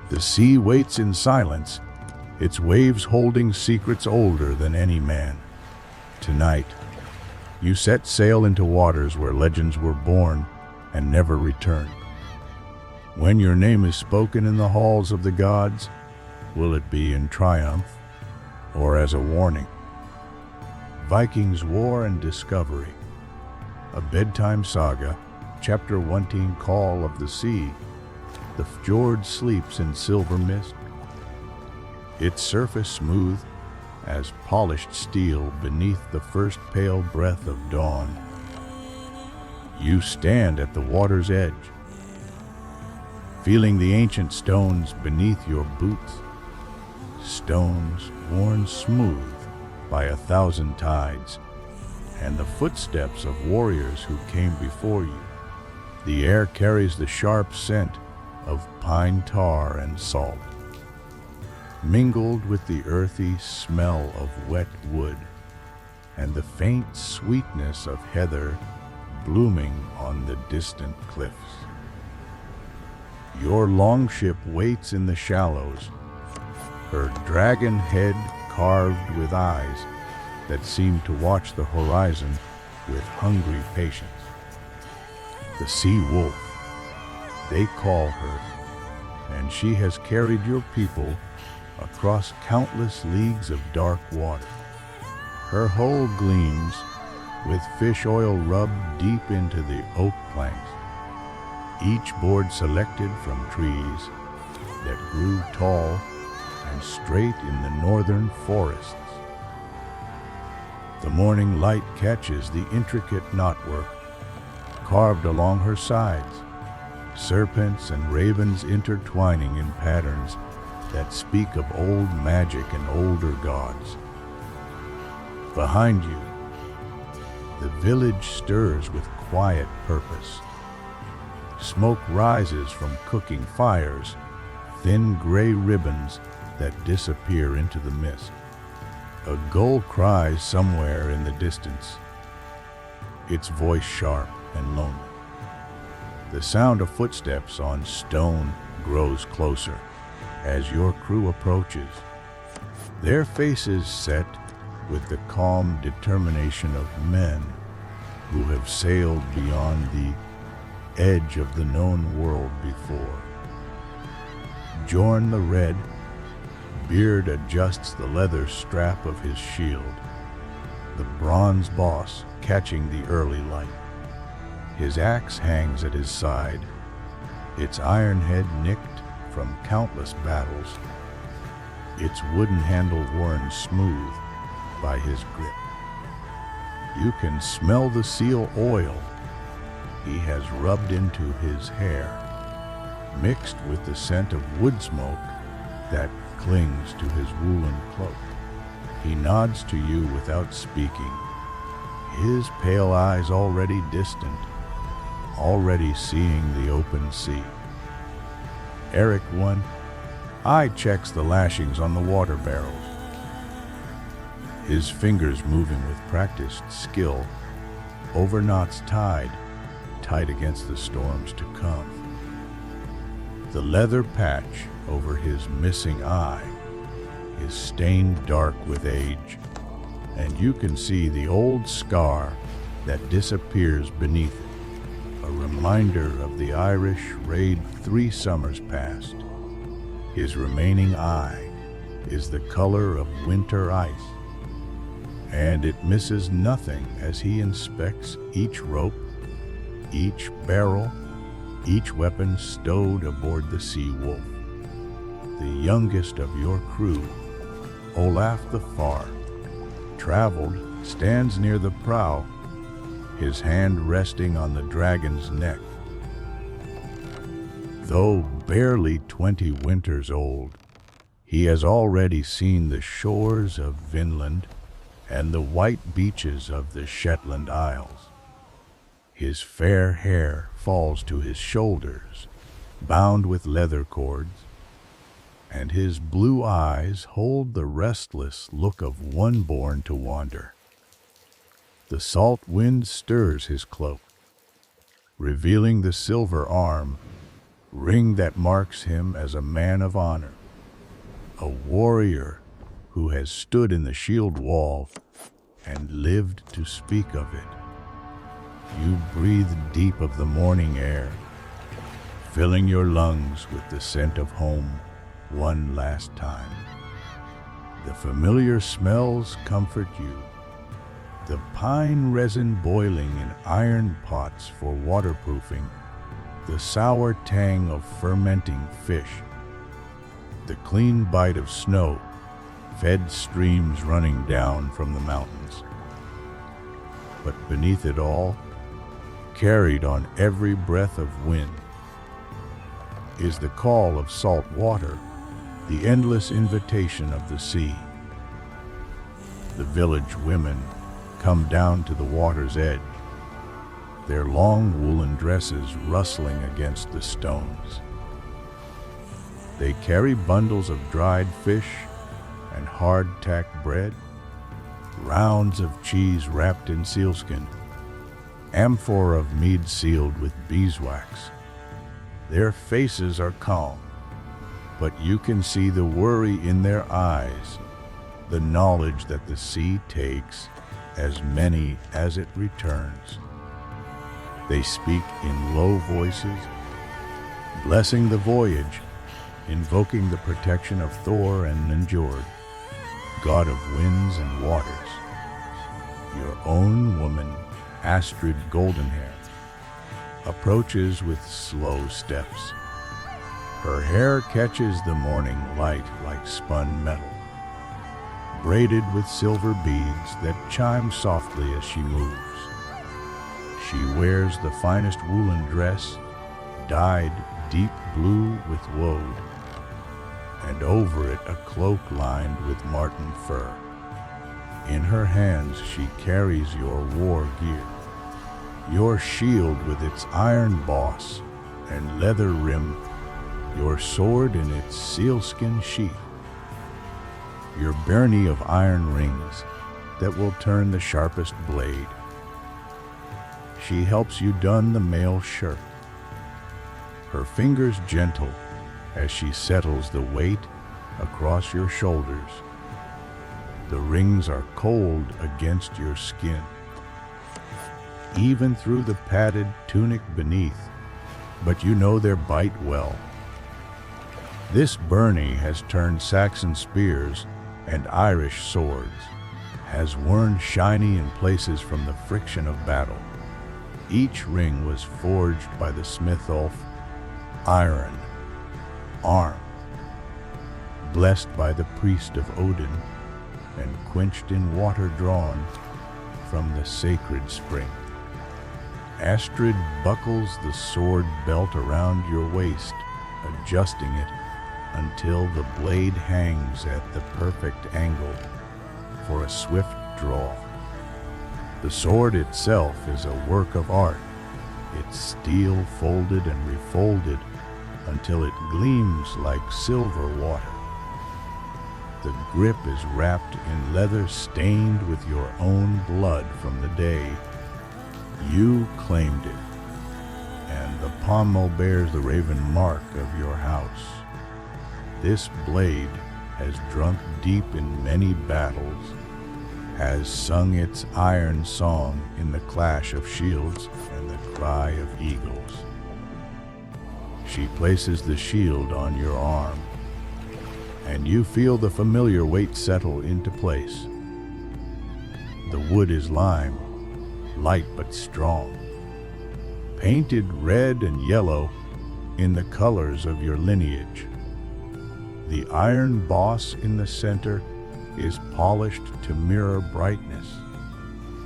The sea waits in silence, its waves holding secrets older than any man. Tonight, you set sail into waters where legends were born and never returned. When your name is spoken in the halls of the gods, will it be in triumph or as a warning? Vikings, War and Discovery. A Bedtime Saga, Chapter 1, Call of the Sea. The fjord sleeps in silver mist, its surface smooth as polished steel beneath the first pale breath of dawn. You stand at the water's edge, feeling the ancient stones beneath your boots, stones worn smooth by 1,000 tides, and the footsteps of warriors who came before you. The air carries the sharp scent of pine tar and salt, mingled with the earthy smell of wet wood and the faint sweetness of heather blooming on the distant cliffs. Your longship waits in the shallows, her dragon head carved with eyes that seem to watch the horizon with hungry patience. The sea wolf, they call her, and she has carried your people across countless leagues of dark water. Her hull gleams with fish oil rubbed deep into the oak planks, each board selected from trees that grew tall and straight in the northern forests. The morning light catches the intricate knotwork carved along her sides, serpents and ravens intertwining in patterns that speak of old magic and older gods. Behind you, the village stirs with quiet purpose. Smoke rises from cooking fires, thin gray ribbons that disappear into the mist. A gull cries somewhere in the distance, its voice sharp and lonely. The sound of footsteps on stone grows closer as your crew approaches, their faces set with the calm determination of men who have sailed beyond the edge of the known world before. Jorn the Red, beard adjusts the leather strap of his shield, the bronze boss catching the early light. His axe hangs at his side, its iron head nicked from countless battles, its wooden handle worn smooth by his grip. You can smell the seal oil he has rubbed into his hair, mixed with the scent of wood smoke that clings to his woolen cloak. He nods to you without speaking, his pale eyes already distant, already seeing the open sea. Eric 1, eye checks the lashings on the water barrels, his fingers moving with practiced skill over knots tied tight against the storms to come. The leather patch over his missing eye is stained dark with age, and you can see the old scar that disappears beneath it, a reminder of the Irish raid 3 summers past. His remaining eye is the color of winter ice, and it misses nothing as he inspects each rope, each barrel, each weapon stowed aboard the Sea Wolf. The youngest of your crew, Olaf the Far, traveled, stands near the prow, his hand resting on the dragon's neck. Though barely 20 winters old, he has already seen the shores of Vinland and the white beaches of the Shetland Isles. His fair hair falls to his shoulders, bound with leather cords, and his blue eyes hold the restless look of one born to wander. The salt wind stirs his cloak, revealing the silver arm ring that marks him as a man of honor, a warrior who has stood in the shield wall and lived to speak of it. You breathe deep of the morning air, filling your lungs with the scent of home one last time. The familiar smells comfort you. The pine resin boiling in iron pots for waterproofing, the sour tang of fermenting fish, the clean bite of snow, fed streams running down from the mountains. But beneath it all, carried on every breath of wind, is the call of salt water, the endless invitation of the sea. The village women come down to the water's edge, their long woolen dresses rustling against the stones. They carry bundles of dried fish and hard-tack bread, rounds of cheese wrapped in sealskin, amphora of mead sealed with beeswax. Their faces are calm, but you can see the worry in their eyes, the knowledge that the sea takes as many as it returns. They speak in low voices, blessing the voyage, invoking the protection of Thor and Njord, god of winds and waters. Your own woman, Astrid Goldenhair, approaches with slow steps. Her hair catches the morning light like spun metal, braided with silver beads that chime softly as she moves. She wears the finest woolen dress, dyed deep blue with woad, and over it a cloak lined with marten fur. In her hands she carries your war gear, your shield with its iron boss and leather rim, your sword in its sealskin sheath, your byrnie of iron rings that will turn the sharpest blade. She helps you don the mail shirt, her fingers gentle as she settles the weight across your shoulders. The rings are cold against your skin, even through the padded tunic beneath, but you know their bite well. This byrnie has turned Saxon spears and Irish swords, has worn shiny in places from the friction of battle. Each ring was forged by the smith Ulf, iron, arm, blessed by the priest of Odin, and quenched in water drawn from the sacred spring. Astrid buckles the sword belt around your waist, adjusting it until the blade hangs at the perfect angle for a swift draw. The sword itself is a work of art, its steel folded and refolded until it gleams like silver water. The grip is wrapped in leather stained with your own blood from the day you claimed it, and the pommel bears the raven mark of your house. This blade has drunk deep in many battles, has sung its iron song in the clash of shields and the cry of eagles. She places the shield on your arm, and you feel the familiar weight settle into place. The wood is lime, light but strong, painted red and yellow in the colors of your lineage. The iron boss in the center is polished to mirror brightness,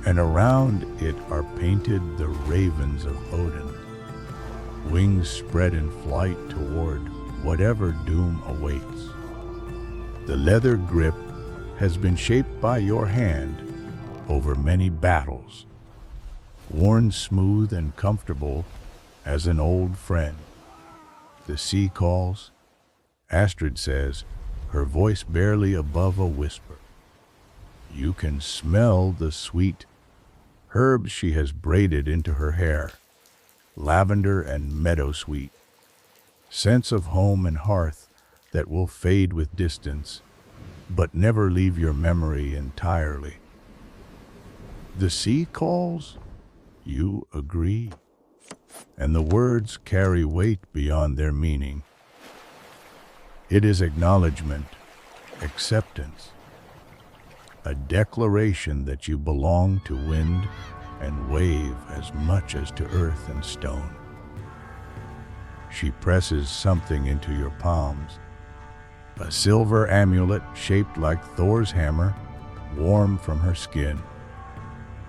and around it are painted the ravens of Odin, wings spread in flight toward whatever doom awaits. The leather grip has been shaped by your hand over many battles, worn smooth and comfortable as an old friend. The sea calls, Astrid says, her voice barely above a whisper. You can smell the sweet herbs she has braided into her hair, lavender and meadowsweet, sense of home and hearth that will fade with distance, but never leave your memory entirely. The sea calls? You agree. And the words carry weight beyond their meaning. It is acknowledgement, acceptance, a declaration that you belong to wind and wave as much as to earth and stone. She presses something into your palms, a silver amulet shaped like Thor's hammer, warm from her skin.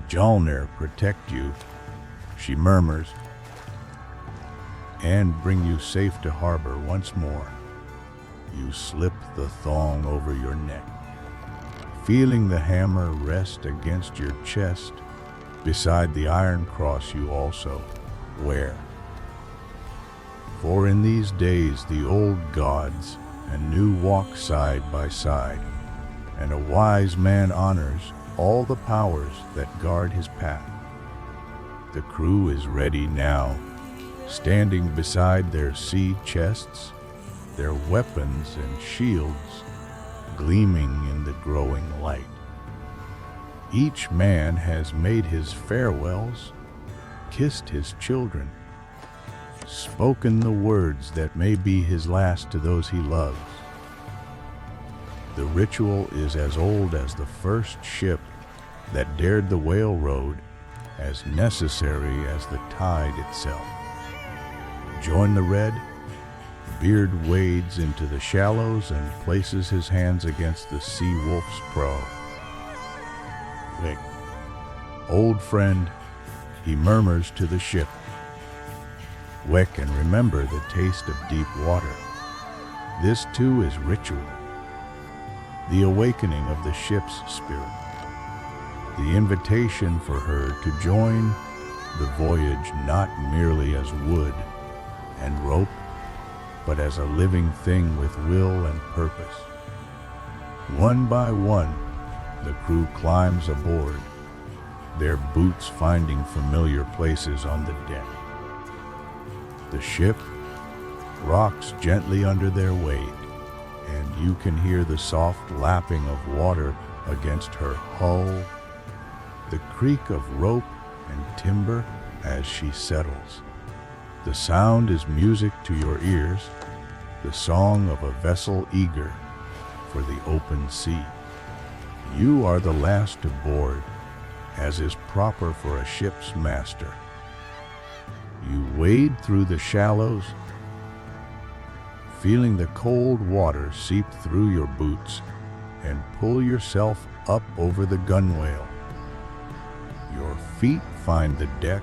Jalnir protect you, she murmurs, and bring you safe to harbor once more. You slip the thong over your neck, feeling the hammer rest against your chest beside the iron cross you also wear. For in these days the old gods and new walk side by side, and a wise man honors all the powers that guard his path. The crew is ready now, standing beside their sea chests, their weapons and shields gleaming in the growing light. Each man has made his farewells, kissed his children, spoken the words that may be his last to those he loves. The ritual is as old as the first ship that dared the whale road, as necessary as the tide itself. Join the red, Beard wades into the shallows and places his hands against the sea wolf's prow. Vic, old friend, he murmurs to the ship. Wake and remember the taste of deep water. This too is ritual, the awakening of the ship's spirit, the invitation for her to join the voyage not merely as wood and rope, but as a living thing with will and purpose. One by one, the crew climbs aboard, their boots finding familiar places on the deck. The ship rocks gently under their weight, and you can hear the soft lapping of water against her hull, the creak of rope and timber as she settles. The sound is music to your ears, the song of a vessel eager for the open sea. You are the last to board, as is proper for a ship's master. You wade through the shallows, feeling the cold water seep through your boots, and pull yourself up over the gunwale. Your feet find the deck,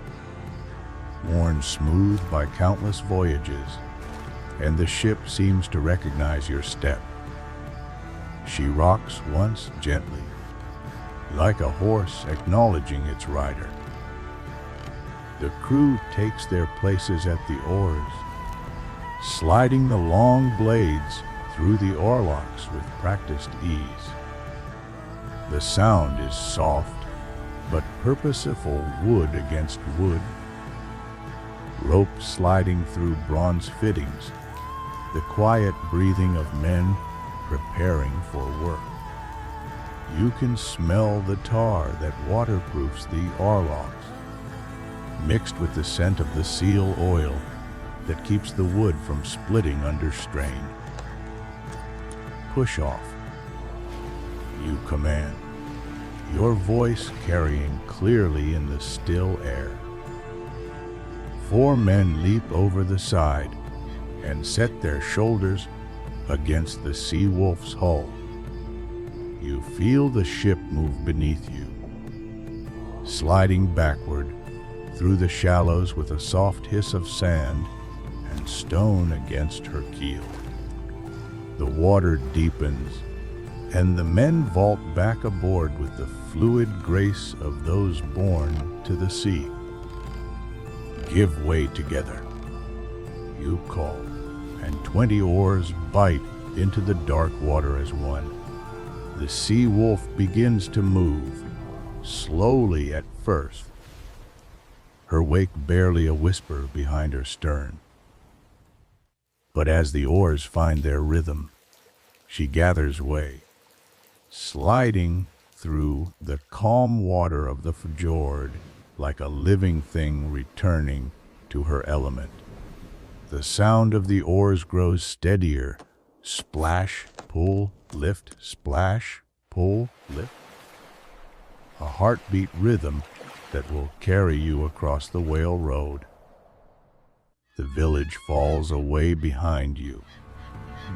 worn smooth by countless voyages, and the ship seems to recognize your step. She rocks once gently, like a horse acknowledging its rider. The crew takes their places at the oars, sliding the long blades through the oarlocks with practiced ease. The sound is soft, but purposeful wood against wood, rope sliding through bronze fittings, the quiet breathing of men preparing for work. You can smell the tar that waterproofs the oarlocks, mixed with the scent of the seal oil that keeps the wood from splitting under strain. Push off, you command, your voice carrying clearly in the still air. 4 men leap over the side and set their shoulders against the sea wolf's hull. You feel the ship move beneath you, sliding backward through the shallows with a soft hiss of sand and stone against her keel. The water deepens, and the men vault back aboard with the fluid grace of those born to the sea. Give way together, you call, and 20 oars bite into the dark water as one. The sea wolf begins to move, slowly at first, her wake barely a whisper behind her stern. But as the oars find their rhythm, she gathers way, sliding through the calm water of the fjord like a living thing returning to her element. The sound of the oars grows steadier. Splash, pull, lift, splash, pull, lift. A heartbeat rhythm that will carry you across the whale road. The village falls away behind you,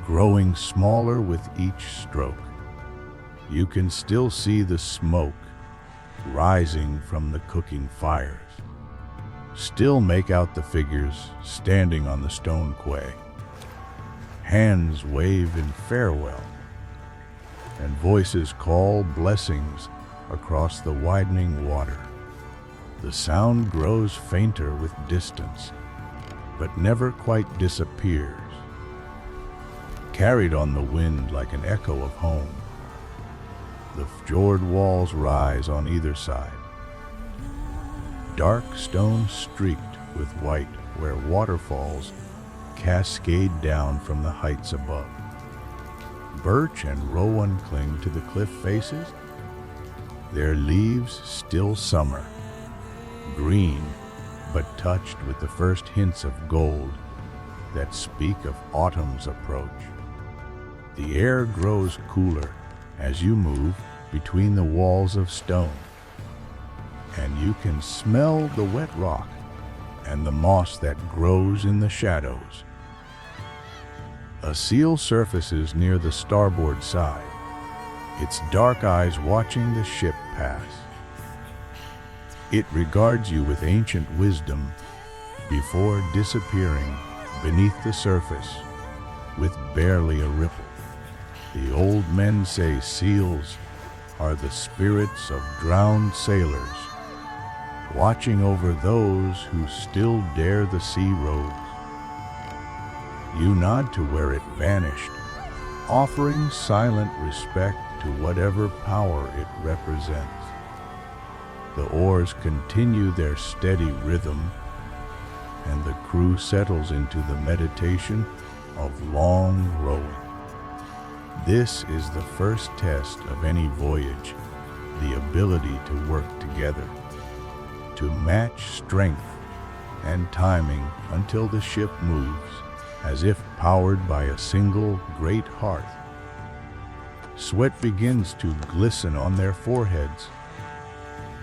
growing smaller with each stroke. You can still see the smoke rising from the cooking fires. Still make out the figures standing on the stone quay. Hands wave in farewell, and voices call blessings across the widening water. The sound grows fainter with distance, but never quite disappears, carried on the wind like an echo of home. The fjord walls rise on either side, dark stone streaked with white where waterfalls cascade down from the heights above. Birch and rowan cling to the cliff faces, their leaves still summer, green but touched with the first hints of gold that speak of autumn's approach. The air grows cooler as you move between the walls of stone, and you can smell the wet rock and the moss that grows in the shadows. A seal surfaces near the starboard side, its dark eyes watching the ship pass. It regards you with ancient wisdom before disappearing beneath the surface with barely a ripple. The old men say seals are the spirits of drowned sailors, watching over those who still dare the sea roads. You nod to where it vanished, offering silent respect to whatever power it represents. The oars continue their steady rhythm, and the crew settles into the meditation of long rowing. This is the first test of any voyage, the ability to work together, to match strength and timing until the ship moves, as if powered by a single great heart. Sweat begins to glisten on their foreheads,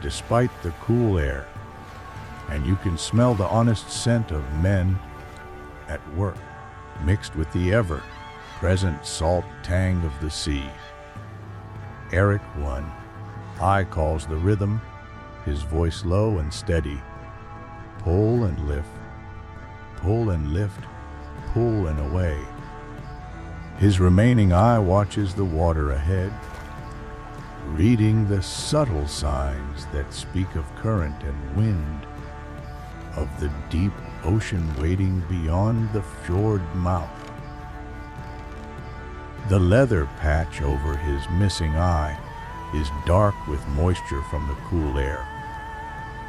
despite the cool air, and you can smell the honest scent of men at work, mixed with the ever-present salt tang of the sea. Eric one, I calls the rhythm, his voice low and steady. Pull and lift, pull and lift, pull and away. His remaining eye watches the water ahead, reading the subtle signs that speak of current and wind, of the deep ocean waiting beyond the fjord mouth. The leather patch over his missing eye is dark with moisture from the cool air,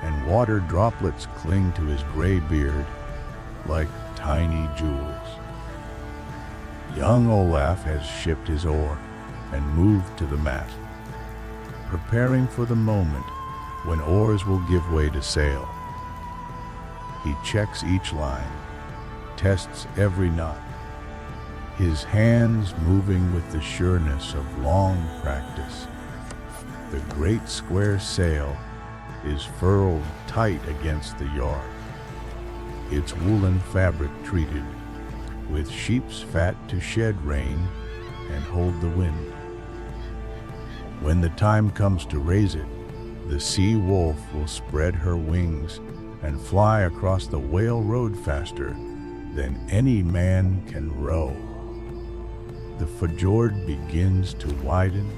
and water droplets cling to his gray beard like tiny jewels. Young Olaf has shipped his oar and moved to the mast, preparing for the moment when oars will give way to sail. He checks each line, tests every knot, his hands moving with the sureness of long practice. The great square sail is furled tight against the yard, its woolen fabric treated with sheep's fat to shed rain and hold the wind. When the time comes to raise it, the sea wolf will spread her wings and fly across the whale road faster than any man can row. The fjord begins to widen,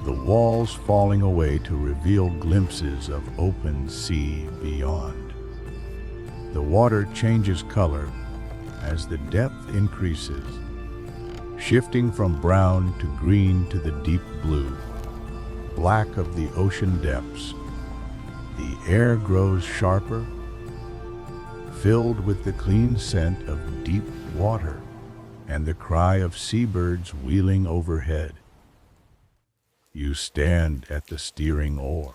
the walls falling away to reveal glimpses of open sea beyond. The water changes color as the depth increases, shifting from brown to green to the deep blue, black of the ocean depths. The air grows sharper, filled with the clean scent of deep water. and the cry of seabirds wheeling overhead. You stand at the steering oar,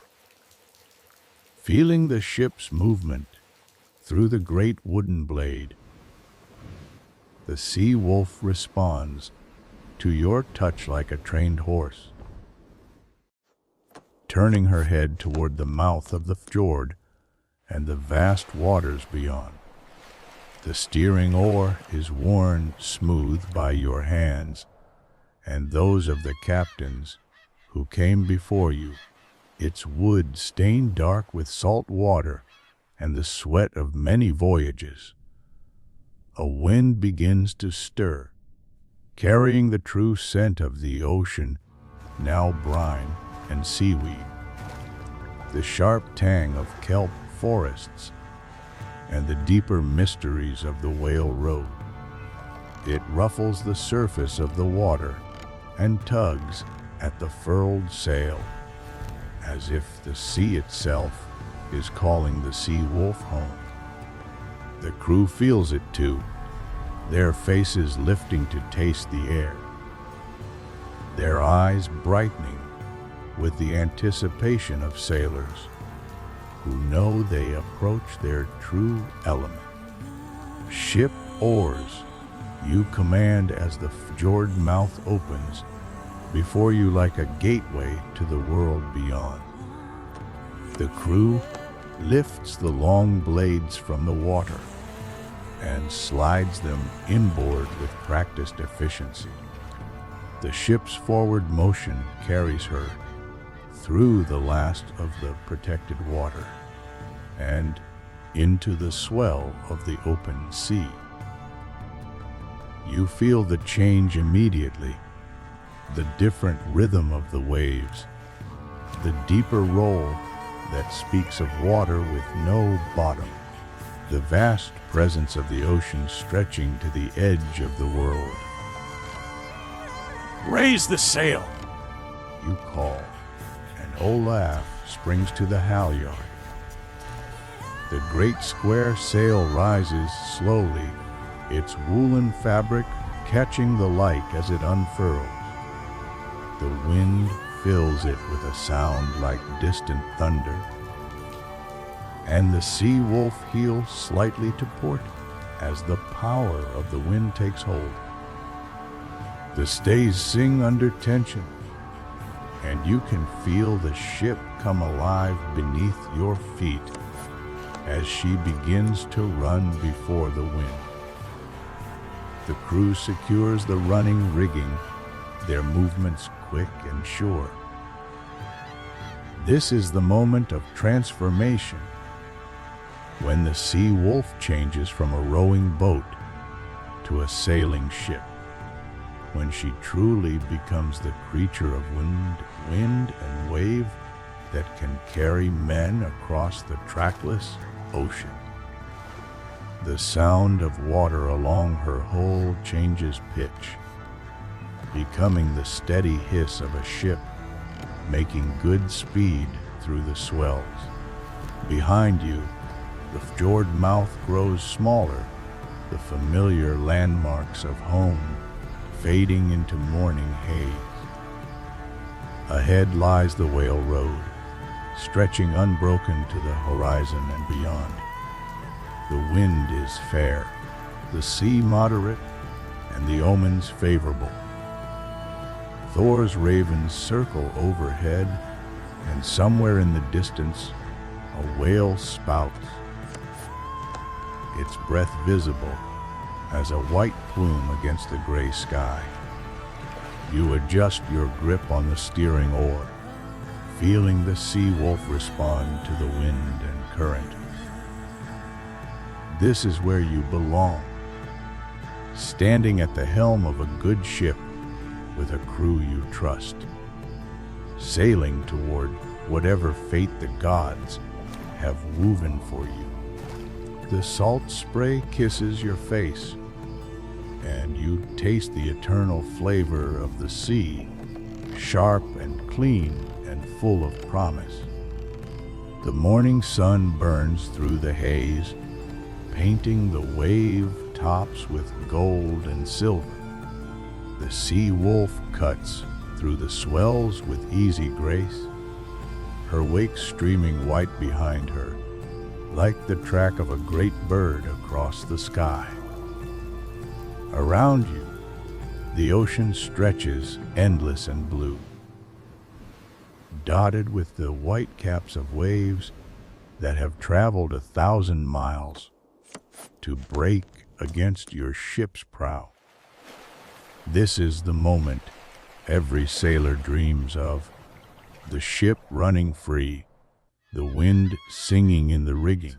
feeling the ship's movement through the great wooden blade. The sea wolf responds to your touch like a trained horse, turning her head toward the mouth of the fjord and the vast waters beyond. The steering oar is worn smooth by your hands and those of the captains who came before you, its wood stained dark with salt water and the sweat of many voyages. A wind begins to stir, carrying the true scent of the ocean, now brine and seaweed, the sharp tang of kelp forests, and the deeper mysteries of the whale road. It ruffles the surface of the water and tugs at the furled sail, as if the sea itself is calling the sea wolf home. The crew feels it too, their faces lifting to taste the air, their eyes brightening with the anticipation of sailors who know they approach their true element. Ship oars, you command as the fjord mouth opens before you like a gateway to the world beyond. The crew lifts the long blades from the water and slides them inboard with practiced efficiency. The ship's forward motion carries her through the last of the protected water and into the swell of the open sea. You feel the change immediately, the different rhythm of the waves, the deeper roll that speaks of water with no bottom, the vast presence of the ocean stretching to the edge of the world. "Raise the sail!" you call, and Olaf springs to the halyard. The great square sail rises slowly, its woolen fabric catching the light as it unfurls. The wind fills it with a sound like distant thunder, and the sea wolf heels slightly to port as the power of the wind takes hold. The stays sing under tension, and you can feel the ship come alive beneath your feet as she begins to run before the wind. The crew secures the running rigging, their movements quick and sure. This is the moment of transformation, when the sea wolf changes from a rowing boat to a sailing ship, when she truly becomes the creature of wind and wave that can carry men across the trackless ocean. The sound of water along her hull changes pitch, becoming the steady hiss of a ship making good speed through the swells. Behind you, the fjord mouth grows smaller, the familiar landmarks of home fading into morning haze. Ahead lies the whale road, stretching unbroken to the horizon and beyond. The wind is fair, the sea moderate, and the omens favorable. Thor's ravens circle overhead, and somewhere in the distance, a whale spouts, its breath visible as a white plume against the gray sky. You adjust your grip on the steering oar, feeling the sea wolf respond to the wind and current. This is where you belong, standing at the helm of a good ship with a crew you trust, sailing toward whatever fate the gods have woven for you. The salt spray kisses your face, and you taste the eternal flavor of the sea, sharp and clean and full of promise. The morning sun burns through the haze, painting the wave tops with gold and silver. The sea wolf cuts through the swells with easy grace, her wake streaming white behind her, like the track of a great bird across the sky. Around you, the ocean stretches endless and blue, dotted with the white caps of waves that have traveled 1,000 miles to break against your ship's prow. This is the moment every sailor dreams of, the ship running free, the wind singing in the rigging,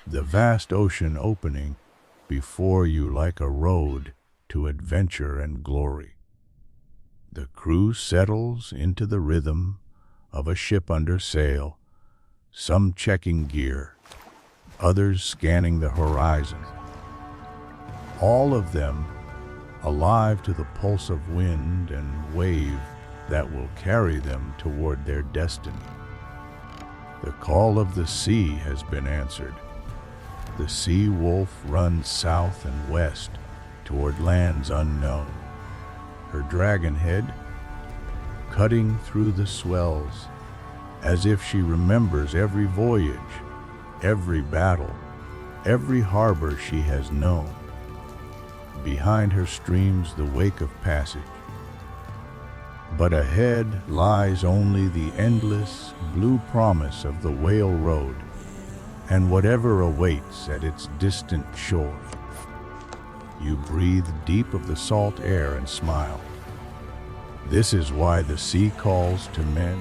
the vast ocean opening before you like a road to adventure and glory. The crew settles into the rhythm of a ship under sail, some checking gear, others scanning the horizon. All of them alive to the pulse of wind and wave that will carry them toward their destiny. The call of the sea has been answered. The sea wolf runs south and west toward lands unknown, her dragon head cutting through the swells as if she remembers every voyage, every battle, every harbor she has known. Behind her streams the wake of passage, but ahead lies only the endless blue promise of the whale road and whatever awaits at its distant shore. You breathe deep of the salt air and smile. This is why the sea calls to men,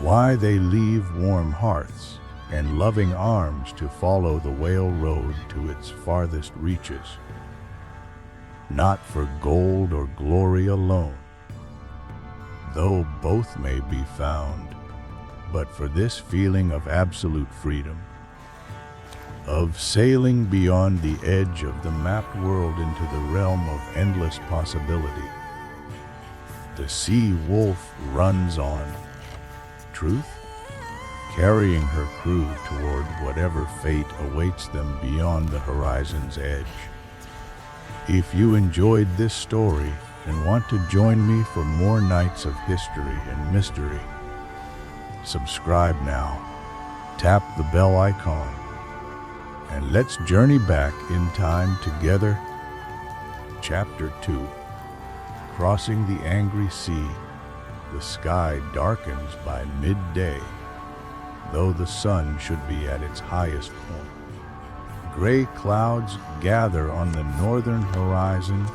why they leave warm hearths and loving arms to follow the whale road to its farthest reaches. Not for gold or glory alone, though both may be found, but for this feeling of absolute freedom, of sailing beyond the edge of the mapped world into the realm of endless possibility. The sea wolf runs on, truth, carrying her crew toward whatever fate awaits them beyond the horizon's edge. If you enjoyed this story and want to join me for more nights of history and mystery, subscribe now, tap the bell icon, and let's journey back in time together. Chapter 2. Crossing the angry sea, the sky darkens by midday, though the sun should be at its highest point. Gray clouds gather on the northern horizon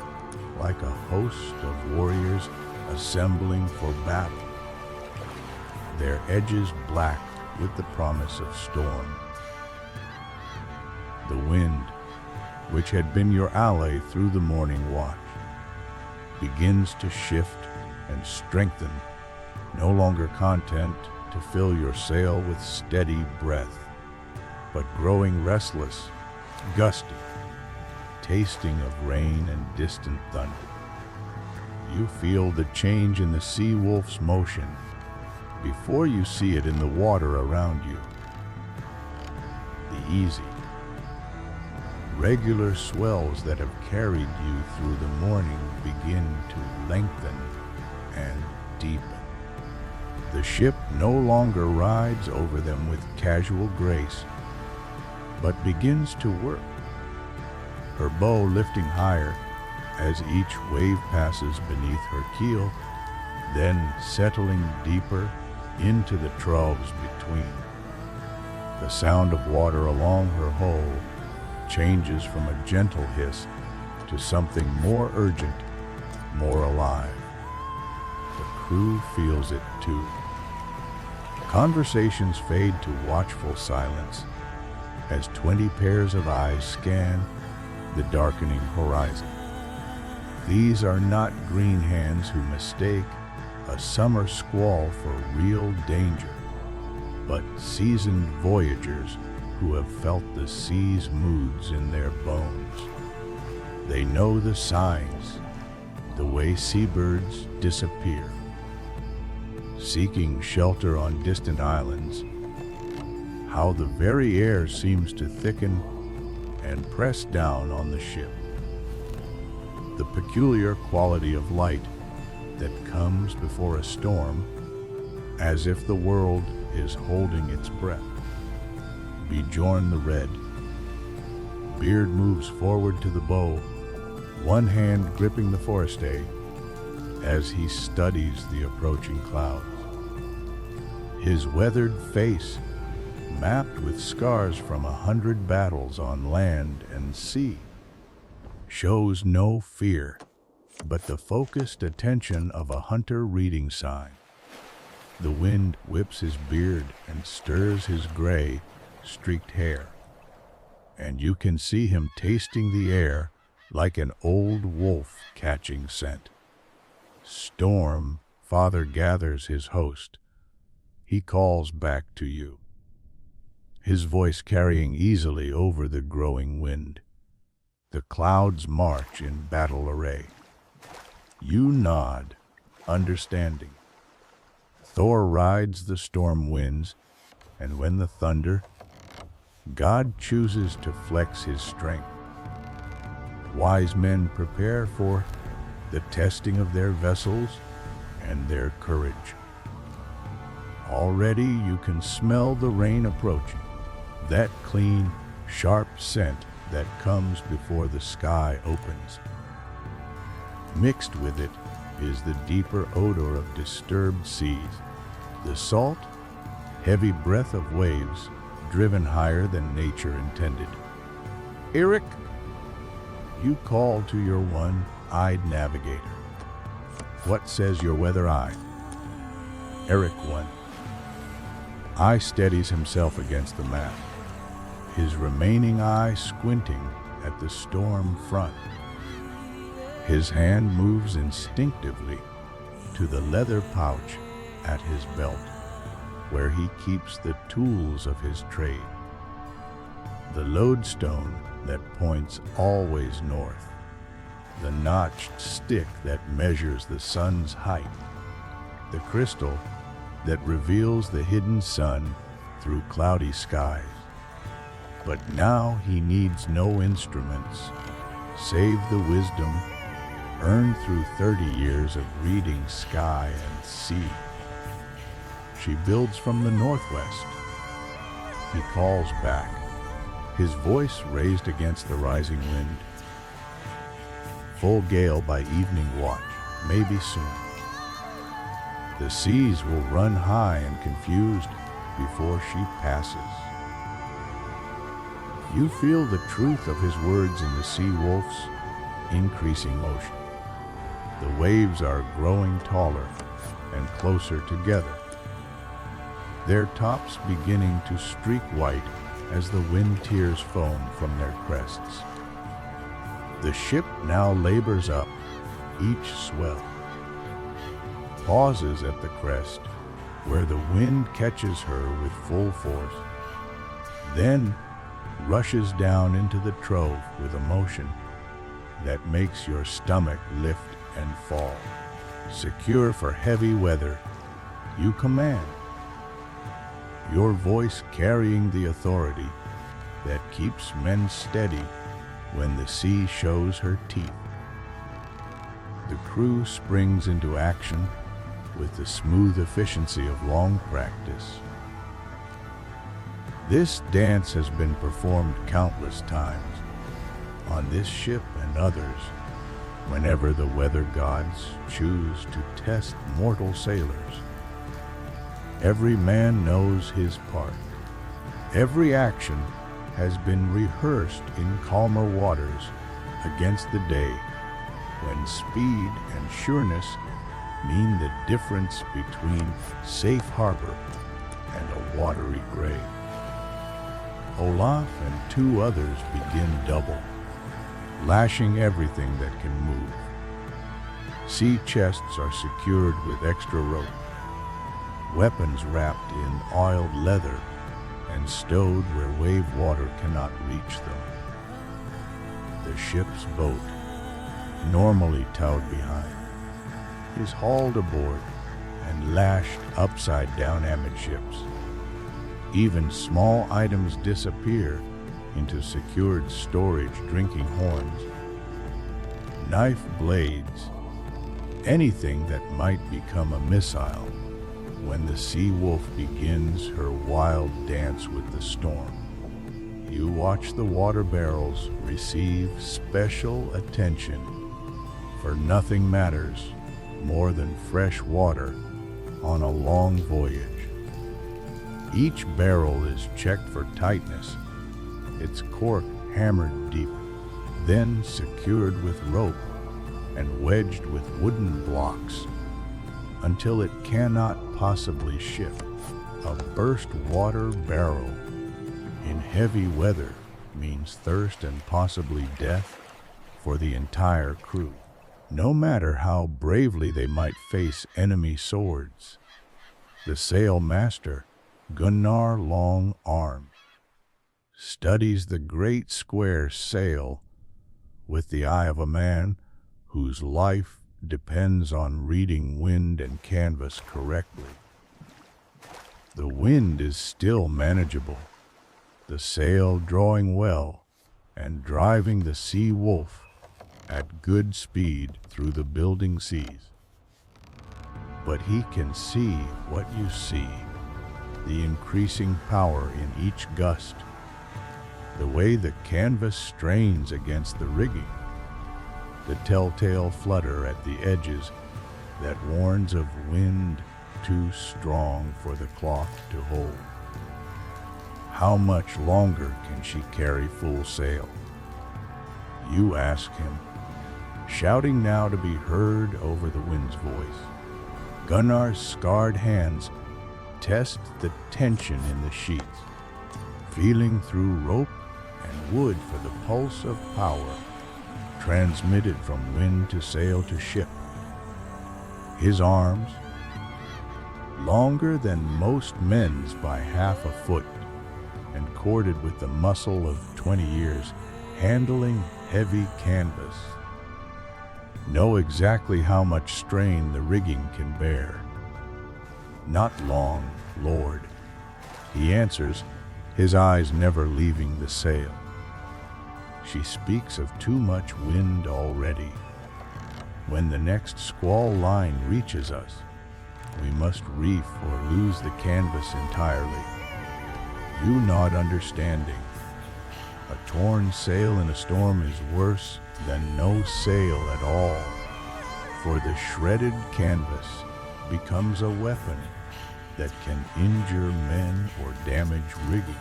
like a host of warriors assembling for battle, their edges black with the promise of storm. The wind, which had been your ally through the morning watch, begins to shift and strengthen, no longer content to fill your sail with steady breath, but growing restless, gusty, tasting of rain and distant thunder. You feel the change in the sea wolf's motion before you see it in the water around you. The easy, regular swells that have carried you through the morning begin to lengthen and deepen. The ship no longer rides over them with casual grace, but begins to work, her bow lifting higher as each wave passes beneath her keel, then settling deeper into the troughs between. The sound of water along her hull changes from a gentle hiss to something more urgent, more alive. The crew feels it too. Conversations fade to watchful silence as 20 pairs of eyes scan the darkening horizon. These are not green hands who mistake a summer squall for real danger, but seasoned voyagers who have felt the sea's moods in their bones. They know the signs, the way seabirds disappear, seeking shelter on distant islands, how the very air seems to thicken and press down on the ship. the peculiar quality of light that comes before a storm, as if the world is holding its breath. Bjorn the Red. Beard moves forward to the bow, one hand gripping the forestay as he studies the approaching clouds. His weathered face, mapped with scars from 100 battles on land and sea, shows no fear, but the focused attention of a hunter reading sign. The wind whips his beard and stirs his gray, streaked hair, and you can see him tasting the air like an old wolf catching scent. Storm, Father gathers his host. He calls back to you, his voice carrying easily over the growing wind. The clouds march in battle array. You nod, understanding. Thor rides the storm winds, and when the thunder, God chooses to flex his strength. Wise men prepare for the testing of their vessels and their courage. Already you can smell the rain approaching, that clean, sharp scent that comes before the sky opens. Mixed with it is the deeper odor of disturbed seas, the salt, heavy breath of waves driven higher than nature intended. Eric, you call to your one-eyed navigator. What says your weather eye? Eric 1. Eye steadies himself against the map, his remaining eye squinting at the storm front. His hand moves instinctively to the leather pouch at his belt, where he keeps the tools of his trade. The lodestone that points always north, the notched stick that measures the sun's height, the crystal that reveals the hidden sun through cloudy skies. But now he needs no instruments, save the wisdom earned through 30 years of reading sky and sea. She builds from the northwest. He calls back, his voice raised against the rising wind. Full gale by evening watch, maybe soon. The seas will run high and confused before she passes. You feel the truth of his words in the sea wolf's increasing motion. The waves are growing taller and closer together, their tops beginning to streak white as the wind tears foam from their crests. The ship now labors up, each swell, pauses at the crest, where the wind catches her with full force, then rushes down into the trove with a motion that makes your stomach lift and fall. Secure for heavy weather, you command, your voice carrying the authority that keeps men steady when the sea shows her teeth. The crew springs into action with the smooth efficiency of long practice. This dance has been performed countless times on this ship and others whenever the weather gods choose to test mortal sailors. Every man knows his part. Every action has been rehearsed in calmer waters against the day when speed and sureness mean the difference between safe harbor and a watery grave. Olaf and 2 others begin double, lashing everything that can move. Sea chests are secured with extra rope, weapons wrapped in oiled leather and stowed where wave water cannot reach them. The ship's boat, normally towed behind, is hauled aboard and lashed upside down amidships. Even small items disappear into secured storage drinking horns. knife blades, anything that might become a missile when the sea wolf begins her wild dance with the storm. You watch the water barrels receive special attention, for nothing matters more than fresh water on a long voyage. Each barrel is checked for tightness, its cork hammered deep, then secured with rope and wedged with wooden blocks until it cannot possibly shift. A burst water barrel in heavy weather means thirst and possibly death for the entire crew, no matter how bravely they might face enemy swords. The sail master, Gunnar Long Arm, studies the great square sail with the eye of a man whose life depends on reading wind and canvas correctly. The wind is still manageable, the sail drawing well and driving the sea wolf at good speed through the building seas. But he can see what you see, the increasing power in each gust, the way the canvas strains against the rigging, the telltale flutter at the edges that warns of wind too strong for the cloth to hold. How much longer can she carry full sail? You ask him, shouting now to be heard over the wind's voice. Gunnar's scarred hands test the tension in the sheets, feeling through rope and wood for the pulse of power transmitted from wind to sail to ship. His arms, longer than most men's by half a foot, and corded with the muscle of 20 years, handling heavy canvas, know exactly how much strain the rigging can bear. Not long, Lord, he answers, his eyes never leaving the sail. She speaks of too much wind already. When the next squall line reaches us, we must reef or lose the canvas entirely. You nod understanding. A torn sail in a storm is worse than no sail at all, for the shredded canvas becomes a weapon that can injure men or damage rigging.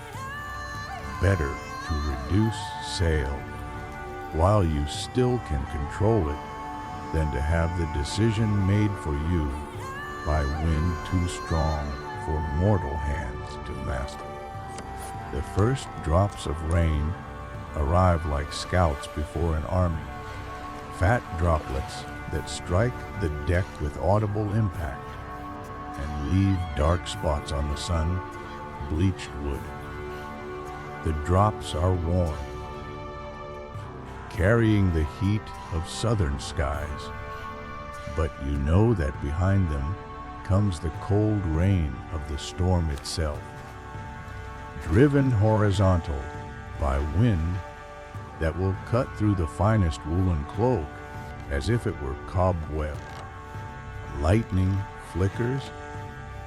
Better to reduce sail while you still can control it than to have the decision made for you by wind too strong for mortal hands to master. The first drops of rain arrive like scouts before an army, fat droplets that strike the deck with audible impact and leave dark spots on the sun, bleached wood. The drops are warm, carrying the heat of southern skies, but you know that behind them comes the cold rain of the storm itself, driven horizontal by wind that will cut through the finest woolen cloak as if it were cobweb. Lightning flickers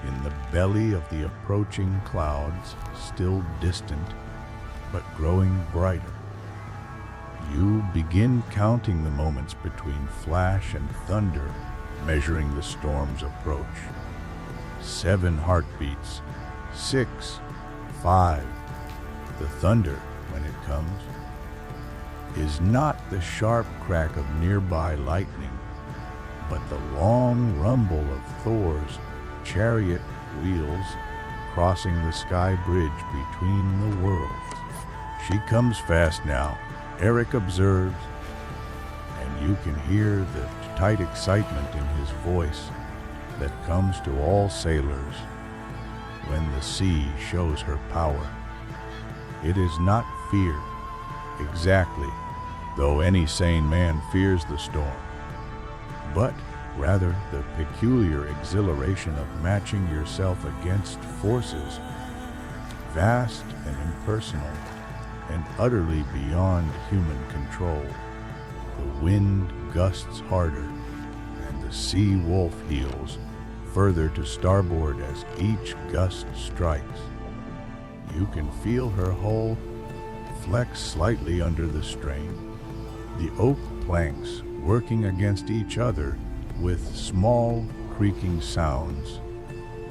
in the belly of the approaching clouds, still distant, but growing brighter. You begin counting the moments between flash and thunder, measuring the storm's approach. 7 heartbeats, 6, 5. The thunder, when it comes, is not the sharp crack of nearby lightning, but the long rumble of Thor's chariot wheels crossing the sky bridge between the worlds. She comes fast now, Eric observes, and you can hear the tight excitement in his voice that comes to all sailors when the sea shows her power. It is not fear, exactly, though any sane man fears the storm, but rather the peculiar exhilaration of matching yourself against forces vast and impersonal and utterly beyond human control. The wind gusts harder, and the sea wolf heels further to starboard as each gust strikes. You can feel her hull flex slightly under the strain, the oak planks working against each other with small creaking sounds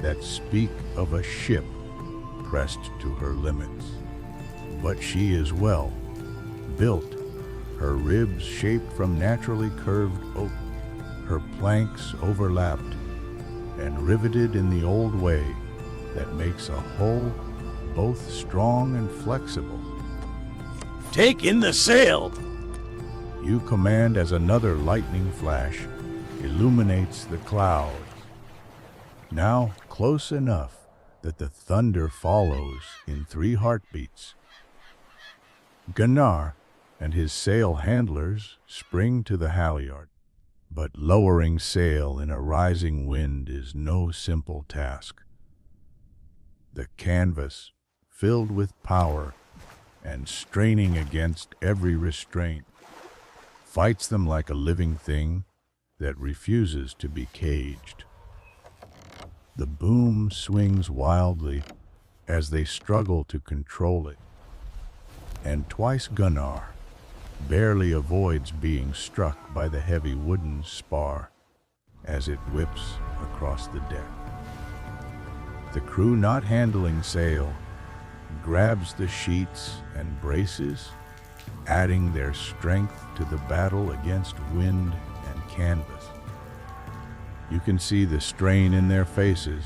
that speak of a ship pressed to her limits. But she is well built, her ribs shaped from naturally curved oak, her planks overlapped and riveted in the old way that makes a hull both strong and flexible. Take in the sail! You command as another lightning flash illuminates the clouds, now close enough that the thunder follows in 3 heartbeats. Gunnar and his sail handlers spring to the halyard, but lowering sail in a rising wind is no simple task. The canvas, filled with power and straining against every restraint, fights them like a living thing that refuses to be caged. The boom swings wildly as they struggle to control it, and twice Gunnar barely avoids being struck by the heavy wooden spar as it whips across the deck. The crew not handling sail grabs the sheets and braces, adding their strength to the battle against wind and canvas. You can see the strain in their faces,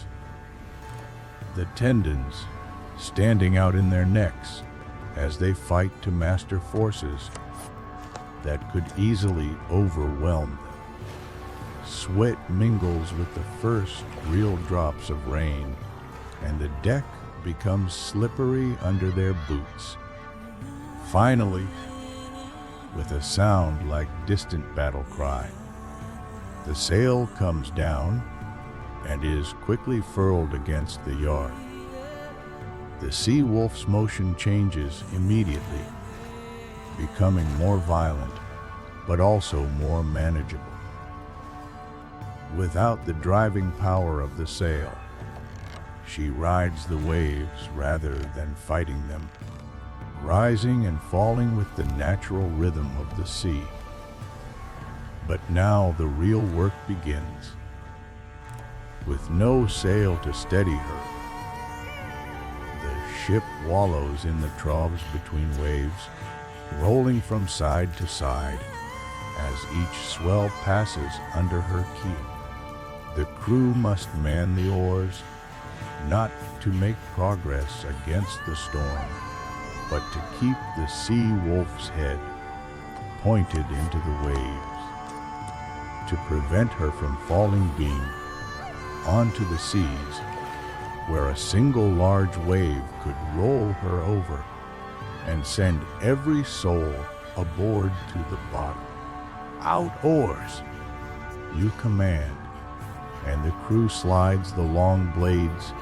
the tendons standing out in their necks as they fight to master forces that could easily overwhelm them. Sweat mingles with the first real drops of rain, and the deck becomes slippery under their boots. Finally, with a sound like distant battle cry, the sail comes down and is quickly furled against the yard. The sea wolf's motion changes immediately, becoming more violent, but also more manageable. Without the driving power of the sail, she rides the waves rather than fighting them, rising and falling with the natural rhythm of the sea. But now the real work begins. With no sail to steady her, the ship wallows in the troughs between waves, rolling from side to side as each swell passes under her keel. The crew must man the oars, not to make progress against the storm, but to keep the sea wolf's head pointed into the waves, to prevent her from falling beam onto the seas, where a single large wave could roll her over and send every soul aboard to the bottom. Out oars! You command, and the crew slides the long blades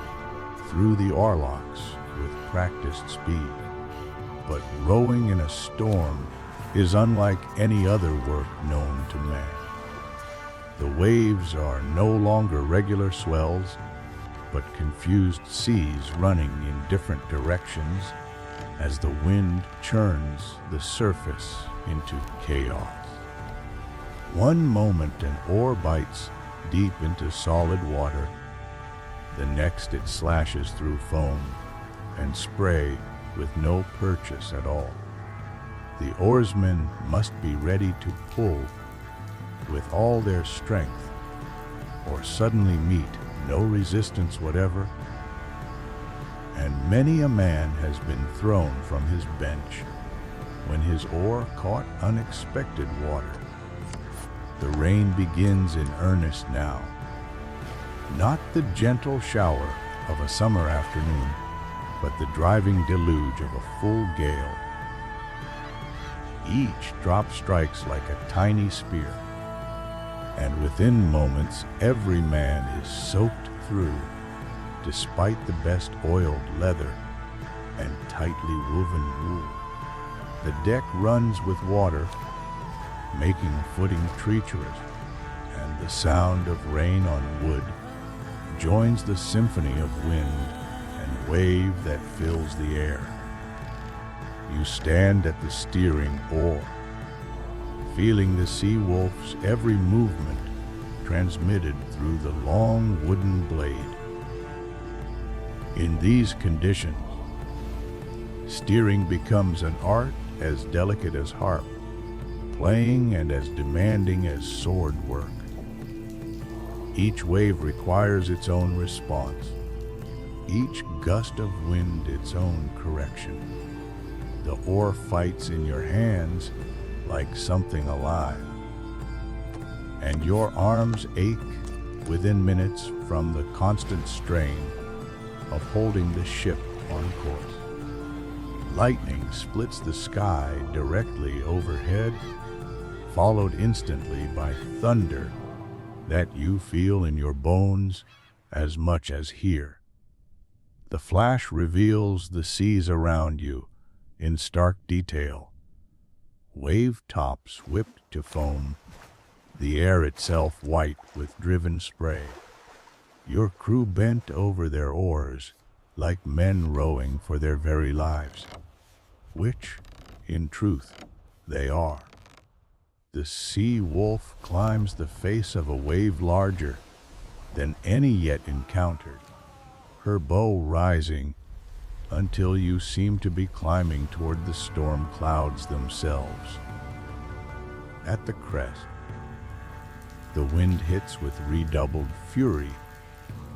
through the oarlocks with practiced speed. But rowing in a storm is unlike any other work known to man. The waves are no longer regular swells, but confused seas running in different directions as the wind churns the surface into chaos. One moment an oar bites deep into solid water, the next it slashes through foam and spray with no purchase at all. The oarsmen must be ready to pull with all their strength, or suddenly meet no resistance whatever, and many a man has been thrown from his bench when his oar caught unexpected water. The rain begins in earnest now, not the gentle shower of a summer afternoon, but the driving deluge of a full gale. Each drop strikes like a tiny spear, and within moments every man is soaked through, despite the best oiled leather and tightly woven wool. The deck runs with water, making footing treacherous, and the sound of rain on wood joins the symphony of wind and wave that fills the air. You stand at the steering oar, feeling the sea wolf's every movement transmitted through the long wooden blade. In these conditions, steering becomes an art as delicate as harp, playing and as demanding as sword work. Each wave requires its own response, each gust of wind its own correction. The oar fights in your hands like something alive, and your arms ache within minutes from the constant strain of holding the ship on course. Lightning splits the sky directly overhead, followed instantly by thunder that you feel in your bones as much as hear. The flash reveals the seas around you in stark detail. Wave tops whipped to foam, the air itself white with driven spray. Your crew bent over their oars like men rowing for their very lives, which, in truth, they are. The sea wolf climbs the face of a wave larger than any yet encountered, her bow rising until you seem to be climbing toward the storm clouds themselves. At the crest, the wind hits with redoubled fury,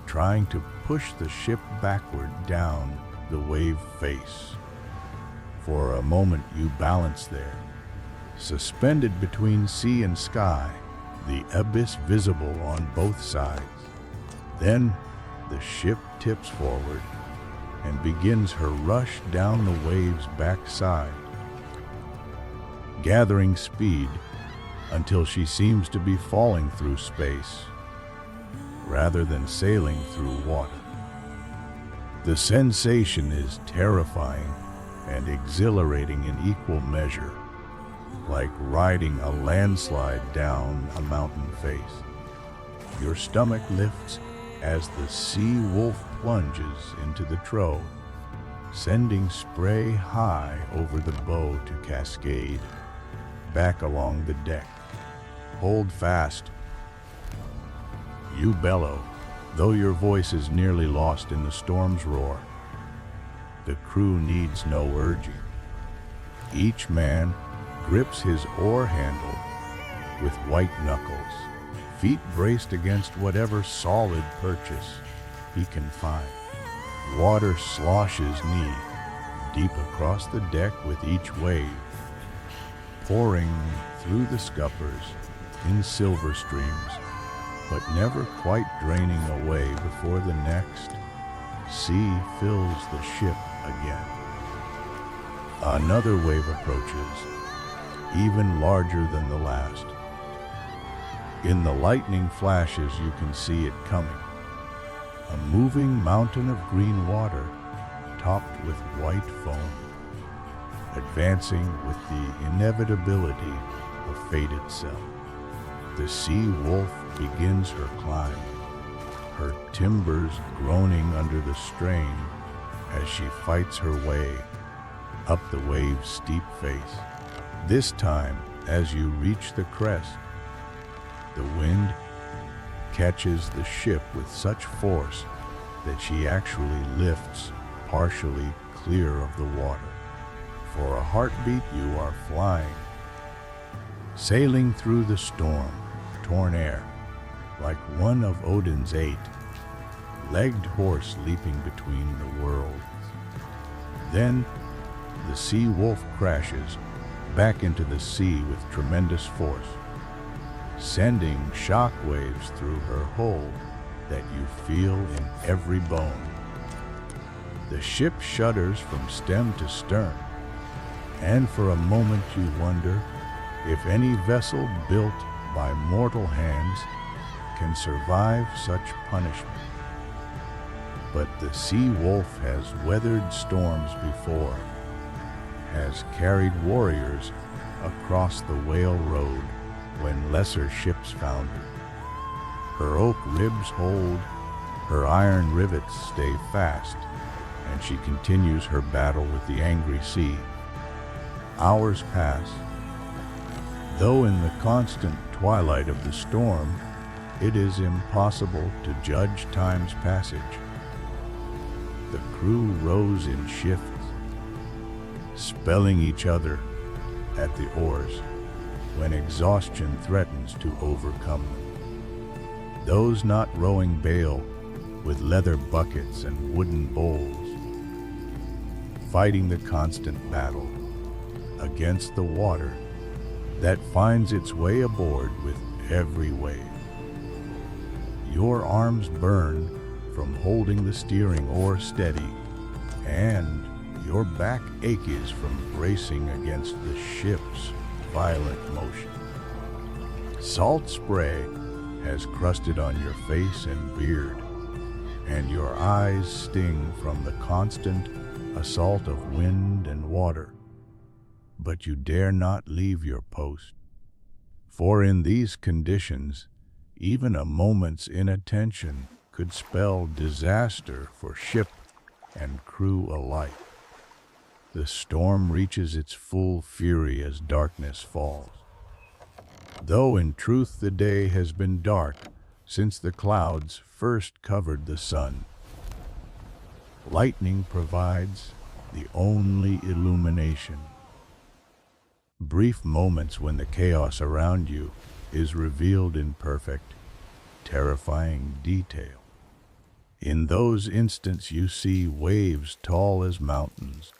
trying to push the ship backward down the wave face. For a moment you balance there, suspended between sea and sky, the abyss visible on both sides. Then the ship tips forward and begins her rush down the wave's backside, gathering speed until she seems to be falling through space rather than sailing through water. The sensation is terrifying and exhilarating in equal measure, like riding a landslide down a mountain face. Your stomach lifts as the sea wolf plunges into the trough, sending spray high over the bow to cascade back along the deck. Hold fast. You bellow, though your voice is nearly lost in the storm's roar. The crew needs no urging. Each man grips his oar handle with white knuckles, feet braced against whatever solid purchase he can find. Water sloshes knee deep across the deck with each wave, pouring through the scuppers in silver streams, but never quite draining away before the next sea fills the ship again. Another wave approaches, even larger than the last. In the lightning flashes you can see it coming, a moving mountain of green water topped with white foam, advancing with the inevitability of fate itself. The sea wolf begins her climb, her timbers groaning under the strain as she fights her way up the wave's steep face. This time, as you reach the crest, the wind catches the ship with such force that she actually lifts partially clear of the water. For a heartbeat, you are flying, sailing through the storm-torn air like one of Odin's 8, legged horse leaping between the worlds. Then the sea wolf crashes back into the sea with tremendous force, sending shock waves through her hull that you feel in every bone. The ship shudders from stem to stern, and for a moment you wonder if any vessel built by mortal hands can survive such punishment. But the sea wolf has weathered storms before, has carried warriors across the whale road when lesser ships founder. Her oak ribs hold, her iron rivets stay fast, and she continues her battle with the angry sea. Hours pass. Though in the constant twilight of the storm, it is impossible to judge time's passage. The crew rows in shifts, spelling each other at the oars when exhaustion threatens to overcome them. Those not rowing bail with leather buckets and wooden bowls, fighting the constant battle against the water that finds its way aboard with every wave. Your arms burn from holding the steering oar steady, and your back aches from bracing against the ship's violent motion. Salt spray has crusted on your face and beard, and your eyes sting from the constant assault of wind and water. But you dare not leave your post, for in these conditions, even a moment's inattention could spell disaster for ship and crew alike. The storm reaches its full fury as darkness falls. Though in truth the day has been dark since the clouds first covered the sun, lightning provides the only illumination. Brief moments when the chaos around you is revealed in perfect, terrifying detail. In those instants you see waves tall as mountains,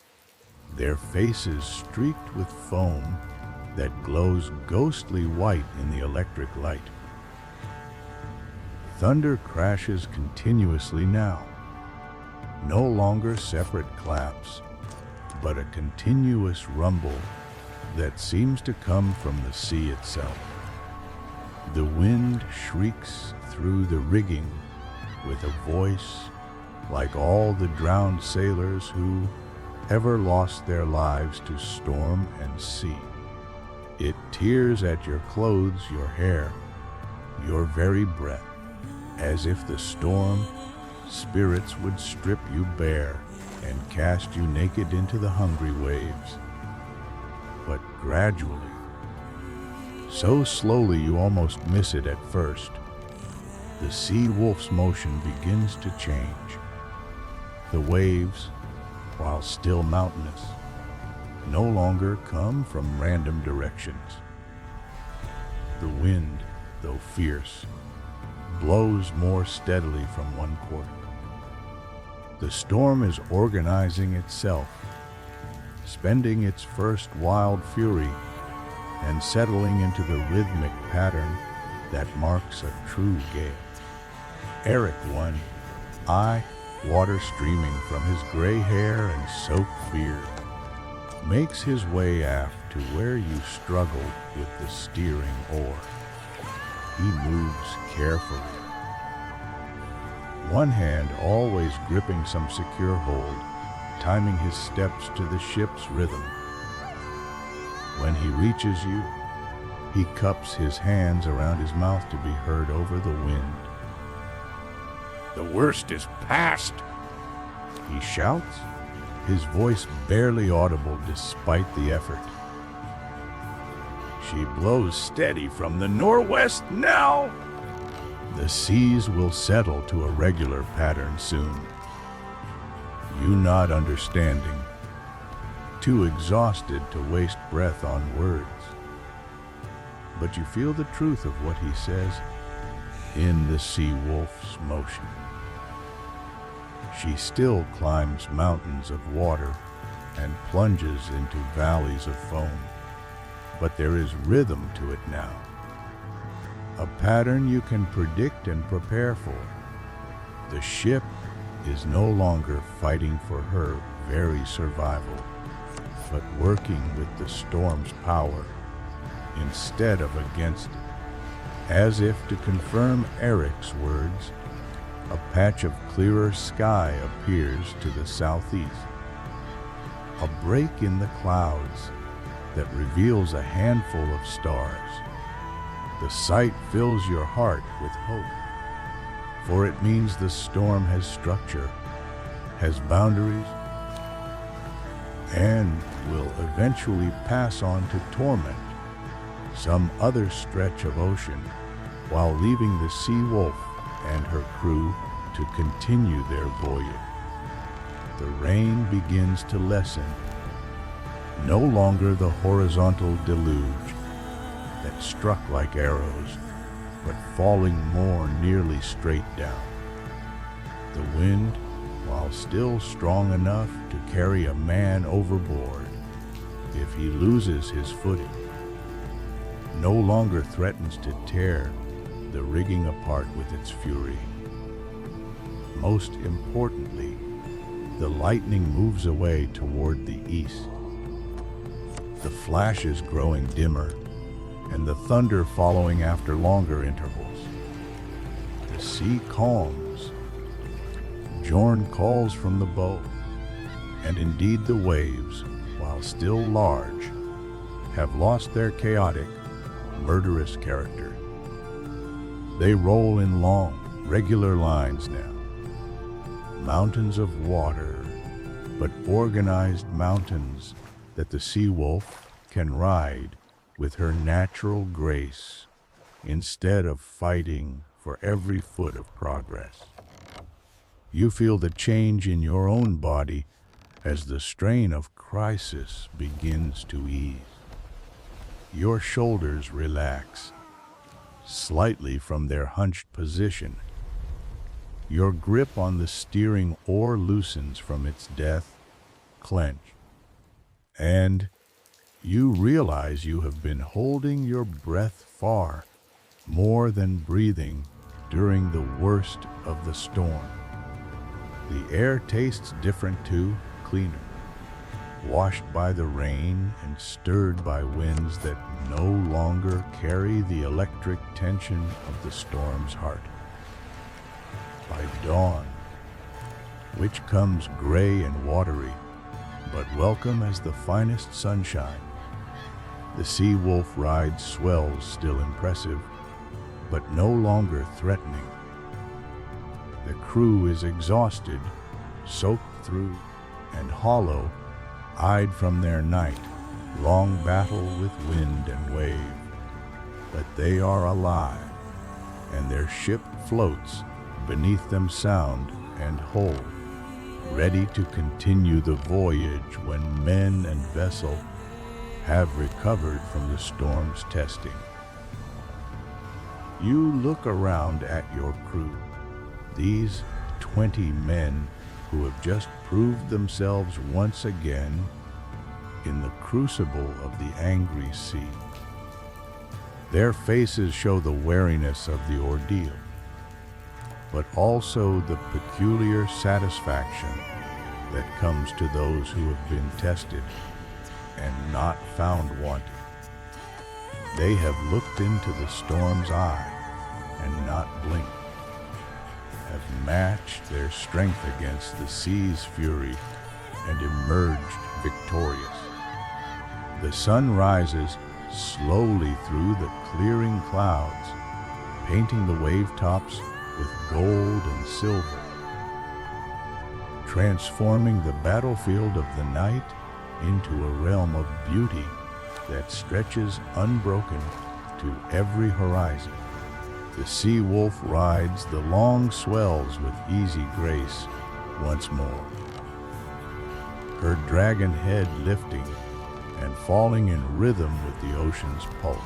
their faces streaked with foam that glows ghostly white in the electric light. Thunder crashes continuously now, no longer separate claps, but a continuous rumble that seems to come from the sea itself. The wind shrieks through the rigging with a voice like all the drowned sailors who ever lost their lives to storm and sea. It tears at your clothes, your hair, your very breath, as if the storm spirits would strip you bare and cast you naked into the hungry waves. But gradually, so slowly you almost miss it at first, the sea wolf's motion begins to change. The waves, while still mountainous, no longer come from random directions. The wind, though fierce, blows more steadily from one quarter. The storm is organizing itself, spending its first wild fury and settling into the rhythmic pattern that marks a true gale. Eric won, eye water streaming from his gray hair and soaked beard, makes his way aft to where you struggle with the steering oar. He moves carefully, one hand always gripping some secure hold, timing his steps to the ship's rhythm. When he reaches you, he cups his hands around his mouth to be heard over the wind. The worst is past. He shouts, his voice barely audible despite the effort. She blows steady from the northwest now. The seas will settle to a regular pattern soon. You not understanding, too exhausted to waste breath on words. But you feel the truth of what he says in the sea wolf's motion. She still climbs mountains of water and plunges into valleys of foam, but there is rhythm to it now. A pattern you can predict and prepare for. The ship is no longer fighting for her very survival, but working with the storm's power instead of against it. As if to confirm Eric's words, a patch of clearer sky appears to the southeast. A break in the clouds, that reveals a handful of stars. The sight fills your heart with hope, for it means the storm has structure, has boundaries, and will eventually pass on to torment some other stretch of ocean, while leaving the sea wolf and her crew to continue their voyage. The rain begins to lessen, no longer the horizontal deluge that struck like arrows, but falling more nearly straight down. The wind, while still strong enough to carry a man overboard if he loses his footing, no longer threatens to tear the rigging apart with its fury. Most importantly, the lightning moves away toward the east, the flashes growing dimmer, and the thunder following after longer intervals. The sea calms. Jorn calls from the bow, and indeed the waves, while still large, have lost their chaotic, murderous character. They roll in long, regular lines now. Mountains of water, but organized mountains that the sea wolf can ride with her natural grace instead of fighting for every foot of progress. You feel the change in your own body as the strain of crisis begins to ease. Your shoulders relax slightly from their hunched position. Your grip on the steering oar loosens from its death clench, and you realize you have been holding your breath far more than breathing during the worst of the storm. The air tastes different too, cleaner, washed by the rain and stirred by winds that no longer carry the electric tension of the storm's heart. By dawn, which comes gray and watery, but welcome as the finest sunshine, the sea wolf rides swells still impressive, but no longer threatening. The crew is exhausted, soaked through, and hollow, eyed from their night, long battle with wind and wave. But they are alive, and their ship floats beneath them sound and whole, ready to continue the voyage when men and vessel have recovered from the storm's testing. You look around at your crew, these 20 men who have just proved themselves once again in the crucible of the angry sea. Their faces show the wariness of the ordeal, but also the peculiar satisfaction that comes to those who have been tested and not found wanting. They have looked into the storm's eye and not blinked, have matched their strength against the sea's fury and emerged victorious. The sun rises slowly through the clearing clouds, painting the wave tops with gold and silver, transforming the battlefield of the night into a realm of beauty that stretches unbroken to every horizon. The sea wolf rides the long swells with easy grace once more, her dragon head lifting and falling in rhythm with the ocean's pulse,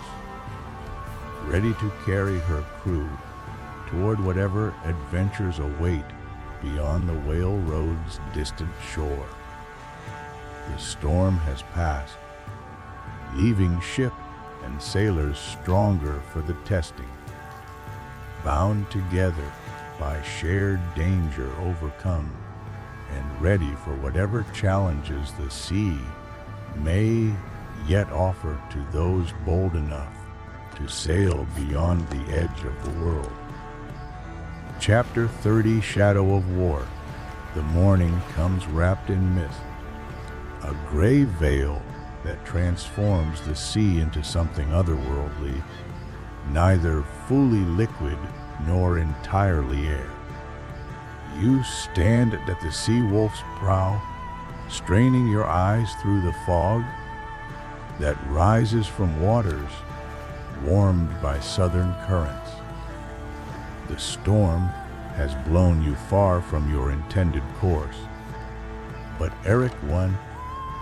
ready to carry her crew toward whatever adventures await beyond the whale road's distant shore. The storm has passed, leaving ship and sailors stronger for the testing, bound together by shared danger overcome, and ready for whatever challenges the sea may yet offer to those bold enough to sail beyond the edge of the world. Chapter 30, Shadow of War. The morning comes wrapped in mist. A gray veil that transforms the sea into something otherworldly, neither fully liquid nor entirely air. You stand at the sea wolf's prow, straining your eyes through the fog that rises from waters warmed by southern currents. The storm has blown you far from your intended course, but Eric One,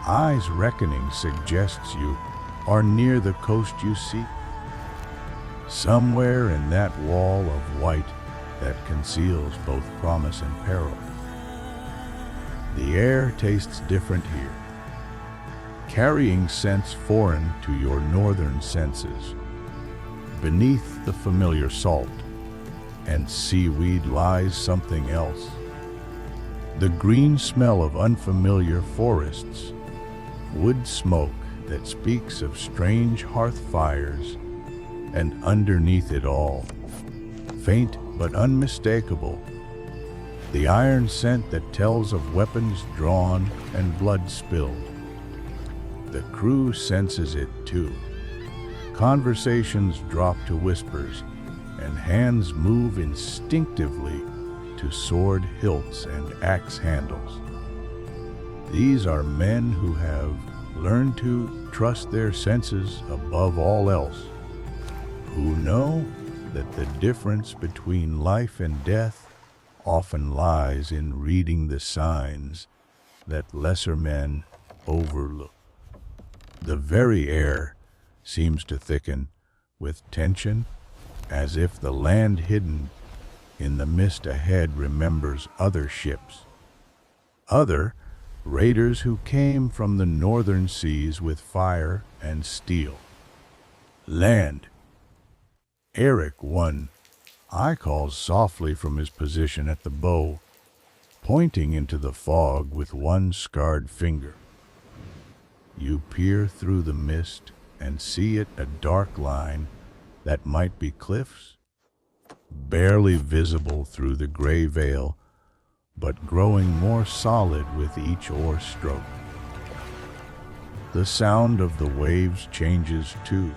Eye's reckoning suggests you are near the coast you seek. Somewhere in that wall of white that conceals both promise and peril. The air tastes different here, carrying scents foreign to your northern senses. Beneath the familiar salt and seaweed lies something else. The green smell of unfamiliar forests, wood smoke that speaks of strange hearth fires, and underneath it all, faint but unmistakable, the iron scent that tells of weapons drawn and blood spilled. The crew senses it too. Conversations drop to whispers, and hands move instinctively to sword hilts and axe handles. These are men who have learned to trust their senses above all else, who know that the difference between life and death often lies in reading the signs that lesser men overlook. The very air seems to thicken with tension, as if the land hidden in the mist ahead remembers other ships, other raiders who came from the northern seas with fire and steel. Land. Eric One, Eye calls softly from his position at the bow, pointing into the fog with one scarred finger. You peer through the mist and see it a dark line that might be cliffs, barely visible through the gray veil, but growing more solid with each oar stroke. The sound of the waves changes too,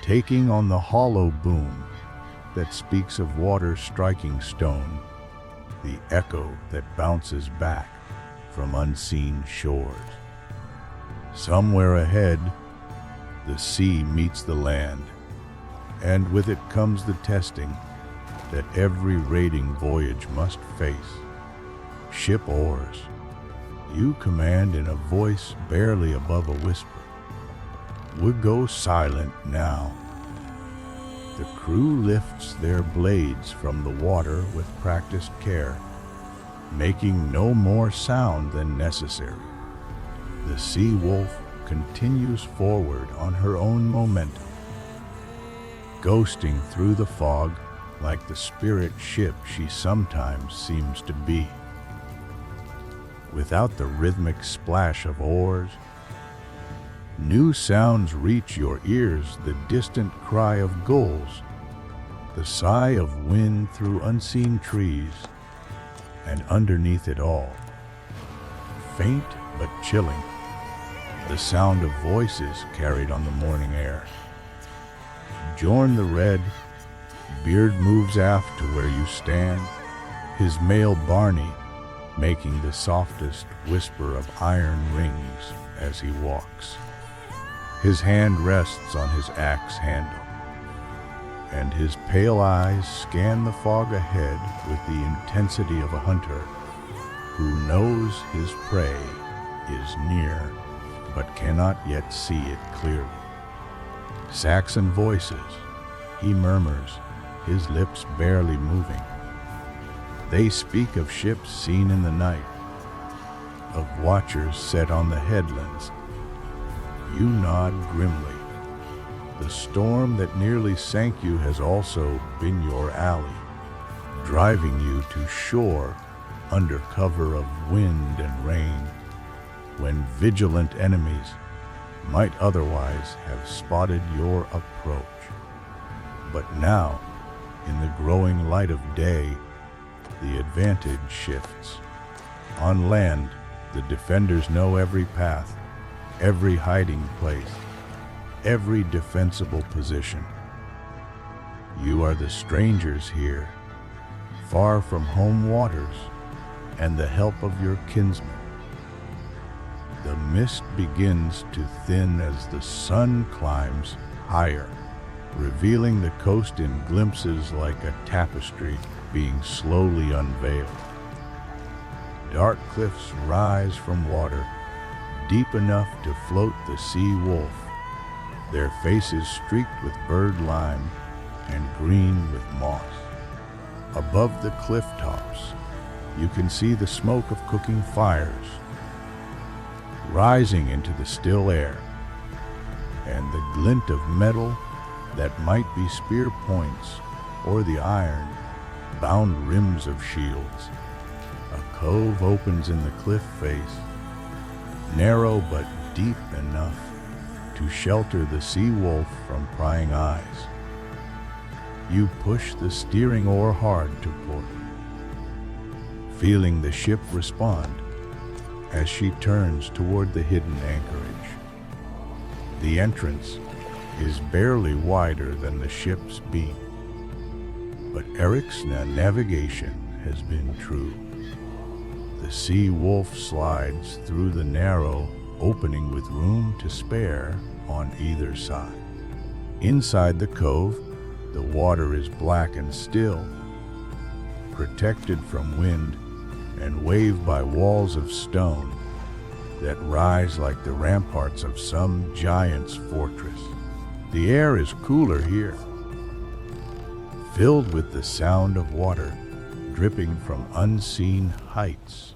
taking on the hollow boom that speaks of water striking stone, the echo that bounces back from unseen shores. Somewhere ahead, the sea meets the land, and with it comes the testing that every raiding voyage must face. Ship oars. You command in a voice barely above a whisper. Would go silent now. The crew lifts their blades from the water with practiced care, making no more sound than necessary. The sea wolf continues forward on her own momentum, ghosting through the fog like the spirit ship she sometimes seems to be. Without the rhythmic splash of oars, new sounds reach your ears, the distant cry of gulls, the sigh of wind through unseen trees, and underneath it all, faint but chilling, the sound of voices carried on the morning air. Jorn the Red, beard moves aft to where you stand, his male Barney making the softest whisper of iron rings as he walks. His hand rests on his axe handle, and his pale eyes scan the fog ahead with the intensity of a hunter who knows his prey is near but cannot yet see it clearly. Saxon voices, he murmurs, his lips barely moving. They speak of ships seen in the night, of watchers set on the headlands. You nod grimly. The storm that nearly sank you has also been your ally, driving you to shore under cover of wind and rain, when vigilant enemies might otherwise have spotted your approach. But now, in the growing light of day, the advantage shifts. On land, the defenders know every path, every hiding place, every defensible position. You are the strangers here, far from home waters and the help of your kinsmen. The mist begins to thin as the sun climbs higher, revealing the coast in glimpses like a tapestry being slowly unveiled. Dark cliffs rise from water, deep enough to float the sea wolf, their faces streaked with bird lime and green with moss. Above the cliff tops, you can see the smoke of cooking fires rising into the still air, and the glint of metal that might be spear points or the iron-bound rims of shields. A cove opens in the cliff face, narrow but deep enough to shelter the sea wolf from prying eyes. You push the steering oar hard to port, feeling the ship respond as she turns toward the hidden anchorage. The entrance is barely wider than the ship's beam, but Eric's navigation has been true. The sea wolf slides through the narrow opening with room to spare on either side. Inside the cove, the water is black and still, protected from wind and waved by walls of stone that rise like the ramparts of some giant's fortress. The air is cooler here, filled with the sound of water dripping from unseen heights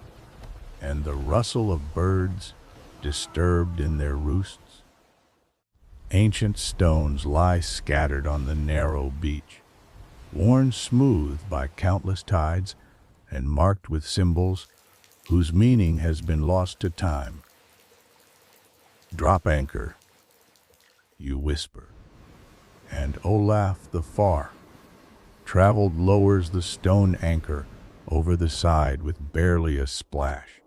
and the rustle of birds disturbed in their roosts. Ancient stones lie scattered on the narrow beach, worn smooth by countless tides and marked with symbols whose meaning has been lost to time. Drop anchor, you whisper, and Olaf the Far, traveled, lowers the stone anchor over the side with barely a splash.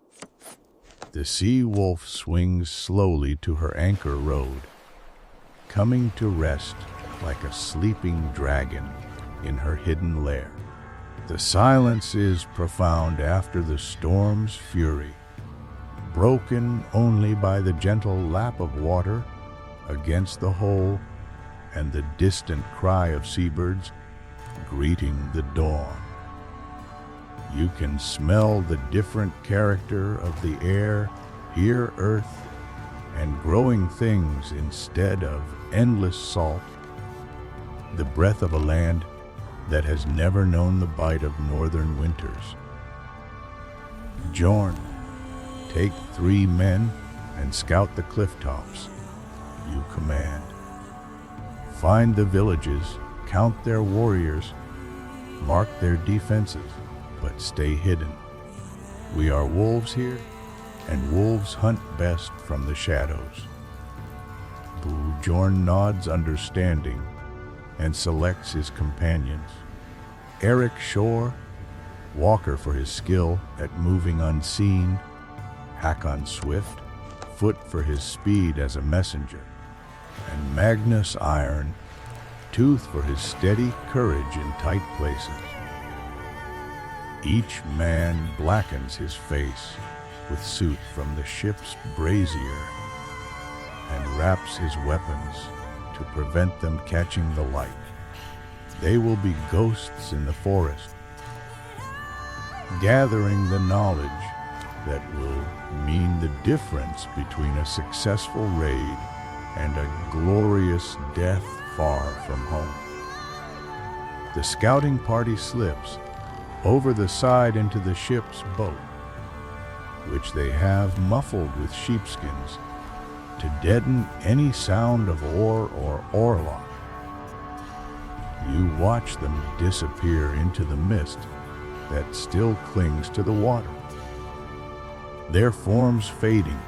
The sea wolf swings slowly to her anchor rode, coming to rest like a sleeping dragon in her hidden lair. The silence is profound after the storm's fury, broken only by the gentle lap of water against the hull and the distant cry of seabirds greeting the dawn. You can smell the different character of the air, hear earth, and growing things instead of endless salt, the breath of a land that has never known the bite of northern winters. Jorn, take 3 men and scout the cliff tops. You command. Find the villages, count their warriors, mark their defenses, but stay hidden. We are wolves here, and wolves hunt best from the shadows. Jorn nods understanding and selects his companions. Eric Shore, Walker for his skill at moving unseen, Hakon Swift, Foot for his speed as a messenger, and Magnus Iron, Tooth for his steady courage in tight places. Each man blackens his face with soot from the ship's brazier and wraps his weapons to prevent them catching the light. They will be ghosts in the forest, gathering the knowledge that will mean the difference between a successful raid and a glorious death far from home. The scouting party slips over the side into the ship's boat, which they have muffled with sheepskins to deaden any sound of oar or oarlock. You watch them disappear into the mist that still clings to the water, their forms fading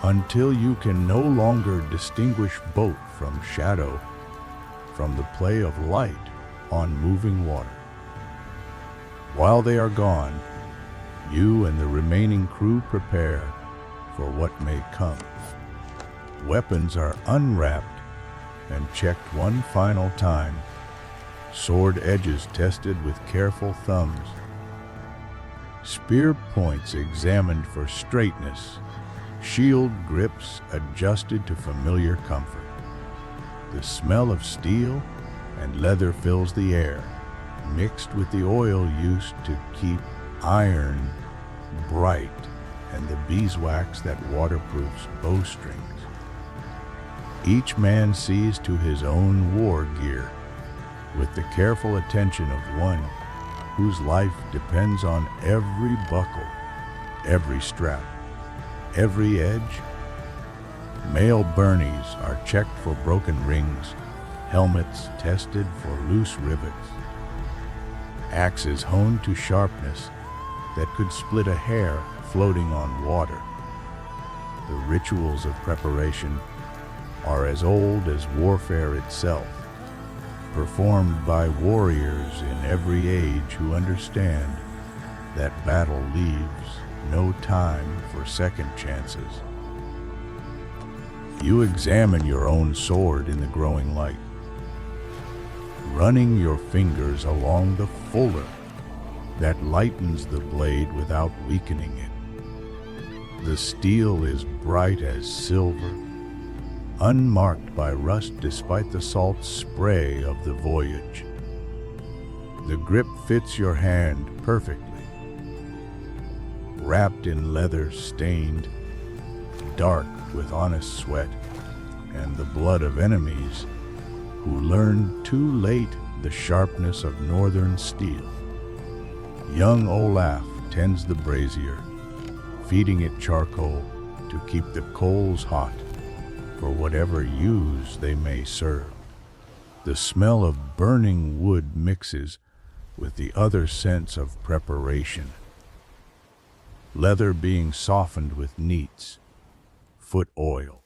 until you can no longer distinguish boat from shadow from the play of light on moving water. While they are gone, you and the remaining crew prepare for what may come. Weapons are unwrapped and checked one final time, sword edges tested with careful thumbs, spear points examined for straightness, shield grips adjusted to familiar comfort. The smell of steel and leather fills the air, mixed with the oil used to keep iron bright and the beeswax that waterproofs bowstrings. Each man sees to his own war gear, with the careful attention of one whose life depends on every buckle, every strap, every edge. Male burnies are checked for broken rings, helmets tested for loose rivets, axes honed to sharpness that could split a hair floating on water. The rituals of preparation are as old as warfare itself, performed by warriors in every age who understand that battle leaves no time for second chances. You examine your own sword in the growing light, running your fingers along the fuller that lightens the blade without weakening it. The steel is bright as silver, unmarked by rust despite the salt spray of the voyage. The grip fits your hand perfectly, wrapped in leather stained, dark with honest sweat and the blood of enemies who learned too late the sharpness of northern steel. Young Olaf tends the brazier, feeding it charcoal to keep the coals hot for whatever use they may serve. The smell of burning wood mixes with the other sense of preparation. Leather being softened with neats, foot oil,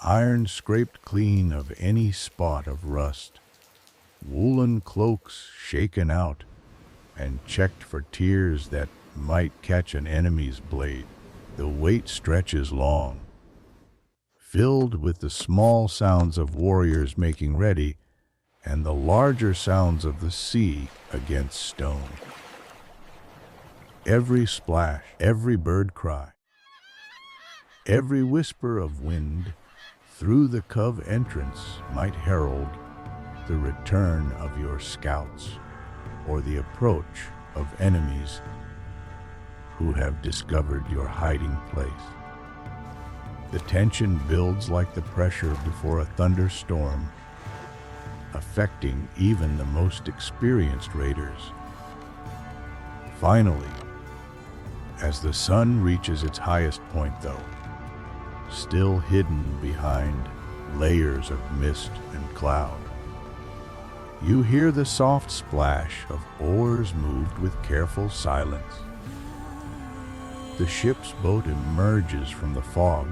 iron scraped clean of any spot of rust, woolen cloaks shaken out and checked for tears that might catch an enemy's blade. The wait stretches long, filled with the small sounds of warriors making ready and the larger sounds of the sea against stone. Every splash, every bird cry, every whisper of wind through the cove entrance might herald the return of your scouts or the approach of enemies who have discovered your hiding place. The tension builds like the pressure before a thunderstorm, affecting even the most experienced raiders. Finally, as the sun reaches its highest point though, still hidden behind layers of mist and cloud, you hear the soft splash of oars moved with careful silence. The ship's boat emerges from the fog,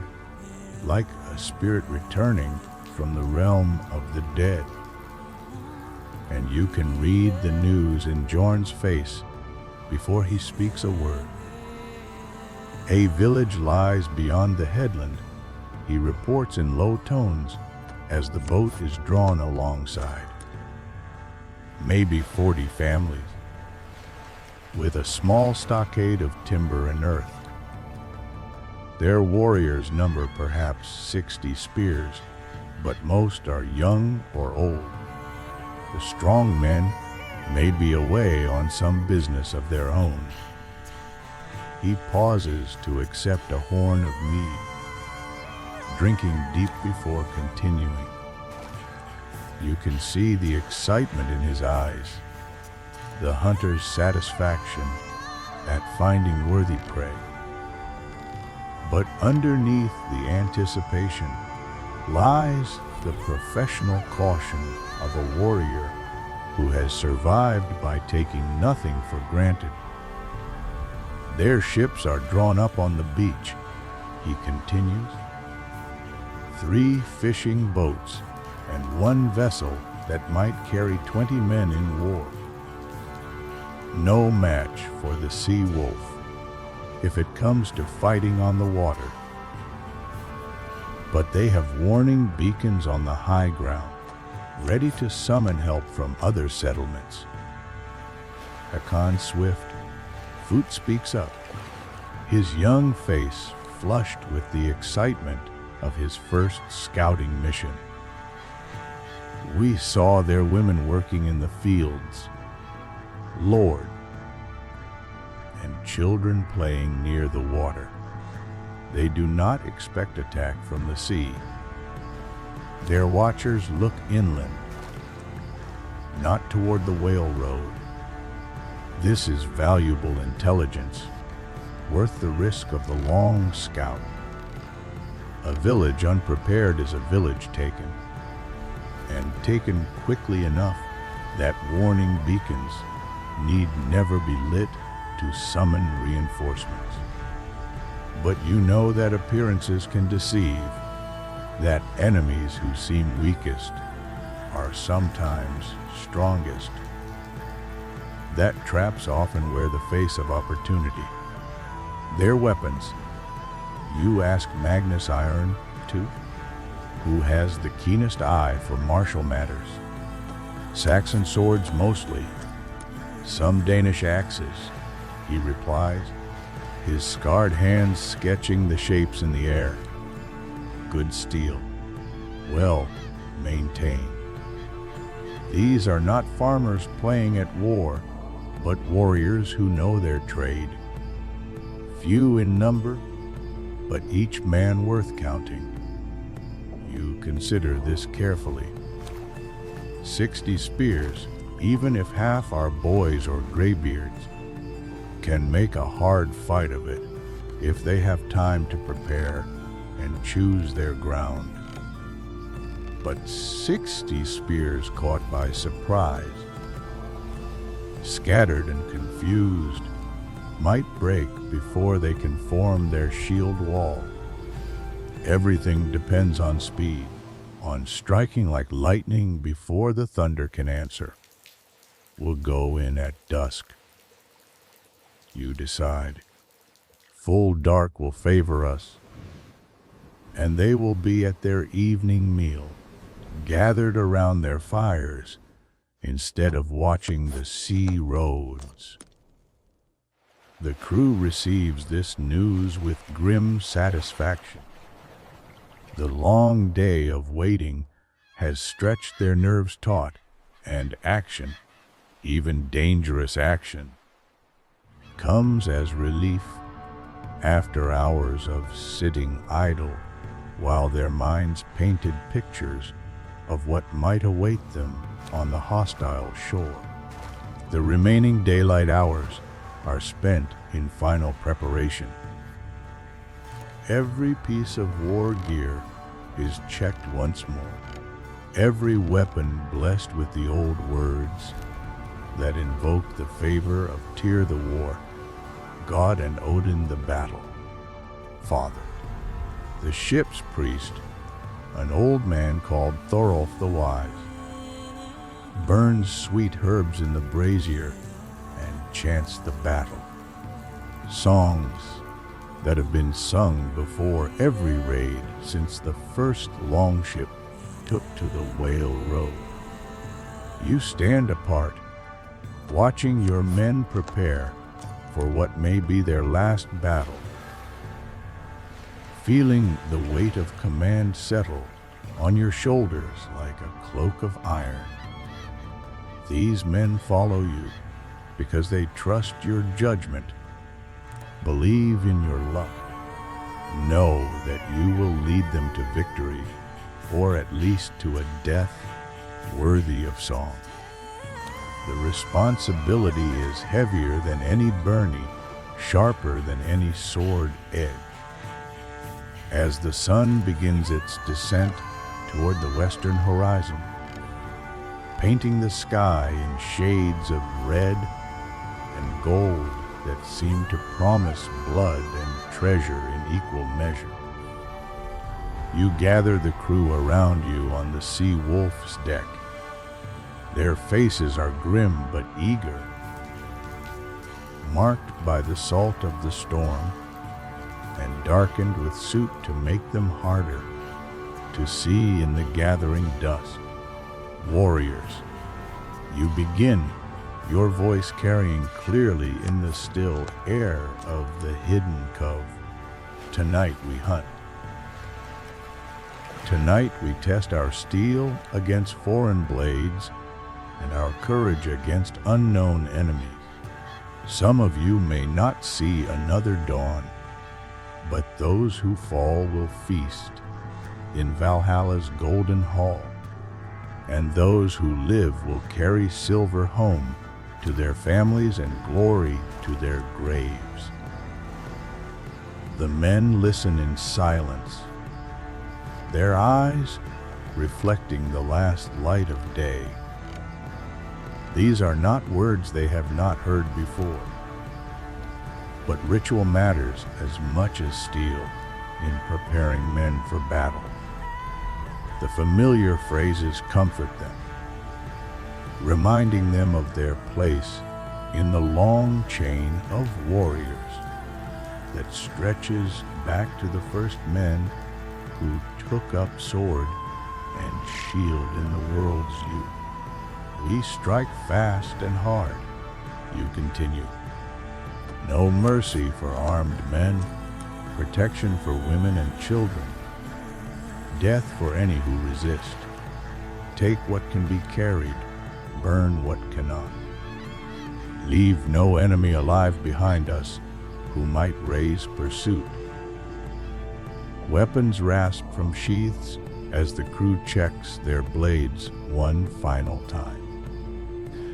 like a spirit returning from the realm of the dead. And you can read the news in Jorn's face before he speaks a word. A village lies beyond the headland, he reports in low tones as the boat is drawn alongside. Maybe 40 families, with a small stockade of timber and earth. Their warriors number perhaps 60 spears, but most are young or old. The strong men may be away on some business of their own. He pauses to accept a horn of mead, drinking deep before continuing. You can see the excitement in his eyes, the hunter's satisfaction at finding worthy prey. But underneath the anticipation lies the professional caution of a warrior who has survived by taking nothing for granted. Their ships are drawn up on the beach, he continues. 3 fishing boats and 1 vessel that might carry 20 men in war. No match for the sea wolf if it comes to fighting on the water. but they have warning beacons on the high ground, ready to summon help from other settlements. Hakon Swift, Foot speaks up, his young face flushed with the excitement of his first scouting mission. We saw their women working in the fields, Lord, and children playing near the water. They do not expect attack from the sea. Their watchers look inland, not toward the whale road. This is valuable intelligence, worth the risk of the long scout. A village unprepared is a village taken, and taken quickly enough that warning beacons need never be lit to summon reinforcements. But you know that appearances can deceive, that enemies who seem weakest are sometimes strongest. That traps often wear the face of opportunity. Their weapons, you ask Magnus Iron Tooth, who has the keenest eye for martial matters. Saxon swords mostly, some Danish axes, he replies, his scarred hands sketching the shapes in the air. Good steel, well maintained. These are not farmers playing at war, but warriors who know their trade. Few in number, but each man worth counting. You consider this carefully. 60 spears, even if half are boys or graybeards, can make a hard fight of it if they have time to prepare and choose their ground. But 60 spears caught by surprise, scattered and confused, might break before they can form their shield wall. Everything depends on speed, on striking like lightning before the thunder can answer. We'll go in at dusk. You decide. Full dark will favor us, and they will be at their evening meal, gathered around their fires instead of watching the sea roads. The crew receives this news with grim satisfaction. The long day of waiting has stretched their nerves taut, and action, even dangerous action, comes as relief after hours of sitting idle while their minds painted pictures of what might await them on the hostile shore. The remaining daylight hours are spent in final preparation. Every piece of war gear is checked once more, every weapon blessed with the old words that invoke the favor of Tyr the war, God and Odin the battle, Father. The ship's priest, an old man called Thorolf the Wise, burns sweet herbs in the brazier and chants the battle. Songs that have been sung before every raid since the first Longship took to the Whale Road. You stand apart, watching your men prepare for what may be their last battle, feeling the weight of command settle on your shoulders like a cloak of iron. These men follow you because they trust your judgment, believe in your luck, know that you will lead them to victory, or at least to a death worthy of song. The responsibility is heavier than any byrnie, sharper than any sword edge. As the sun begins its descent toward the western horizon, painting the sky in shades of red and gold that seem to promise blood and treasure in equal measure, you gather the crew around you on the Sea Wolf's deck. Their faces are grim but eager, marked by the salt of the storm and darkened with soot to make them harder. to see in the gathering dusk. Warriors, you begin, your voice carrying clearly in the still air of the hidden cove. Tonight we hunt. Tonight we test our steel against foreign blades and our courage against unknown enemies. Some of you may not see another dawn, but those who fall will feast in Valhalla's golden hall, and those who live will carry silver home to their families and glory to their graves. The men listen in silence, their eyes reflecting the last light of day. These are not words they have not heard before, but ritual matters as much as steel in preparing men for battle. The familiar phrases comfort them, reminding them of their place in the long chain of warriors that stretches back to the first men who took up sword and shield in the world's youth. We strike fast and hard, you continue. No mercy for armed men, protection for women and children, death for any who resist. Take what can be carried, burn what cannot. Leave no enemy alive behind us who might raise pursuit. Weapons rasp from sheaths as the crew checks their blades one final time.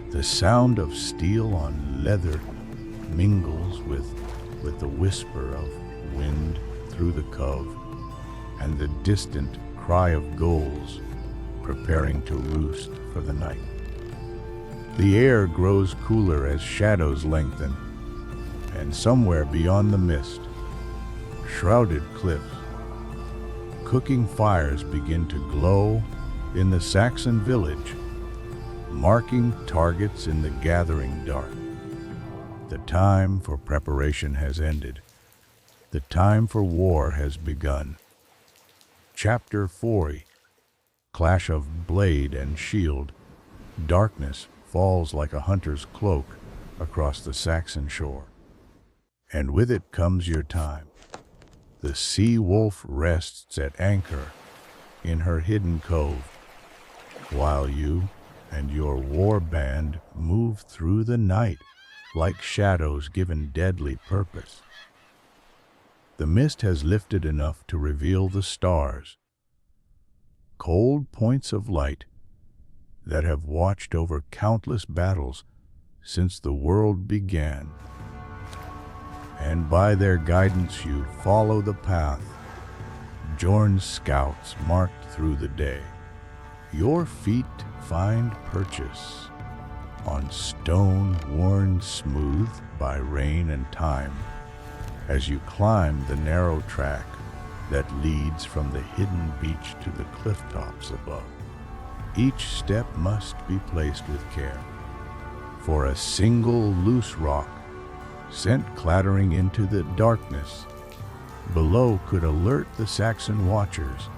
The sound of steel on leather mingles with the whisper of wind through the cove and the distant cry of gulls preparing to roost for the night. The air grows cooler as shadows lengthen, and somewhere beyond the mist, shrouded cliffs, cooking fires begin to glow in the Saxon village, marking targets in the gathering dark. The time for preparation has ended. The time for war has begun. Chapter 40. Clash of blade and shield. Darkness falls like a hunter's cloak across the Saxon shore. And with it comes your time. The sea wolf rests at anchor in her hidden cove, while you and your war band move through the night like shadows given deadly purpose. The mist has lifted enough to reveal the stars, cold points of light that have watched over countless battles since the world began. And by their guidance you follow the path Bjorn's scouts marked through the day. Your feet find purchase on stone worn smooth by rain and time as you climb the narrow track that leads from the hidden beach to the cliff tops above. Each step must be placed with care, for a single loose rock sent clattering into the darkness below could alert the Saxon watchers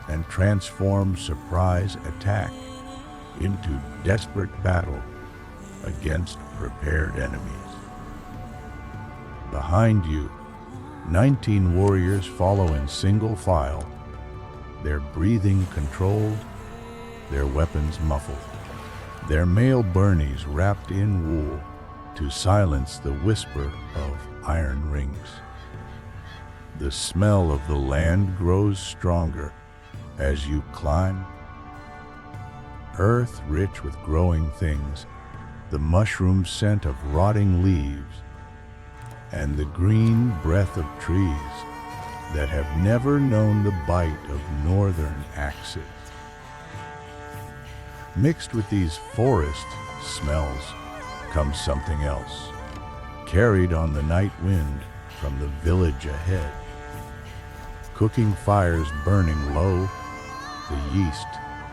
and transform surprise attack into desperate battle against prepared enemies. Behind you, 19 warriors follow in single file, their breathing controlled, their weapons muffled, their mail burnies wrapped in wool to silence the whisper of iron rings. The smell of the land grows stronger as you climb. Earth rich with growing things, the mushroom scent of rotting leaves, and the green breath of trees that have never known the bite of northern axes. Mixed with these forest smells comes something else, carried on the night wind from the village ahead. Cooking fires burning low, the yeast,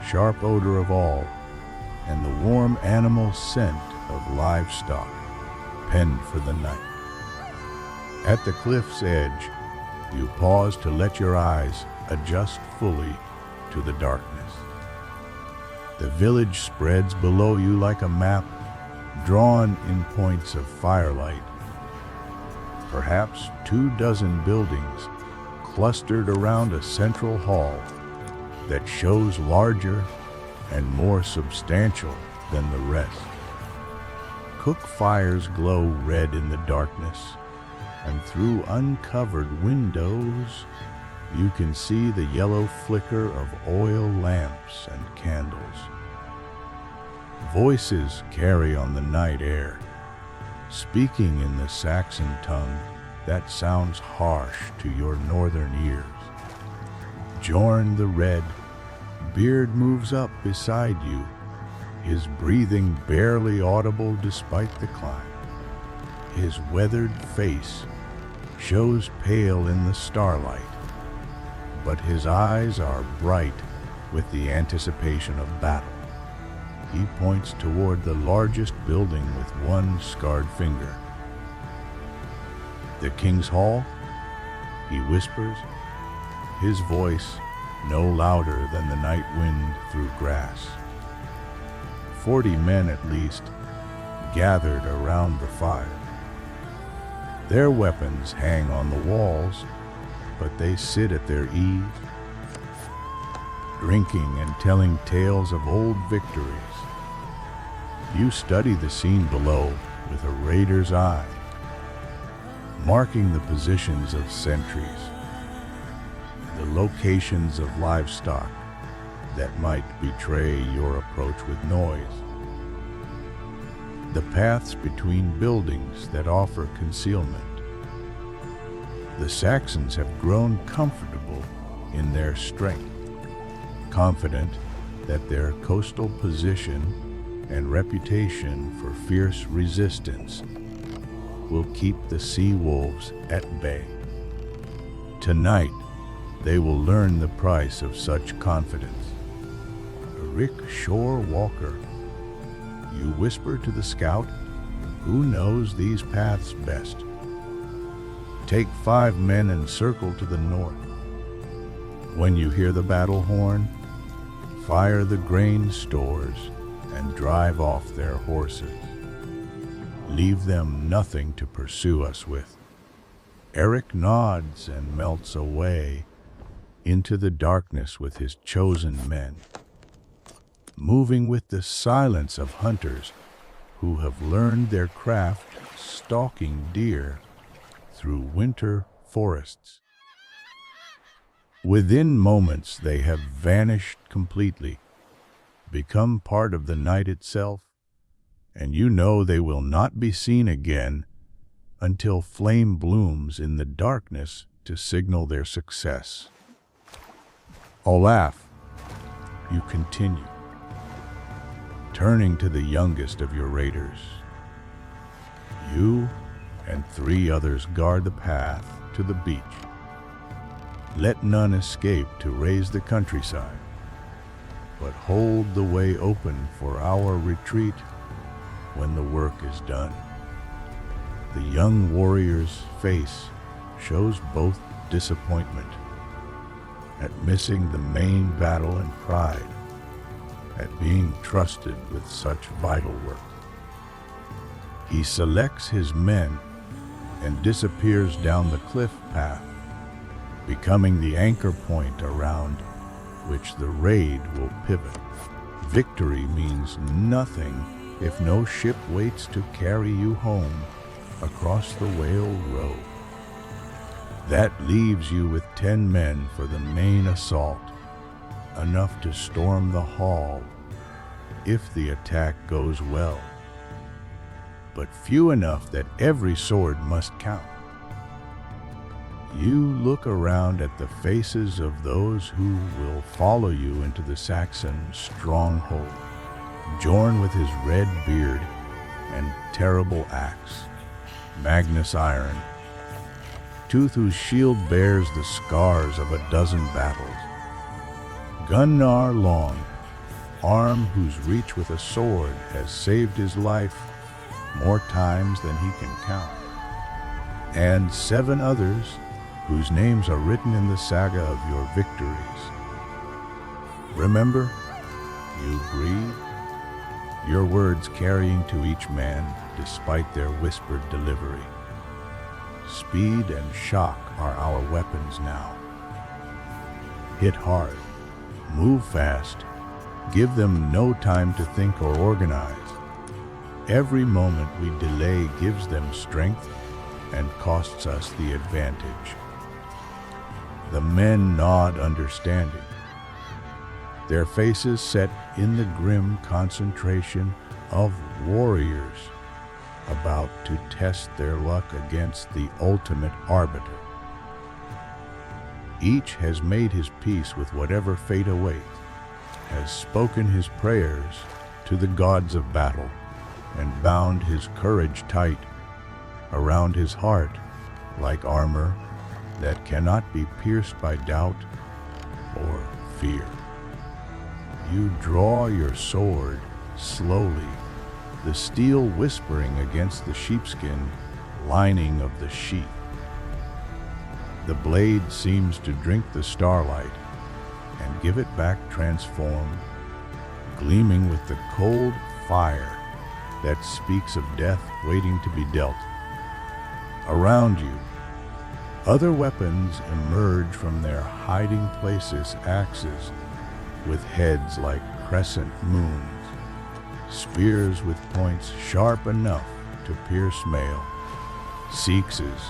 sharp odor of all, and the warm animal scent of livestock penned for the night. At the cliff's edge, you pause to let your eyes adjust fully to the darkness. The village spreads below you like a map drawn in points of firelight. Perhaps 24 buildings clustered around a central hall that shows larger and more substantial than the rest. Cook fires glow red in the darkness, and through uncovered windows, you can see the yellow flicker of oil lamps and candles. Voices carry on the night air, speaking in the Saxon tongue that sounds harsh to your northern ears. Jorn the Red Beard moves up beside you, his breathing barely audible despite the climb. His weathered face shows pale in the starlight, but his eyes are bright with the anticipation of battle. He points toward the largest building with one scarred finger. "The King's Hall?" he whispers, his voice no louder than the night wind through grass. 40 men at least gathered around the fire. Their weapons hang on the walls, but they sit at their ease, drinking and telling tales of old victories. You study the scene below with a raider's eye, marking the positions of sentries, the locations of livestock that might betray your approach with noise, the paths between buildings that offer concealment. The Saxons have grown comfortable in their strength, confident that their coastal position and reputation for fierce resistance will keep the sea wolves at bay. Tonight, they will learn the price of such confidence. Rick Shore Walker, you whisper to the scout, who knows these paths best. Take 5 men and circle to the north. When you hear the battle horn, fire the grain stores and drive off their horses. Leave them nothing to pursue us with. Eric nods and melts away into the darkness with his chosen men, moving with the silence of hunters who have learned their craft stalking deer through winter forests. Within moments they have vanished completely, become part of the night itself, and you know they will not be seen again until flame blooms in the darkness to signal their success. Olaf, you continue, turning to the youngest of your raiders. You and 3 others guard the path to the beach. Let none escape to raise the countryside, but hold the way open for our retreat when the work is done. The young warrior's face shows both disappointment at missing the main battle and pride at being trusted with such vital work. He selects his men and disappears down the cliff path, becoming the anchor point around which the raid will pivot. Victory means nothing if no ship waits to carry you home across the Whale Road. That leaves you with 10 men for the main assault, enough to storm the hall if the attack goes well, but few enough that every sword must count. You look around at the faces of those who will follow you into the Saxon stronghold. Jorn with his red beard and terrible axe, Magnus Iron, Tooth whose shield bears the scars of a dozen battles, Gunnar Long, arm whose reach with a sword has saved his life more times than he can count, and 7 others whose names are written in the saga of your victories. Remember, you breathe, your words carrying to each man despite their whispered delivery. Speed and shock are our weapons now. Hit hard, move fast, give them no time to think or organize. Every moment we delay gives them strength and costs us the advantage. The men nod understanding, their faces set in the grim concentration of warriors about to test their luck against the ultimate arbiter. Each has made his peace with whatever fate awaits, has spoken his prayers to the gods of battle, and bound his courage tight around his heart like armor that cannot be pierced by doubt or fear. You draw your sword slowly, the steel whispering against the sheepskin lining of the sheath. The blade seems to drink the starlight and give it back transformed, gleaming with the cold fire that speaks of death waiting to be dealt. Around you, other weapons emerge from their hiding places, axes with heads like crescent moons, spears with points sharp enough to pierce mail, seexes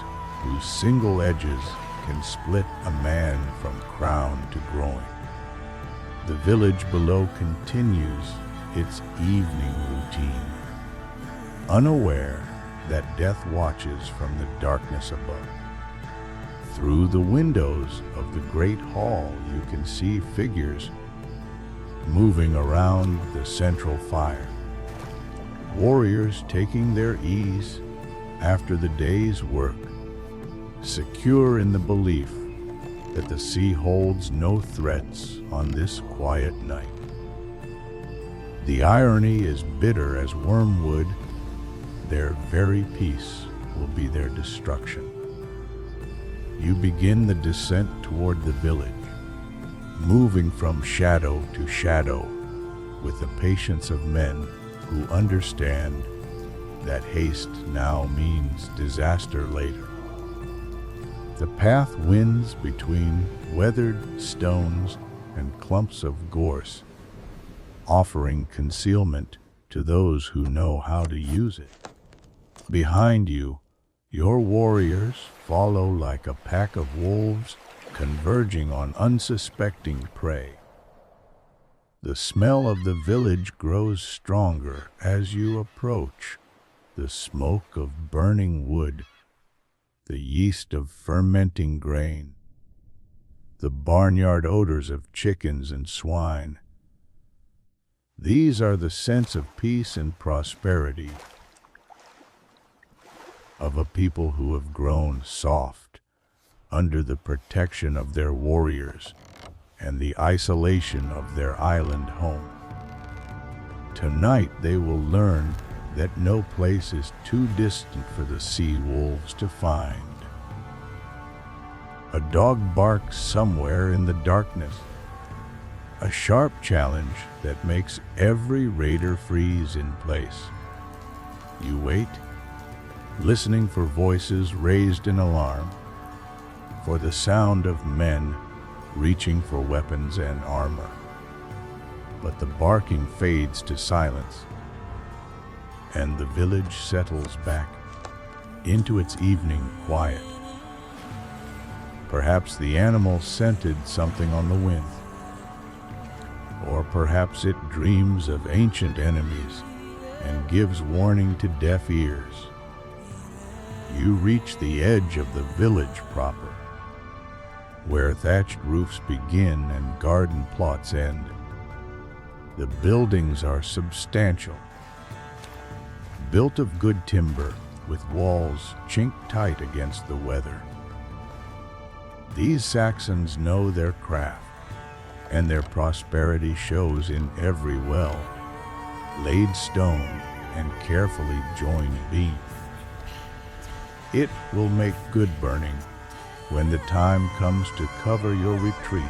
whose single edges can split a man from crown to groin. The village below continues its evening routine, unaware that death watches from the darkness above. Through the windows of the great hall you can see figures moving around the central fire. Warriors taking their ease after the day's work, secure in the belief that the sea holds no threats on this quiet night. The irony is bitter as wormwood. Their very peace will be their destruction. You begin the descent toward the village, moving from shadow to shadow with the patience of men who understand that haste now means disaster later. The path winds between weathered stones and clumps of gorse, offering concealment to those who know how to use it. Behind you, your warriors follow like a pack of wolves converging on unsuspecting prey. The smell of the village grows stronger as you approach, the smoke of burning wood, the yeast of fermenting grain, the barnyard odors of chickens and swine. These are the scents of peace and prosperity, of a people who have grown soft under the protection of their warriors and the isolation of their island home. Tonight they will learn that no place is too distant for the sea wolves to find. A dog barks somewhere in the darkness, a sharp challenge that makes every raider freeze in place. You wait, listening for voices raised in alarm, for the sound of men reaching for weapons and armor. But the barking fades to silence, and the village settles back into its evening quiet. Perhaps the animal scented something on the wind, or perhaps it dreams of ancient enemies and gives warning to deaf ears. You reach the edge of the village proper, where thatched roofs begin and garden plots end. The buildings are substantial, built of good timber with walls chinked tight against the weather. These Saxons know their craft, and their prosperity shows in every well, laid stone and carefully joined beam. It will make good burning when the time comes to cover your retreat.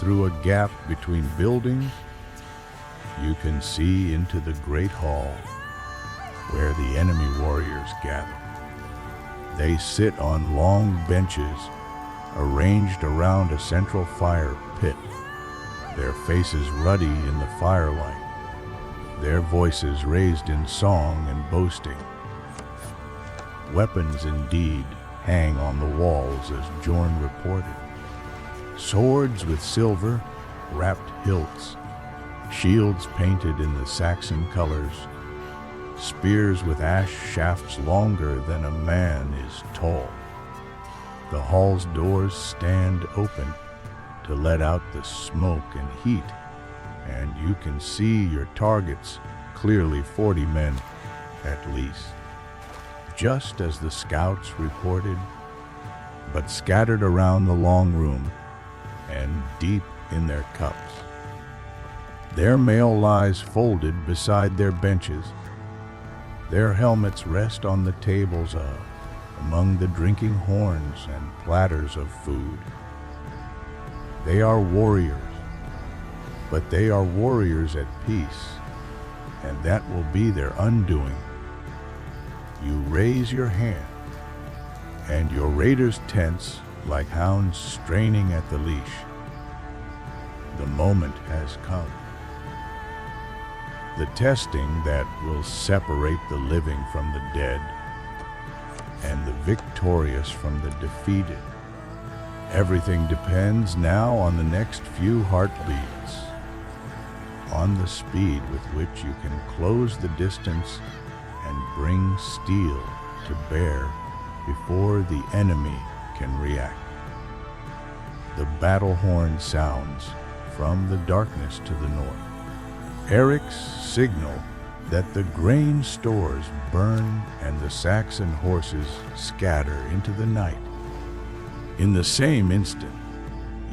through a gap between buildings, you can see into the great hall where the enemy warriors gather. They sit on long benches arranged around a central fire pit, their faces ruddy in the firelight, their voices raised in song and boasting. Weapons indeed hang on the walls as Jorn reported. Swords with silver, wrapped hilts, shields painted in the Saxon colors, spears with ash shafts longer than a man is tall. The hall's doors stand open to let out the smoke and heat, and you can see your targets, clearly 40 men at least, just as the scouts reported, but scattered around the long room and deep in their cups. Their mail lies folded beside their benches. Their helmets rest on the tables among the drinking horns and platters of food. They are warriors, but they are warriors at peace, and that will be their undoing. You raise your hand, and your raiders tense like hounds straining at the leash. The moment has come. The testing that will separate the living from the dead and the victorious from the defeated. Everything depends now on the next few heartbeats, on the speed with which you can close the distance and bring steel to bear before the enemy can react. The battle horn sounds from the darkness to the north. Eric's signal that the grain stores burn and the Saxon horses scatter into the night. In the same instant,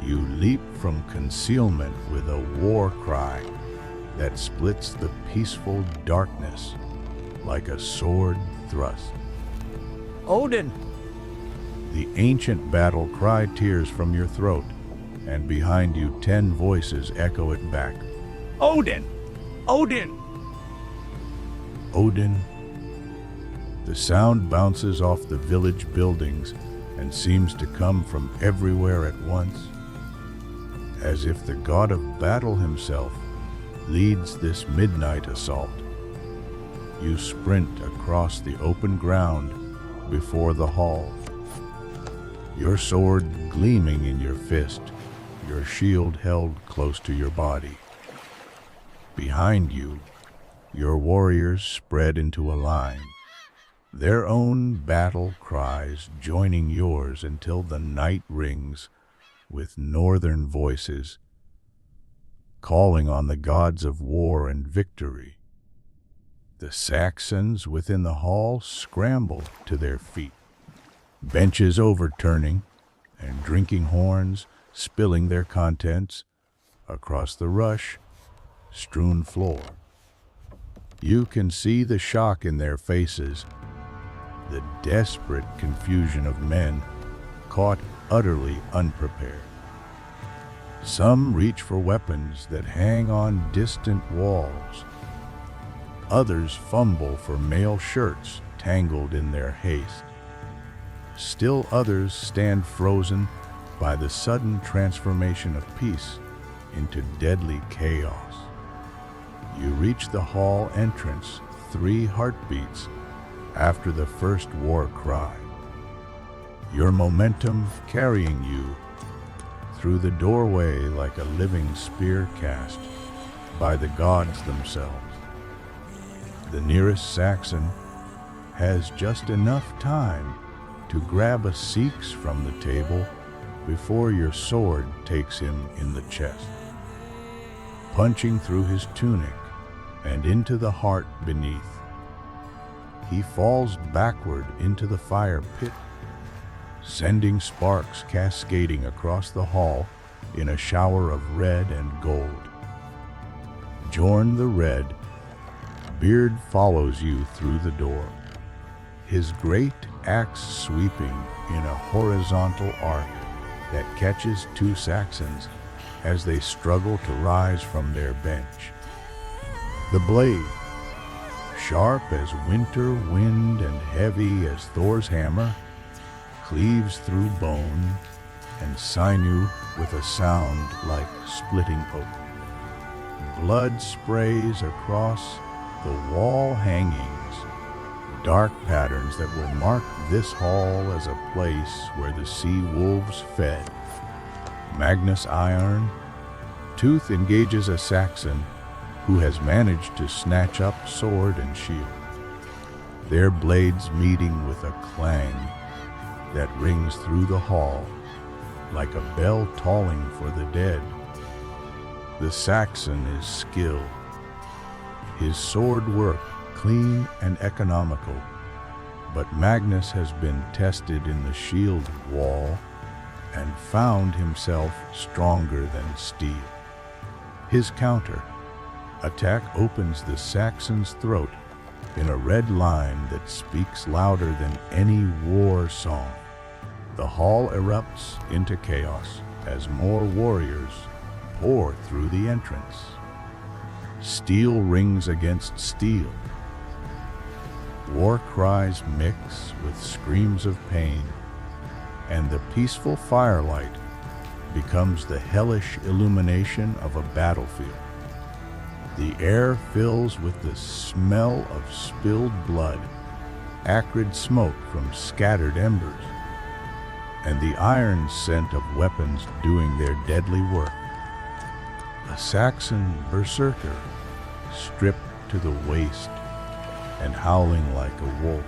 you leap from concealment with a war cry that splits the peaceful darkness like a sword thrust. Odin! The ancient battle cry tears from your throat, and behind you 10 voices echo it back. Odin! Odin! Odin. The sound bounces off the village buildings and seems to come from everywhere at once, as if the god of battle himself leads this midnight assault. You sprint across the open ground before the hall, your sword gleaming in your fist, your shield held close to your body. Behind you, your warriors spread into a line, their own battle cries joining yours until the night rings with northern voices, calling on the gods of war and victory. The Saxons within the hall scramble to their feet, benches overturning and drinking horns spilling their contents across the rush-strewn floor. You can see the shock in their faces, the desperate confusion of men caught utterly unprepared. Some reach for weapons that hang on distant walls. Others fumble for mail shirts tangled in their haste. Still others stand frozen by the sudden transformation of peace into deadly chaos. You reach the hall entrance 3 heartbeats after the first war cry, your momentum carrying you through the doorway like a living spear cast by the gods themselves. The nearest Saxon has just enough time to grab a Sikh's from the table before your sword takes him in the chest, punching through his tunic and into the heart beneath. He falls backward into the fire pit, sending sparks cascading across the hall in a shower of red and gold. Jorn the Red, beard follows you through the door, his great axe sweeping in a horizontal arc that catches 2 Saxons as they struggle to rise from their bench. The blade, sharp as winter wind and heavy as Thor's hammer, cleaves through bone and sinew with a sound like splitting oak. Blood sprays across the wall hangings, dark patterns that will mark this hall as a place where the sea wolves fed. Magnus Iron, Tooth engages a Saxon who has managed to snatch up sword and shield, their blades meeting with a clang that rings through the hall like a bell tolling for the dead. The Saxon is skilled, his sword work clean and economical, but Magnus has been tested in the shield wall and found himself stronger than steel. His counter attack opens the Saxon's throat in a red line that speaks louder than any war song. The hall erupts into chaos as more warriors pour through the entrance. Steel rings against steel. War cries mix with screams of pain, and the peaceful firelight becomes the hellish illumination of a battlefield. The air fills with the smell of spilled blood, acrid smoke from scattered embers, and the iron scent of weapons doing their deadly work. A Saxon berserker, stripped to the waist and howling like a wolf,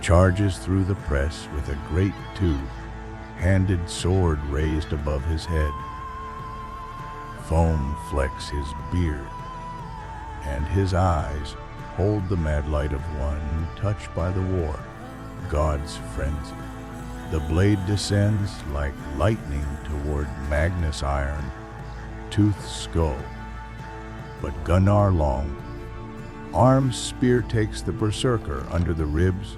charges through the press with a great two-handed sword raised above his head. Foam flecks his beard, and his eyes hold the mad light of one touched by the war, God's frenzy. The blade descends like lightning toward Magnus Iron, Tooth's skull, but Gunnar Long, Arm's spear takes the berserker under the ribs,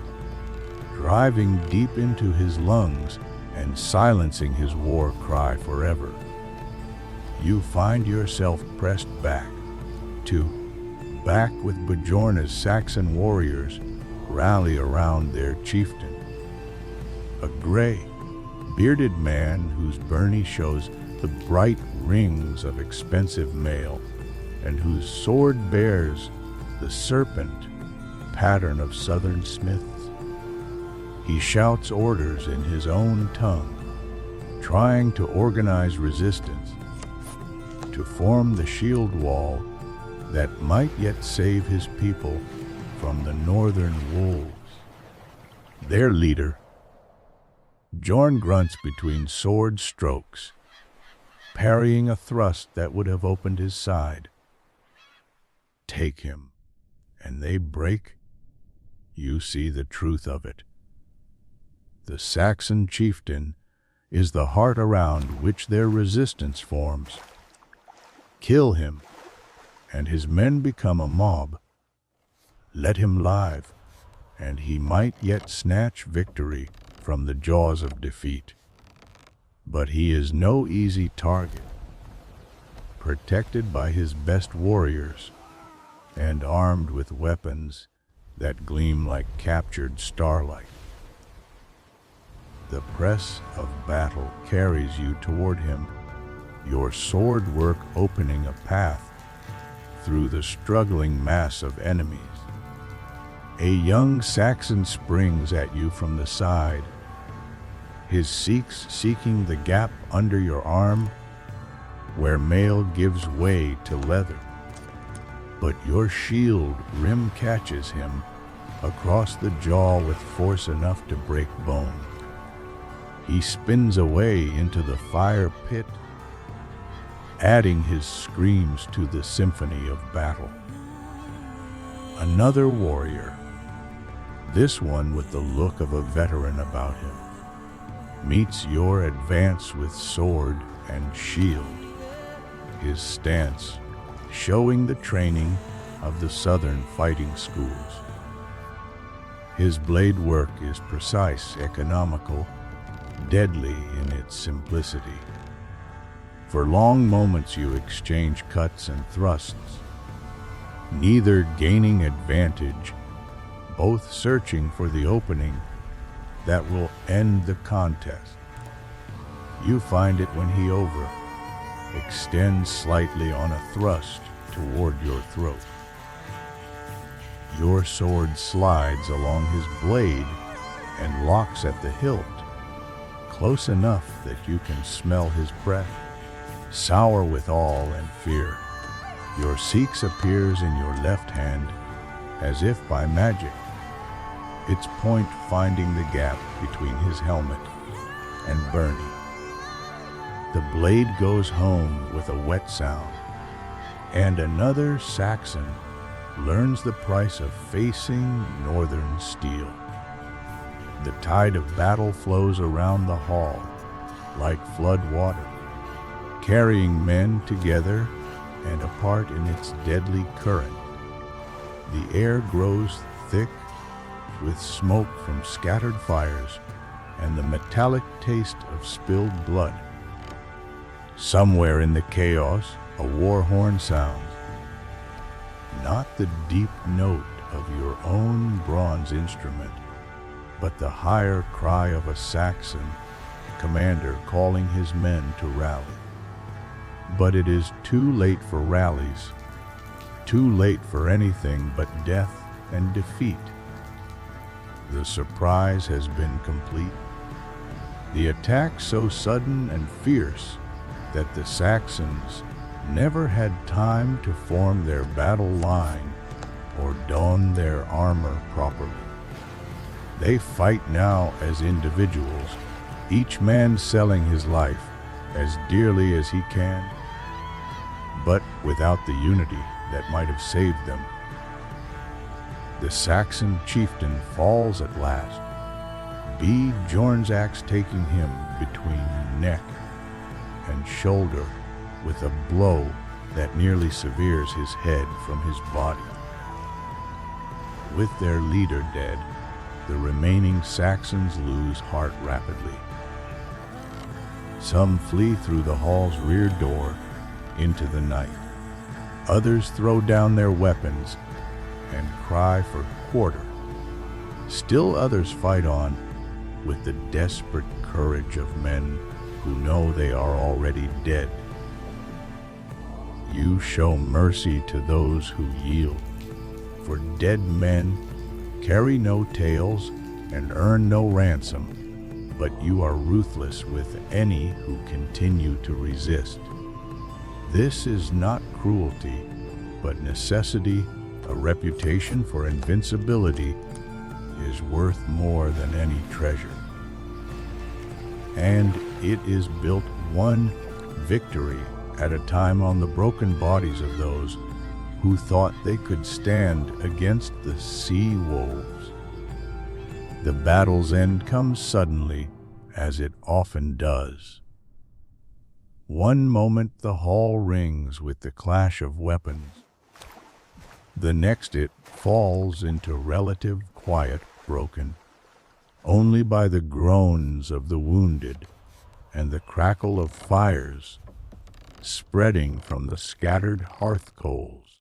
driving deep into his lungs and silencing his war cry forever. You find yourself pressed back with Bjorna's Saxon warriors rally around their chieftain, a gray, bearded man whose byrnie shows the bright rings of expensive mail and whose sword bears the serpent pattern of southern smiths. He shouts orders in his own tongue, trying to organize resistance, to form the shield wall that might yet save his people from the northern wolves. Their leader, Jorn, grunts between sword strokes, parrying a thrust that would have opened his side. Take him, and they break. You see the truth of it. The Saxon chieftain is the heart around which their resistance forms. Kill him, and his men become a mob. Let him live, and he might yet snatch victory from the jaws of defeat. But he is no easy target, protected by his best warriors, and armed with weapons that gleam like captured starlight. The press of battle carries you toward him, your sword work opening a path through the struggling mass of enemies. A young Saxon springs at you from the side, his Sikhs seeking the gap under your arm where mail gives way to leather. But your shield rim catches him across the jaw with force enough to break bone. He spins away into the fire pit, adding his screams to the symphony of battle. Another warrior, this one with the look of a veteran about him, meets your advance with sword and shield, his stance showing the training of the southern fighting schools. His blade work is precise, economical, deadly in its simplicity. For long moments you exchange cuts and thrusts, neither gaining advantage, both searching for the opening that will end the contest. You find it when he extends slightly on a thrust toward your throat. Your sword slides along his blade and locks at the hilt, close enough that you can smell his breath, sour with awe and fear. Your seeks appears in your left hand as if by magic, its point finding the gap between his helmet and Bernie. The blade goes home with a wet sound, and another Saxon learns the price of facing northern steel. The tide of battle flows around the hall like flood water, carrying men together and apart in its deadly current. The air grows thick with smoke from scattered fires and the metallic taste of spilled blood. Somewhere in the chaos, a war horn sounds. Not the deep note of your own bronze instrument, but the higher cry of a Saxon commander calling his men to rally. But it is too late for rallies, too late for anything but death and defeat. The surprise has been complete. The attack so sudden and fierce that the Saxons never had time to form their battle line or don their armor properly. They fight now as individuals, each man selling his life as dearly as he can, but without the unity that might have saved them. The Saxon chieftain falls at last, Bjorn's axe taking him between neck and shoulder with a blow that nearly severs his head from his body. With their leader dead, the remaining Saxons lose heart rapidly. Some flee through the hall's rear door into the night. Others throw down their weapons and cry for quarter. Still others fight on with the desperate courage of men who know they are already dead. You show mercy to those who yield, for dead men carry no tales and earn no ransom, but you are ruthless with any who continue to resist. This is not cruelty, but necessity. A reputation for invincibility is worth more than any treasure. And it is built one victory at a time on the broken bodies of those who thought they could stand against the sea wolves. The battle's end comes suddenly, as it often does. One moment the hall rings with the clash of weapons. The next it falls into relative quiet, broken only by the groans of the wounded and the crackle of fires spreading from the scattered hearth coals.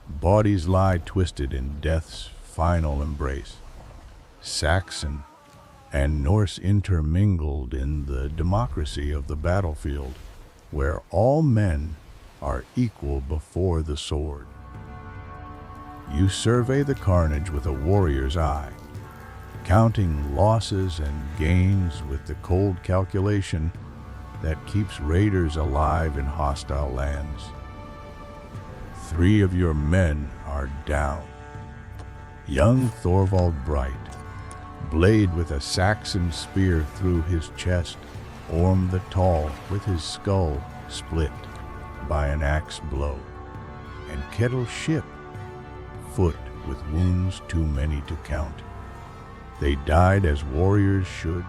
Bodies lie twisted in death's final embrace, Saxon and Norse intermingled in the democracy of the battlefield, where all men are equal before the sword. You survey the carnage with a warrior's eye, counting losses and gains with the cold calculation that keeps raiders alive in hostile lands. 3 of your men are down. Young Thorvald Bright, blade with a Saxon spear through his chest, Orm the Tall with his skull split by an axe blow, and Kettle Ship, foot with wounds too many to count. They died as warriors should,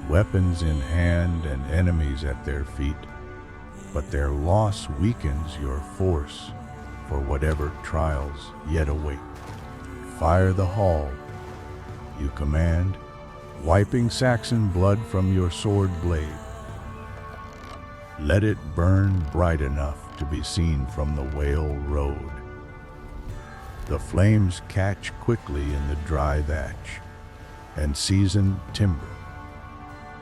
weapons in hand and enemies at their feet, but their loss weakens your force for whatever trials yet await. Fire the hall, you command, wiping Saxon blood from your sword blade. Let it burn bright enough to be seen from the whale road. The flames catch quickly in the dry thatch and seasoned timber,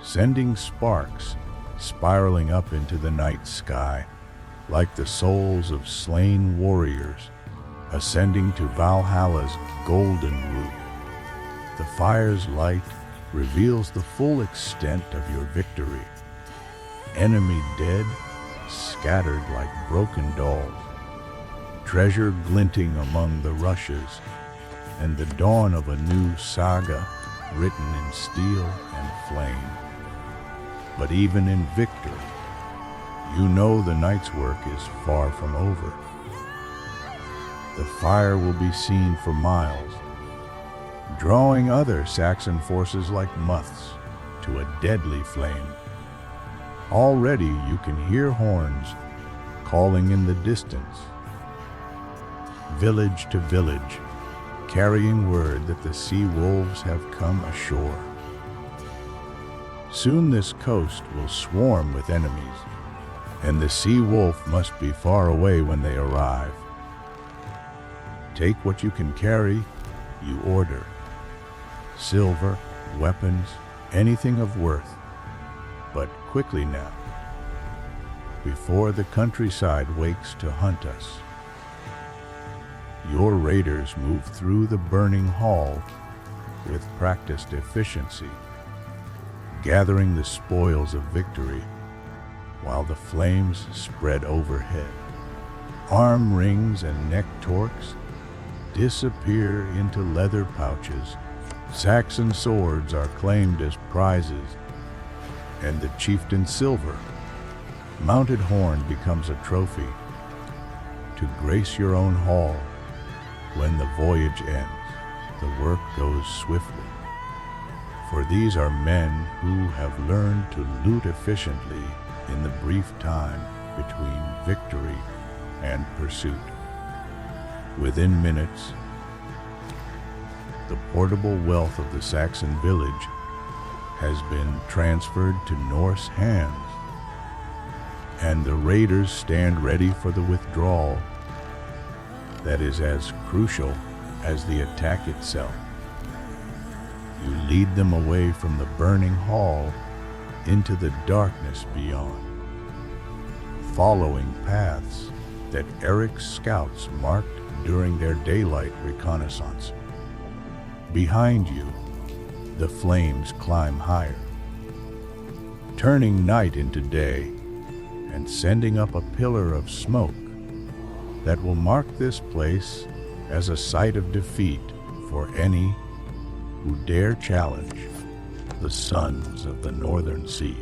sending sparks spiraling up into the night sky like the souls of slain warriors ascending to Valhalla's golden route. The fire's light reveals the full extent of your victory. Enemy dead, scattered like broken dolls, treasure glinting among the rushes, and the dawn of a new saga written in steel and flame. But even in victory, you know the night's work is far from over. The fire will be seen for miles, drawing other Saxon forces like moths to a deadly flame. Already you can hear horns calling in the distance, village to village, carrying word that the sea wolves have come ashore. Soon this coast will swarm with enemies, and the sea wolf must be far away when they arrive. Take what you can carry, you order. Silver, weapons, anything of worth. But quickly now, before the countryside wakes to hunt us. Your raiders move through the burning hall with practiced efficiency, gathering the spoils of victory while the flames spread overhead. Arm rings and neck torques disappear into leather pouches. Saxon swords are claimed as prizes, and the chieftain's silver mounted horn becomes a trophy to grace your own hall. When the voyage ends, the work goes swiftly, for these are men who have learned to loot efficiently in the brief time between victory and pursuit. Within minutes, the portable wealth of the Saxon village has been transferred to Norse hands, and the raiders stand ready for the withdrawal that is as crucial as the attack itself. You lead them away from the burning hall into the darkness beyond, following paths that Eric's scouts marked during their daylight reconnaissance. Behind you, the flames climb higher, turning night into day and sending up a pillar of smoke that will mark this place as a site of defeat for any who dare challenge the sons of the northern seas.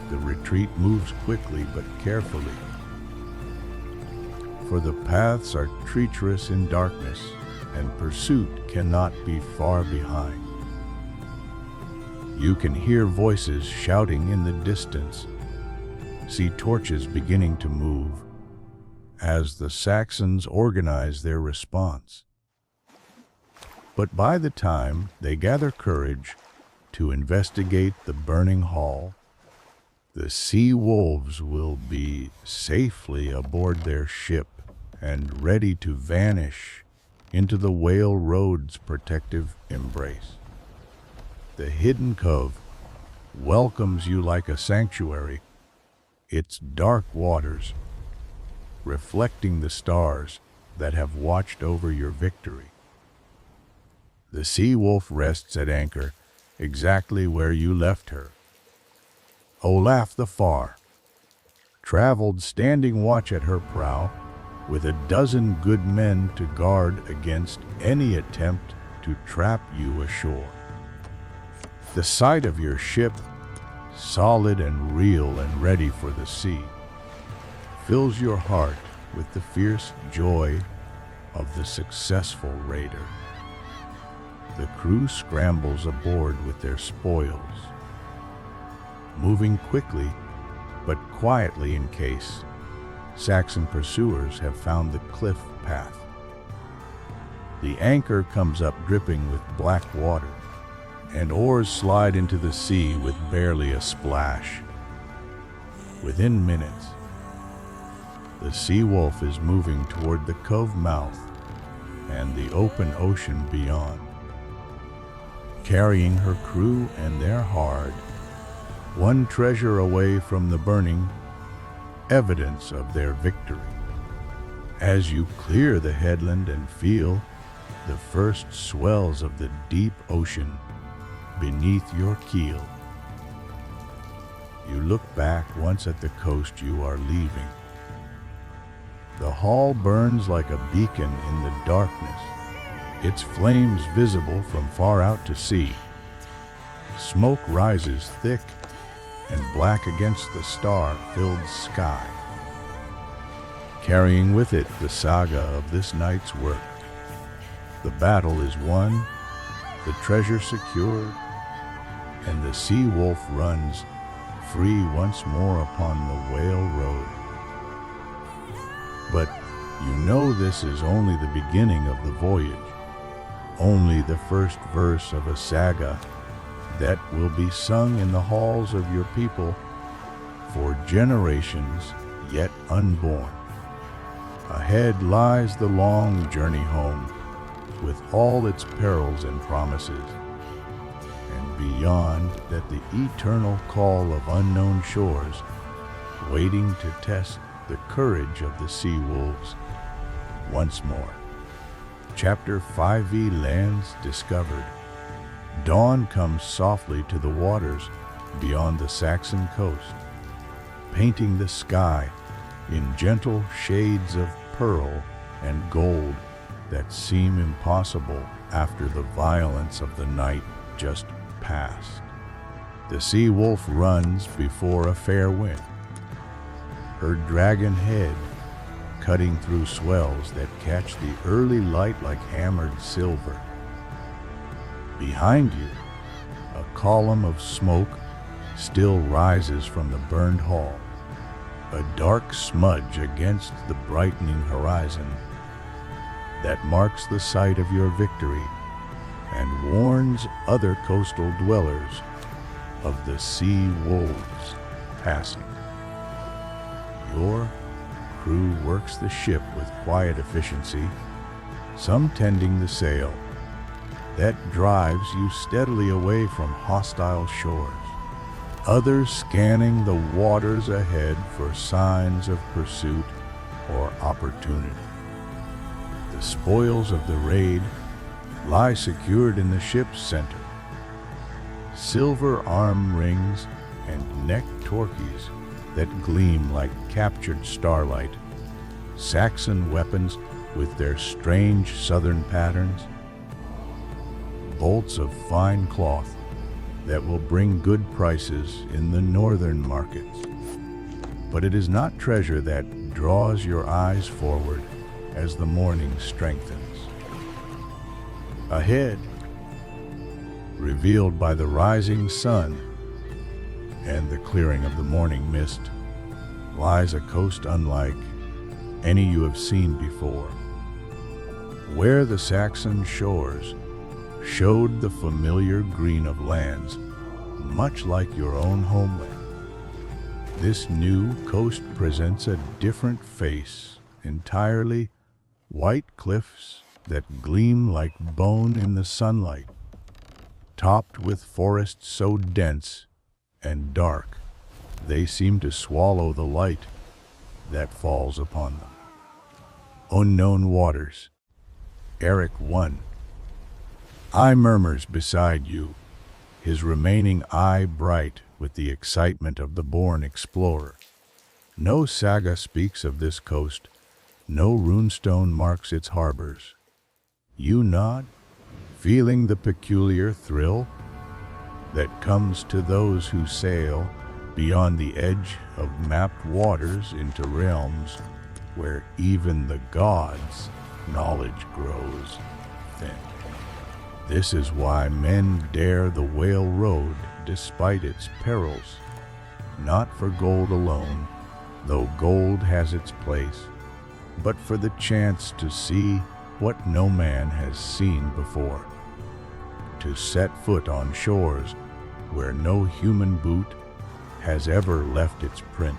The retreat moves quickly but carefully, for the paths are treacherous in darkness and pursuit cannot be far behind. You can hear voices shouting in the distance, see torches beginning to move as the Saxons organize their response. But by the time they gather courage to investigate the burning hall, the sea wolves will be safely aboard their ship and ready to vanish into the whale road's protective embrace. The hidden cove welcomes you like a sanctuary, its dark waters reflecting the stars that have watched over your victory. The sea wolf rests at anchor exactly where you left her. Olaf the Far traveled standing watch at her prow with a dozen good men to guard against any attempt to trap you ashore. The sight of your ship, solid and real and ready for the sea, fills your heart with the fierce joy of the successful raider. The crew scrambles aboard with their spoils, moving quickly but quietly in case Saxon pursuers have found the cliff path. The anchor comes up dripping with black water, and oars slide into the sea with barely a splash. Within minutes, the sea wolf is moving toward the cove mouth and the open ocean beyond, carrying her crew and their hard, one treasure away from the burning, evidence of their victory. As you clear the headland and feel the first swells of the deep ocean beneath your keel, you look back once at the coast you are leaving. The hull burns like a beacon in the darkness, its flames visible from far out to sea. Smoke rises thick and black against the star-filled sky, carrying with it the saga of this night's work. The battle is won, the treasure secured, and the sea wolf runs free once more upon the whale road. But you know this is only the beginning of the voyage, only the first verse of a saga that will be sung in the halls of your people for generations yet unborn. Ahead lies the long journey home, with all its perils and promises, and beyond that the eternal call of unknown shores, waiting to test the courage of the sea wolves once more. Chapter 5e Lands Discovered. Dawn comes softly to the waters beyond the Saxon coast, painting the sky in gentle shades of pearl and gold that seem impossible after the violence of the night just past. The sea wolf runs before a fair wind, her dragon head cutting through swells that catch the early light like hammered silver. Behind you, a column of smoke still rises from the burned hull, a dark smudge against the brightening horizon that marks the site of your victory and warns other coastal dwellers of the sea wolves passing. Your crew works the ship with quiet efficiency, some tending the sail that drives you steadily away from hostile shores, others scanning the waters ahead for signs of pursuit or opportunity. The spoils of the raid lie secured in the ship's center. Silver arm rings and neck torques that gleam like captured starlight, Saxon weapons with their strange southern patterns, bolts of fine cloth that will bring good prices in the northern markets. But it is not treasure that draws your eyes forward as the morning strengthens. Ahead, revealed by the rising sun and the clearing of the morning mist, lies a coast unlike any you have seen before, where the Saxon shores showed the familiar green of lands, much like your own homeland. This new coast presents a different face, entirely white cliffs that gleam like bone in the sunlight, topped with forests so dense and dark they seem to swallow the light that falls upon them. Unknown waters. Eric 1. Eye murmurs beside you, his remaining eye bright with the excitement of the born explorer. No saga speaks of this coast, no runestone marks its harbors. You nod, feeling the peculiar thrill that comes to those who sail beyond the edge of mapped waters into realms where even the gods' knowledge grows thin. This is why men dare the whale road despite its perils, not for gold alone, though gold has its place, but for the chance to see what no man has seen before, to set foot on shores where no human boot has ever left its print.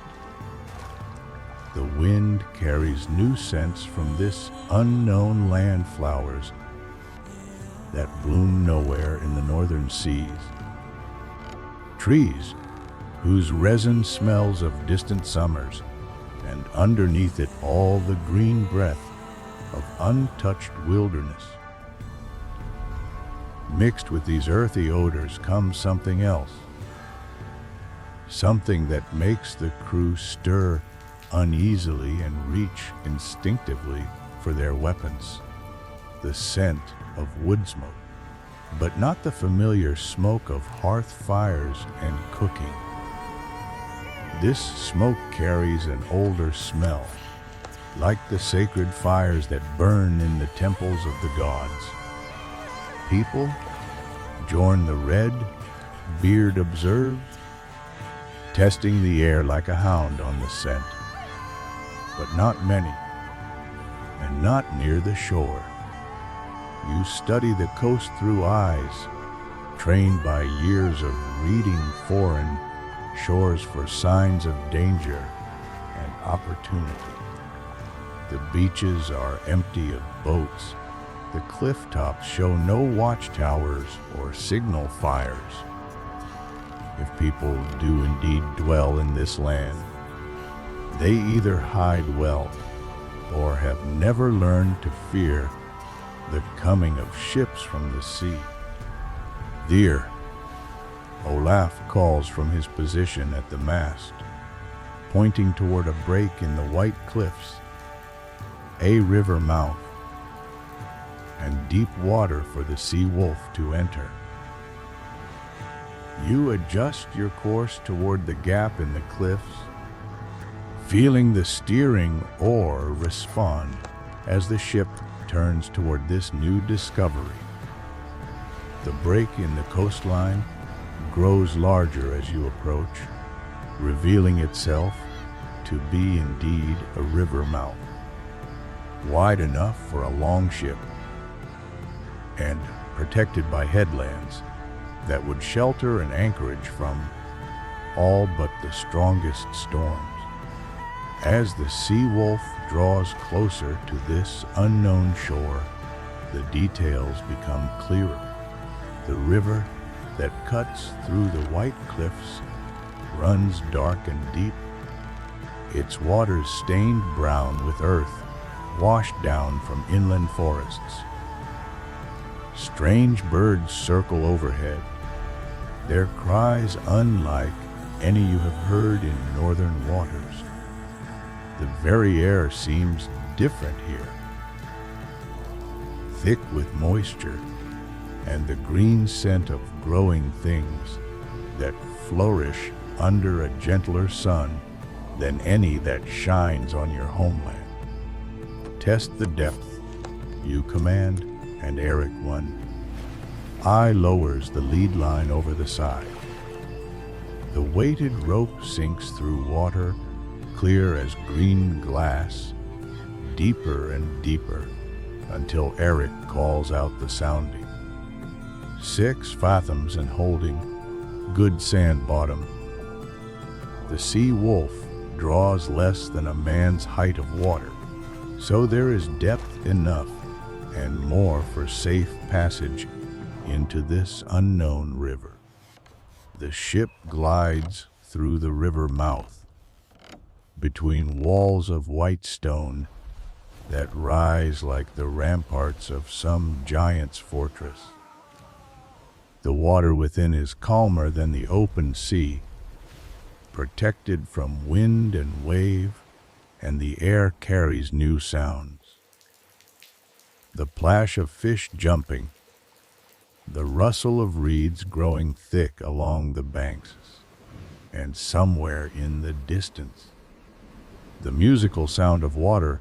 The wind carries new scents from this unknown land, flowers that bloom nowhere in the northern seas. Trees whose resin smells of distant summers, and underneath it all the green breath of untouched wilderness. Mixed with these earthy odors comes something else, something that makes the crew stir uneasily and reach instinctively for their weapons. The scent of wood smoke, but not the familiar smoke of hearth fires and cooking. This smoke carries an older smell, like the sacred fires that burn in the temples of the gods. People, Jorn the Red, Beard observed, testing the air like a hound on the scent. But not many, and not near the shore. You study the coast through eyes, trained by years of reading foreign shores for signs of danger and opportunity. The beaches are empty of boats. The cliff tops show no watchtowers or signal fires. If people do indeed dwell in this land, they either hide well or have never learned to fear the coming of ships from the sea. There, Olaf calls from his position at the mast, pointing toward a break in the white cliffs, a river mouth, and deep water for the sea wolf to enter. You adjust your course toward the gap in the cliffs, feeling the steering oar respond as the ship turns toward this new discovery. The break in the coastline grows larger as you approach, revealing itself to be indeed a river mouth, wide enough for a longship and protected by headlands that would shelter an anchorage from all but the strongest storms. As the sea wolf draws closer to this unknown shore, the details become clearer. The river that cuts through the white cliffs runs dark and deep, its waters stained brown with earth washed down from inland forests. Strange birds circle overhead, their cries unlike any you have heard in northern waters. The very air seems different here, thick with moisture and the green scent of growing things that flourish under a gentler sun than any that shines on your homeland. Test the depth, you command, and Eric one. I lowers the lead line over the side. The weighted rope sinks through water, clear as green glass, deeper and deeper, until Eric calls out the sounding. 6 fathoms and holding, good sand bottom. The sea wolf draws less than a man's height of water, so there is depth enough and more for safe passage into this unknown river. The ship glides through the river mouth, between walls of white stone that rise like the ramparts of some giant's fortress. The water within is calmer than the open sea, protected from wind and wave, and the air carries new sounds. The plash of fish jumping, the rustle of reeds growing thick along the banks, and somewhere in the distance, the musical sound of water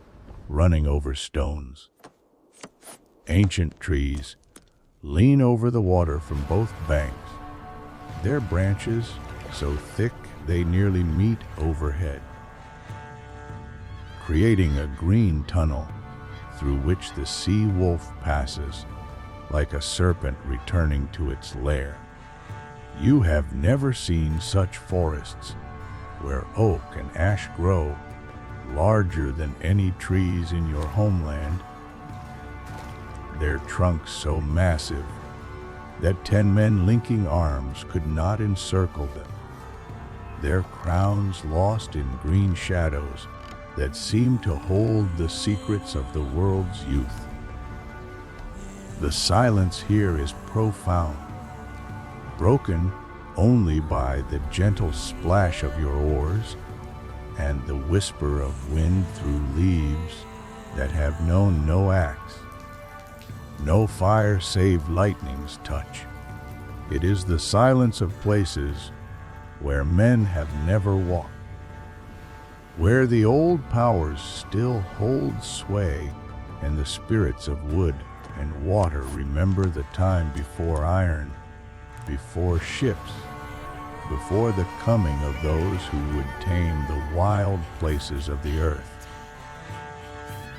running over stones. Ancient trees lean over the water from both banks, their branches so thick they nearly meet overhead, creating a green tunnel through which the sea wolf passes like a serpent returning to its lair. You have never seen such forests where oak and ash grow larger than any trees in your homeland, their trunks so massive that 10 men linking arms could not encircle them, their crowns lost in green shadows that seemed to hold the secrets of the world's youth. The silence here is profound, broken only by the gentle splash of your oars and the whisper of wind through leaves that have known no axe, no fire save lightning's touch. It is the silence of places where men have never walked, where the old powers still hold sway and the spirits of wood and water remember the time before iron, before ships, before the coming of those who would tame the wild places of the earth.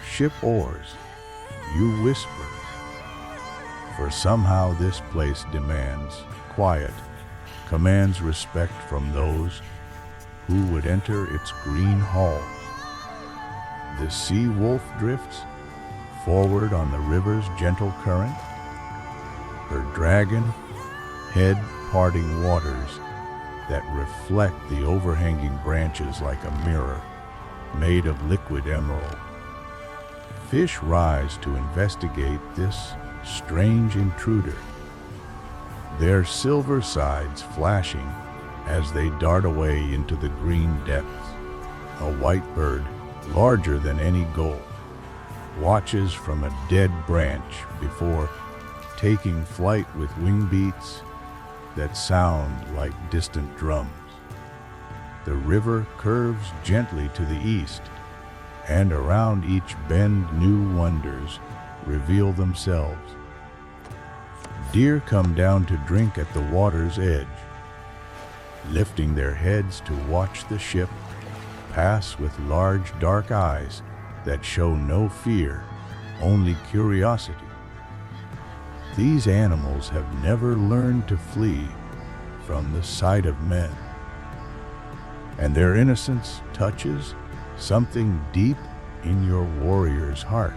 Ship oars, you whisper, for somehow this place demands quiet, commands respect from those who would enter its green halls. The sea wolf drifts forward on the river's gentle current, her dragon head parting waters that reflect the overhanging branches like a mirror made of liquid emerald. Fish rise to investigate this strange intruder, their silver sides flashing as they dart away into the green depths. A white bird, larger than any gull, watches from a dead branch before taking flight with wing beats that sound like distant drums. The river curves gently to the east, and around each bend new wonders reveal themselves. Deer come down to drink at the water's edge, lifting their heads to watch the ship pass with large dark eyes that show no fear, only curiosity. These animals have never learned to flee from the sight of men, and their innocence touches something deep in your warrior's heart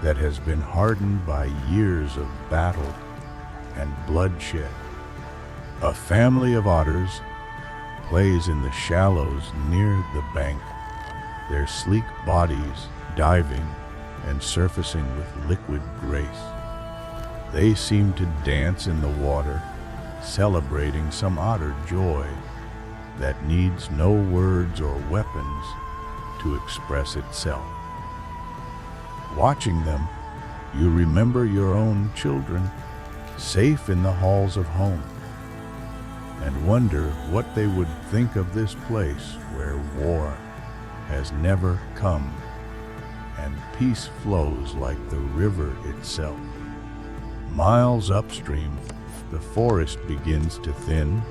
that has been hardened by years of battle and bloodshed. A family of otters plays in the shallows near the bank, their sleek bodies diving and surfacing with liquid grace. They seem to dance in the water, celebrating some otter joy that needs no words or weapons to express itself. Watching them, you remember your own children safe in the halls of home, and wonder what they would think of this place where war has never come and peace flows like the river itself. Miles upstream, the forest begins to thin,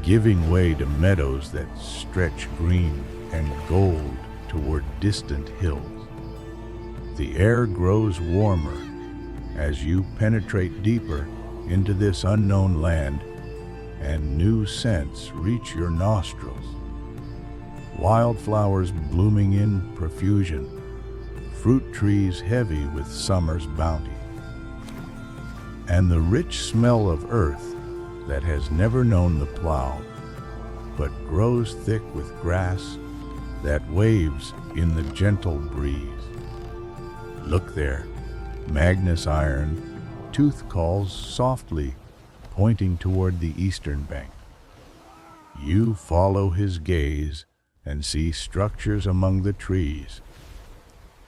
giving way to meadows that stretch green and gold toward distant hills. The air grows warmer as you penetrate deeper into this unknown land, and new scents reach your nostrils. Wildflowers blooming in profusion, fruit trees heavy with summer's bounty, and the rich smell of earth that has never known the plow, but grows thick with grass that waves in the gentle breeze. Look there, Magnus Iron Tooth calls softly, pointing toward the eastern bank. You follow his gaze and see structures among the trees,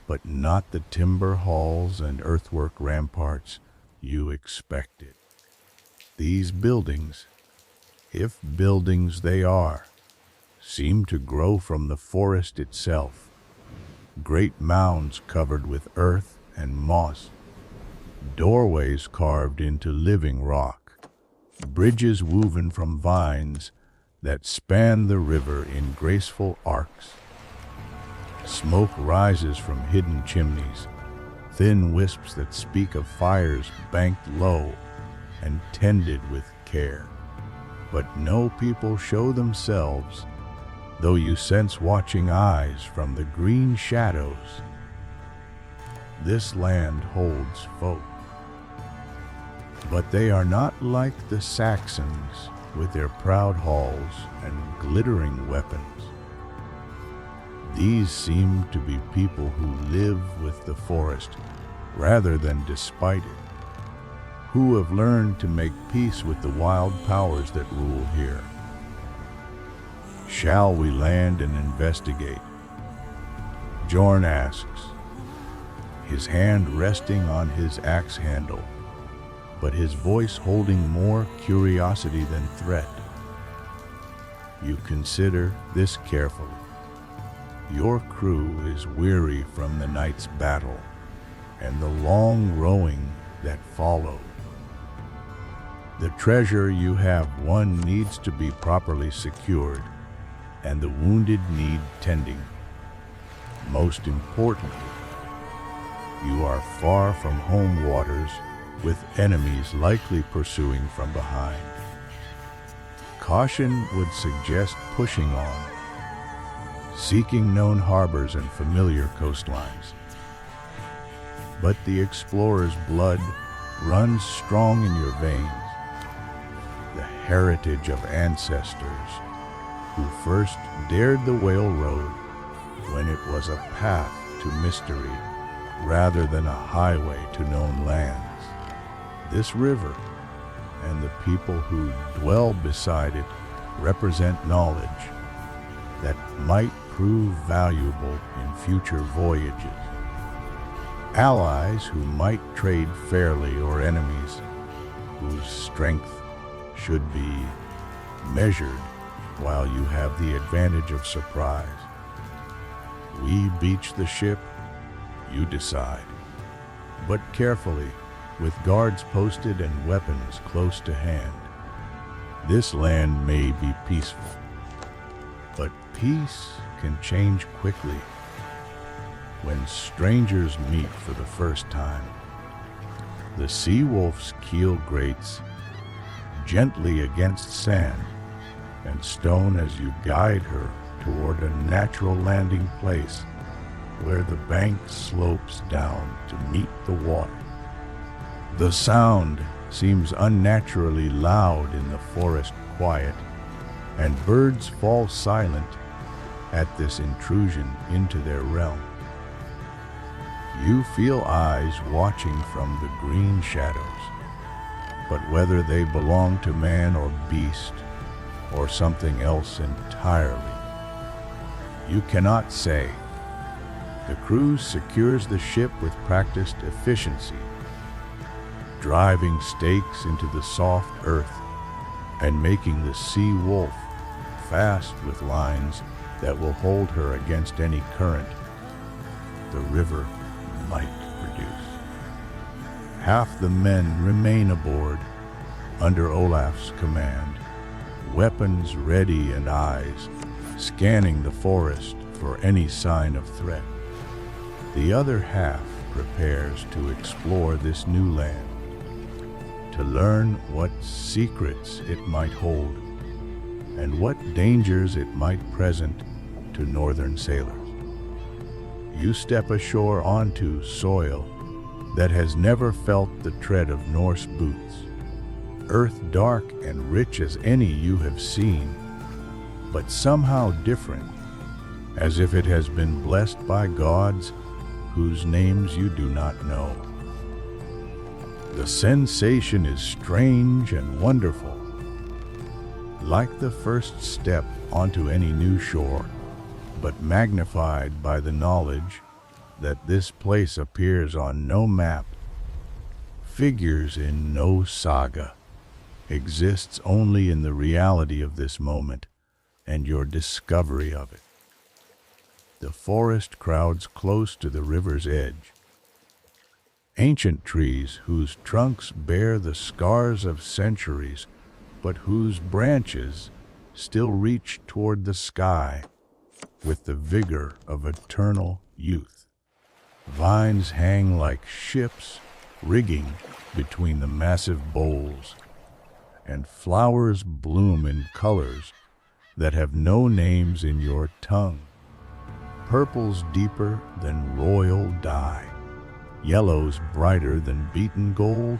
but not the timber halls and earthwork ramparts you expected. These buildings, if buildings they are, seem to grow from the forest itself. Great mounds covered with earth and moss, doorways carved into living rock, bridges woven from vines that span the river in graceful arcs. Smoke rises from hidden chimneys, thin wisps that speak of fires banked low and tended with care. But no people show themselves though you sense watching eyes from the green shadows. This land holds folk, but they are not like the Saxons with their proud halls and glittering weapons. These seem to be people who live with the forest rather than despite it, who have learned to make peace with the wild powers that rule here. Shall we land and investigate? Jorn asks, his hand resting on his axe handle, but his voice holding more curiosity than threat. You consider this carefully. Your crew is weary from the night's battle and the long rowing that followed. The treasure you have won needs to be properly secured, and the wounded need tending. Most importantly, you are far from home waters with enemies likely pursuing from behind. Caution would suggest pushing on, seeking known harbors and familiar coastlines. But the explorer's blood runs strong in your veins, the heritage of ancestors who first dared the whale road when it was a path to mystery rather than a highway to known lands. This river and the people who dwell beside it represent knowledge that might prove valuable in future voyages. Allies who might trade fairly or enemies whose strength should be measured while you have the advantage of surprise. We beach the ship, you decide, but carefully, with guards posted and weapons close to hand. This land may be peaceful, but peace can change quickly when strangers meet for the first time. The sea wolf's keel grates gently against sand and stone as you guide her toward a natural landing place where the bank slopes down to meet the water. The sound seems unnaturally loud in the forest quiet, and birds fall silent at this intrusion into their realm. You feel eyes watching from the green shadows, but whether they belong to man or beast, or something else entirely, you cannot say. The crew secures the ship with practiced efficiency, driving stakes into the soft earth and making the sea wolf fast with lines that will hold her against any current the river might produce. Half the men remain aboard under Olaf's command, weapons ready and eyes scanning the forest for any sign of threat. The other half prepares to explore this new land, to learn what secrets it might hold and what dangers it might present to northern sailors. You step ashore onto soil that has never felt the tread of Norse boots, earth dark and rich as any you have seen, but somehow different, as if it has been blessed by gods whose names you do not know. The sensation is strange and wonderful, like the first step onto any new shore, but magnified by the knowledge that this place appears on no map, figures in no saga, exists only in the reality of this moment and your discovery of it. The forest crowds close to the river's edge. Ancient trees whose trunks bear the scars of centuries, but whose branches still reach toward the sky with the vigor of eternal youth. Vines hang like ships rigging between the massive boles, and flowers bloom in colors that have no names in your tongue. Purples deeper than royal dye, yellows brighter than beaten gold,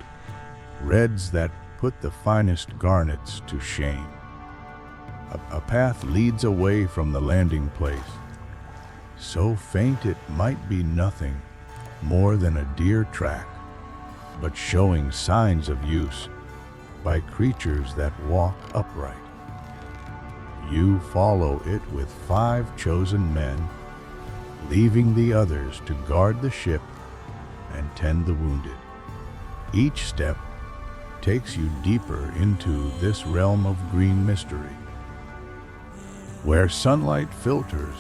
reds that put the finest garnets to shame. A path leads away from the landing place, so faint it might be nothing more than a deer track, but showing signs of use by creatures that walk upright. You follow it with 5 chosen men, leaving the others to guard the ship and tend the wounded. Each step takes you deeper into this realm of green mystery, where sunlight filters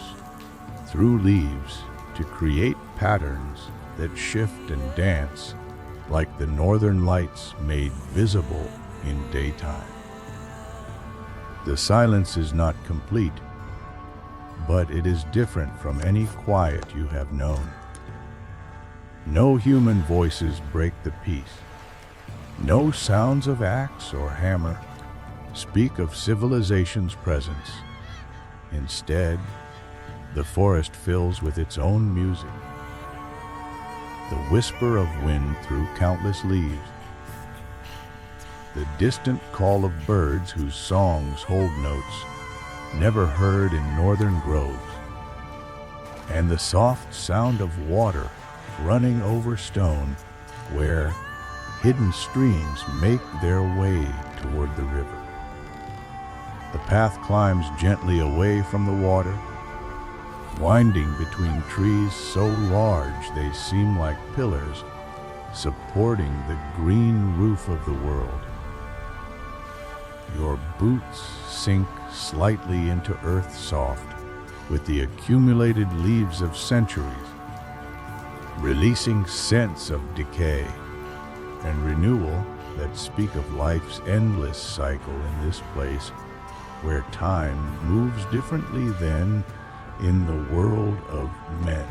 through leaves to create patterns that shift and dance like the northern lights made visible in daytime. The silence is not complete, but it is different from any quiet you have known. No human voices break the peace. No sounds of axe or hammer speak of civilization's presence. Instead, the forest fills with its own music. The whisper of wind through countless leaves, the distant call of birds whose songs hold notes never heard in northern groves, and the soft sound of water running over stone where hidden streams make their way toward the river. The path climbs gently away from the water, winding between trees so large they seem like pillars supporting the green roof of the world. Your boots sink slightly into earth soft with the accumulated leaves of centuries, releasing scents of decay and renewal that speak of life's endless cycle in this place where time moves differently than in the world of men.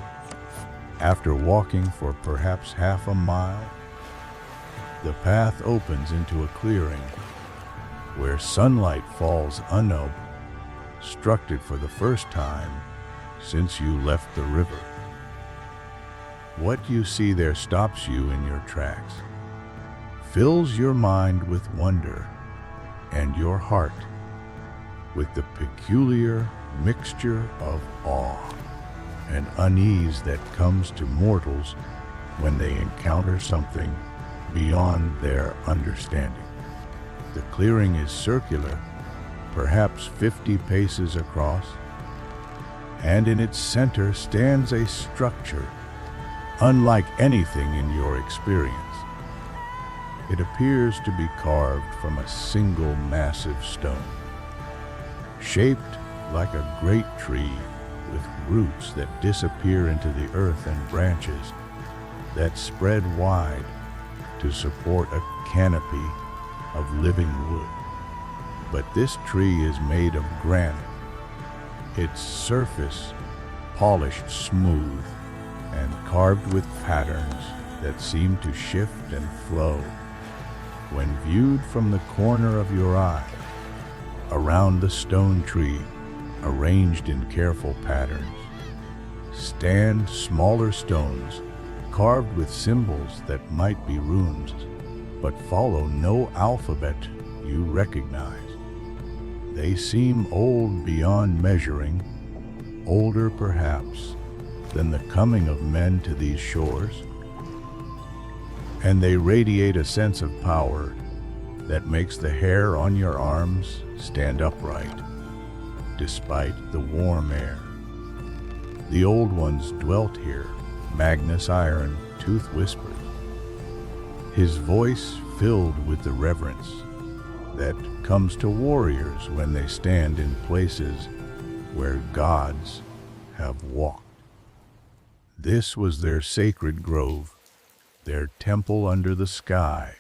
After walking for perhaps half a mile, the path opens into a clearing where sunlight falls unobstructed for the first time since you left the river. What you see there stops you in your tracks, fills your mind with wonder, and your heart with the peculiar mixture of awe and unease that comes to mortals when they encounter something beyond their understanding. The clearing is circular, perhaps 50 paces across, and in its center stands a structure unlike anything in your experience. It appears to be carved from a single massive stone, shaped like a great tree with roots that disappear into the earth and branches that spread wide to support a canopy of living wood. But this tree is made of granite, its surface polished smooth and carved with patterns that seem to shift and flow when viewed from the corner of your eye. Around the stone tree, arranged in careful patterns, stand smaller stones carved with symbols that might be runes, but follow no alphabet you recognize. They seem old beyond measuring, older perhaps than the coming of men to these shores, and they radiate a sense of power that makes the hair on your arms stand upright despite the warm air. The old ones dwelt here, Magnus Iron Tooth whispered, his voice filled with the reverence that comes to warriors when they stand in places where gods have walked. This was their sacred grove, their temple under the sky.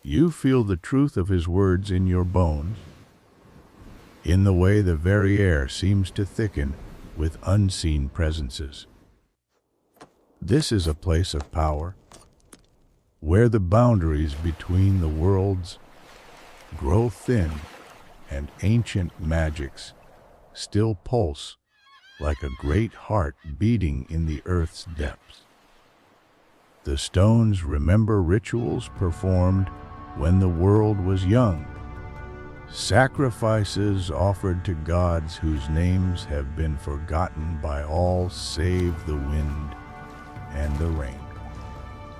You feel the truth of his words in your bones, in the way the very air seems to thicken with unseen presences. This is a place of power, where the boundaries between the worlds grow thin and ancient magics still pulse like a great heart beating in the earth's depths. The stones remember rituals performed when the world was young, sacrifices offered to gods whose names have been forgotten by all save the wind and the rain.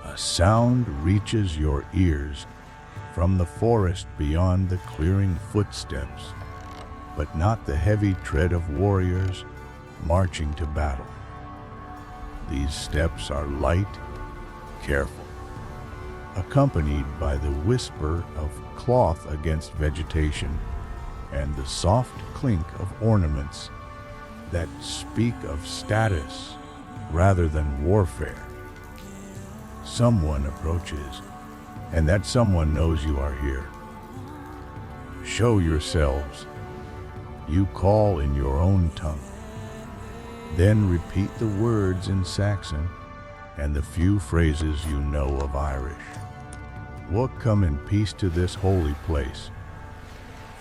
A sound reaches your ears from the forest beyond the clearing footsteps, but not the heavy tread of warriors marching to battle. These steps are light, careful, accompanied by the whisper of cloth against vegetation and the soft clink of ornaments that speak of status rather than warfare. Someone approaches, and that someone knows you are here. Show yourselves, you call in your own tongue. Then repeat the words in Saxon and the few phrases you know of Irish. Walk come in peace to this holy place.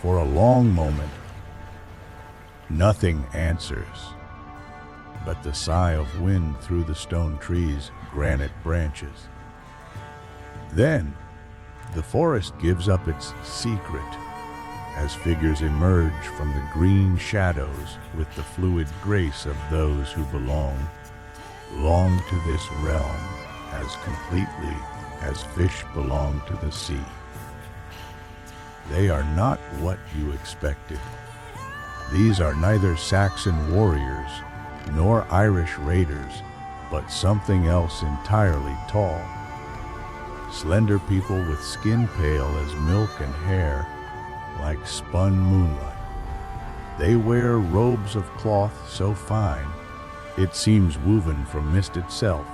For a long moment, nothing answers but the sigh of wind through the stone trees' granite branches. Then, the forest gives up its secret as figures emerge from the green shadows with the fluid grace of those who belong to this realm as completely as fish belong to the sea. They are not what you expected. These are neither Saxon warriors nor Irish raiders, but something else entirely tall. Slender people with skin pale as milk and hair, like spun moonlight. They wear robes of cloth so fine, it seems woven from mist itself.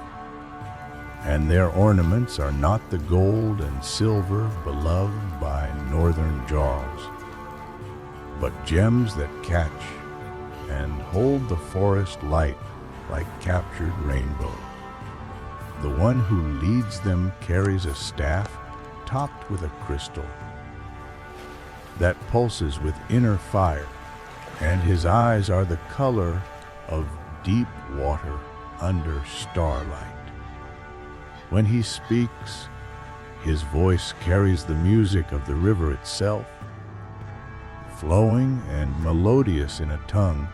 And their ornaments are not the gold and silver beloved by northern jarls, but gems that catch and hold the forest light like captured rainbows. The one who leads them carries a staff topped with a crystal that pulses with inner fire, and his eyes are the color of deep water under starlight. When he speaks, his voice carries the music of the river itself, flowing and melodious in a tongue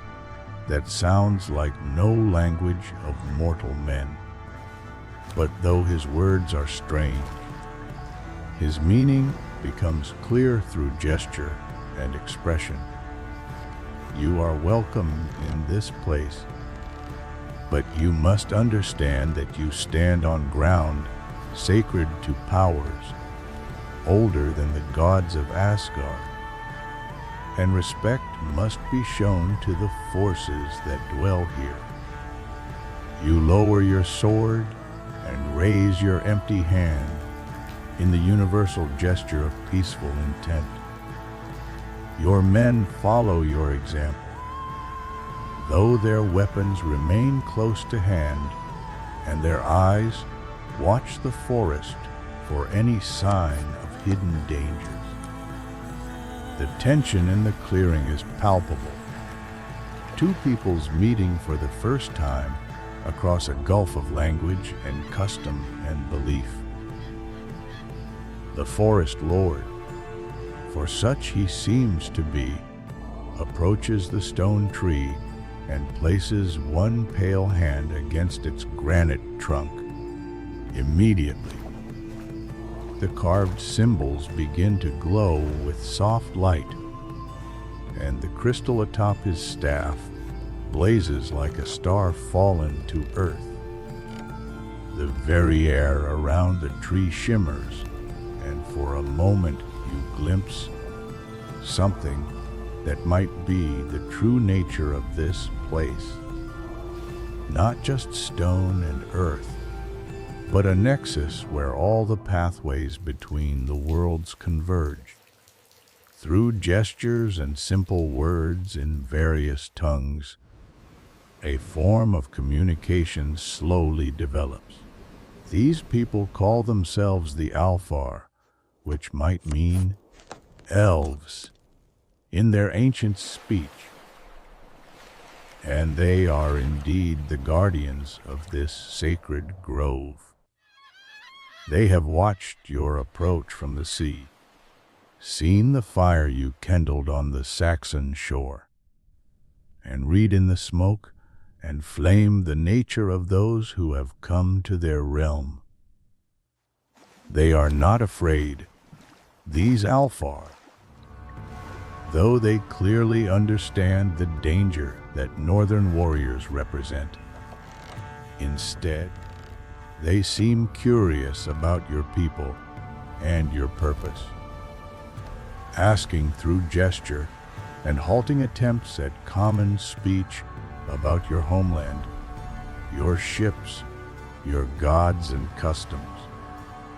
that sounds like no language of mortal men. But though his words are strange, his meaning becomes clear through gesture and expression. You are welcome in this place, but you must understand that you stand on ground sacred to powers older than the gods of Asgard, and respect must be shown to the forces that dwell here. You lower your sword and raise your empty hand in the universal gesture of peaceful intent. Your men follow your example, though their weapons remain close to hand, and their eyes watch the forest for any sign of hidden dangers. The tension in the clearing is palpable. Two peoples meeting for the first time across a gulf of language and custom and belief. The forest lord, for such he seems to be, approaches the stone tree and places one pale hand against its granite trunk. Immediately, the carved symbols begin to glow with soft light, and the crystal atop his staff blazes like a star fallen to earth. The very air around the tree shimmers, and for a moment you glimpse something that might be the true nature of this place. Not just stone and earth, but a nexus where all the pathways between the worlds converge. Through gestures and simple words in various tongues, a form of communication slowly develops. These people call themselves the Alfar, which might mean elves. in their ancient speech. And they are indeed the guardians of this sacred grove. They have watched your approach from the sea, seen the fire you kindled on the Saxon shore, and read in the smoke and flame the nature of those who have come to their realm. They are not afraid, these Alfar, though they clearly understand the danger that northern warriors represent. Instead, they seem curious about your people and your purpose, asking through gesture and halting attempts at common speech about your homeland, your ships, your gods and customs.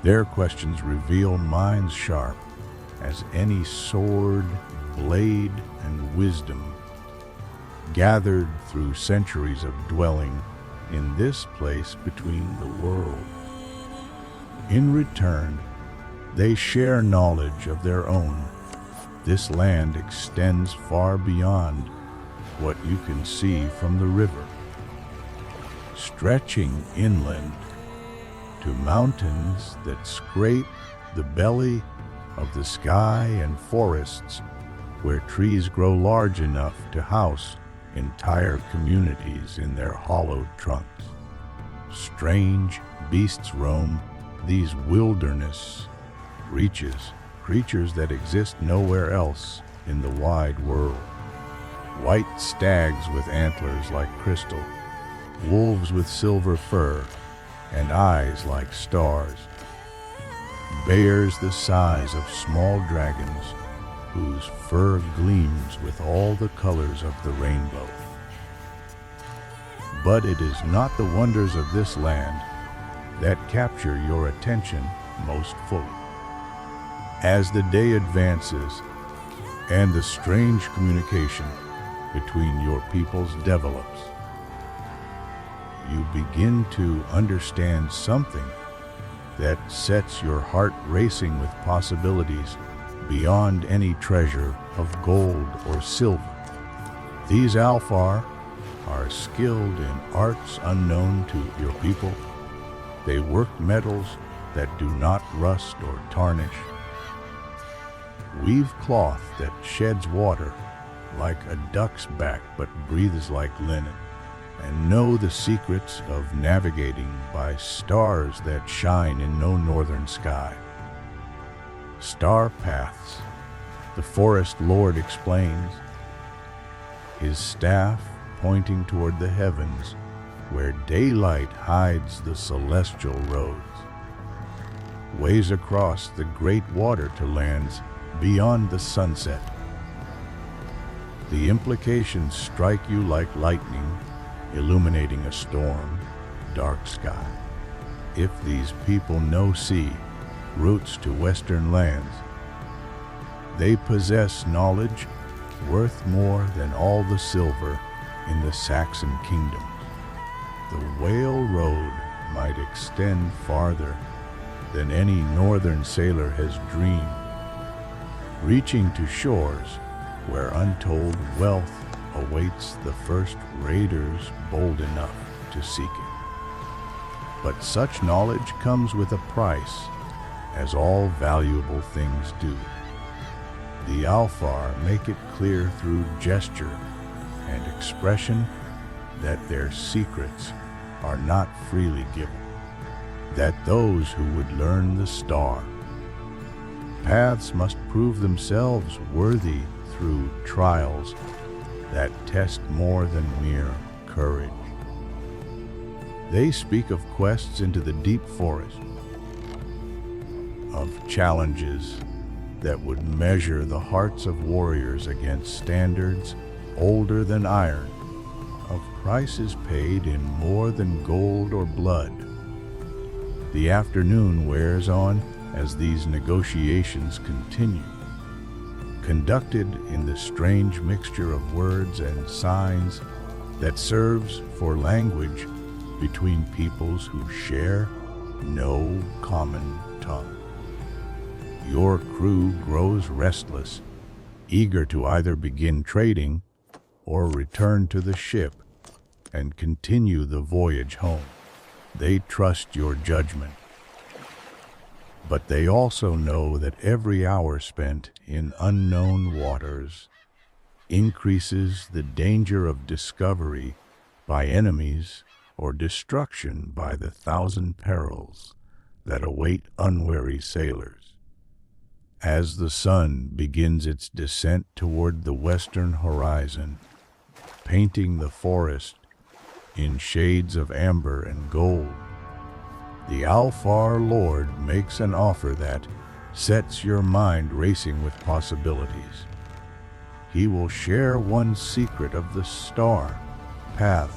Their questions reveal minds sharp as any sword, blade, and wisdom gathered through centuries of dwelling in this place between the worlds. In return, they share knowledge of their own. This land extends far beyond what you can see from the river, stretching inland to mountains that scrape the belly of the sky and forests where trees grow large enough to house entire communities in their hollowed trunks. Strange beasts roam these wilderness reaches, creatures that exist nowhere else in the wide world. White stags with antlers like crystal, wolves with silver fur and eyes like stars, bears the size of small dragons whose fur gleams with all the colors of the rainbow. But it is not the wonders of this land that capture your attention most fully. As the day advances and the strange communication between your peoples develops, you begin to understand something that sets your heart racing with possibilities beyond any treasure of gold or silver. These Alfar are skilled in arts unknown to your people. They work metals that do not rust or tarnish, weave cloth that sheds water like a duck's back but breathes like linen, and know the secrets of navigating by stars that shine in no northern sky. Star paths, the forest lord explains, his staff pointing toward the heavens where daylight hides the celestial roads, ways across the great water to lands beyond the sunset. The implications strike you like lightning illuminating a storm, dark sky. If these people know sea, routes to western lands, they possess knowledge worth more than all the silver in the Saxon kingdoms. The whale road might extend farther than any northern sailor has dreamed, reaching to shores where untold wealth awaits the first raiders bold enough to seek it. But such knowledge comes with a price, as all valuable things do. The Alfar make it clear through gesture and expression that their secrets are not freely given, that those who would learn the star paths must prove themselves worthy through trials that test more than mere courage. They speak of quests into the deep forest, of challenges that would measure the hearts of warriors against standards older than iron, of prices paid in more than gold or blood. The afternoon wears on as these negotiations continue, conducted in the strange mixture of words and signs that serves for language between peoples who share no common tongue. Your crew grows restless eager to either begin trading or return to the ship and continue the voyage home. They trust your judgment, but they also know that every hour spent in unknown waters increases the danger of discovery by enemies or destruction by the thousand perils that await unwary sailors. As the sun begins its descent toward the western horizon, painting the forest in shades of amber and gold, the Alfar Lord makes an offer that sets your mind racing with possibilities. He will share one secret of the star paths,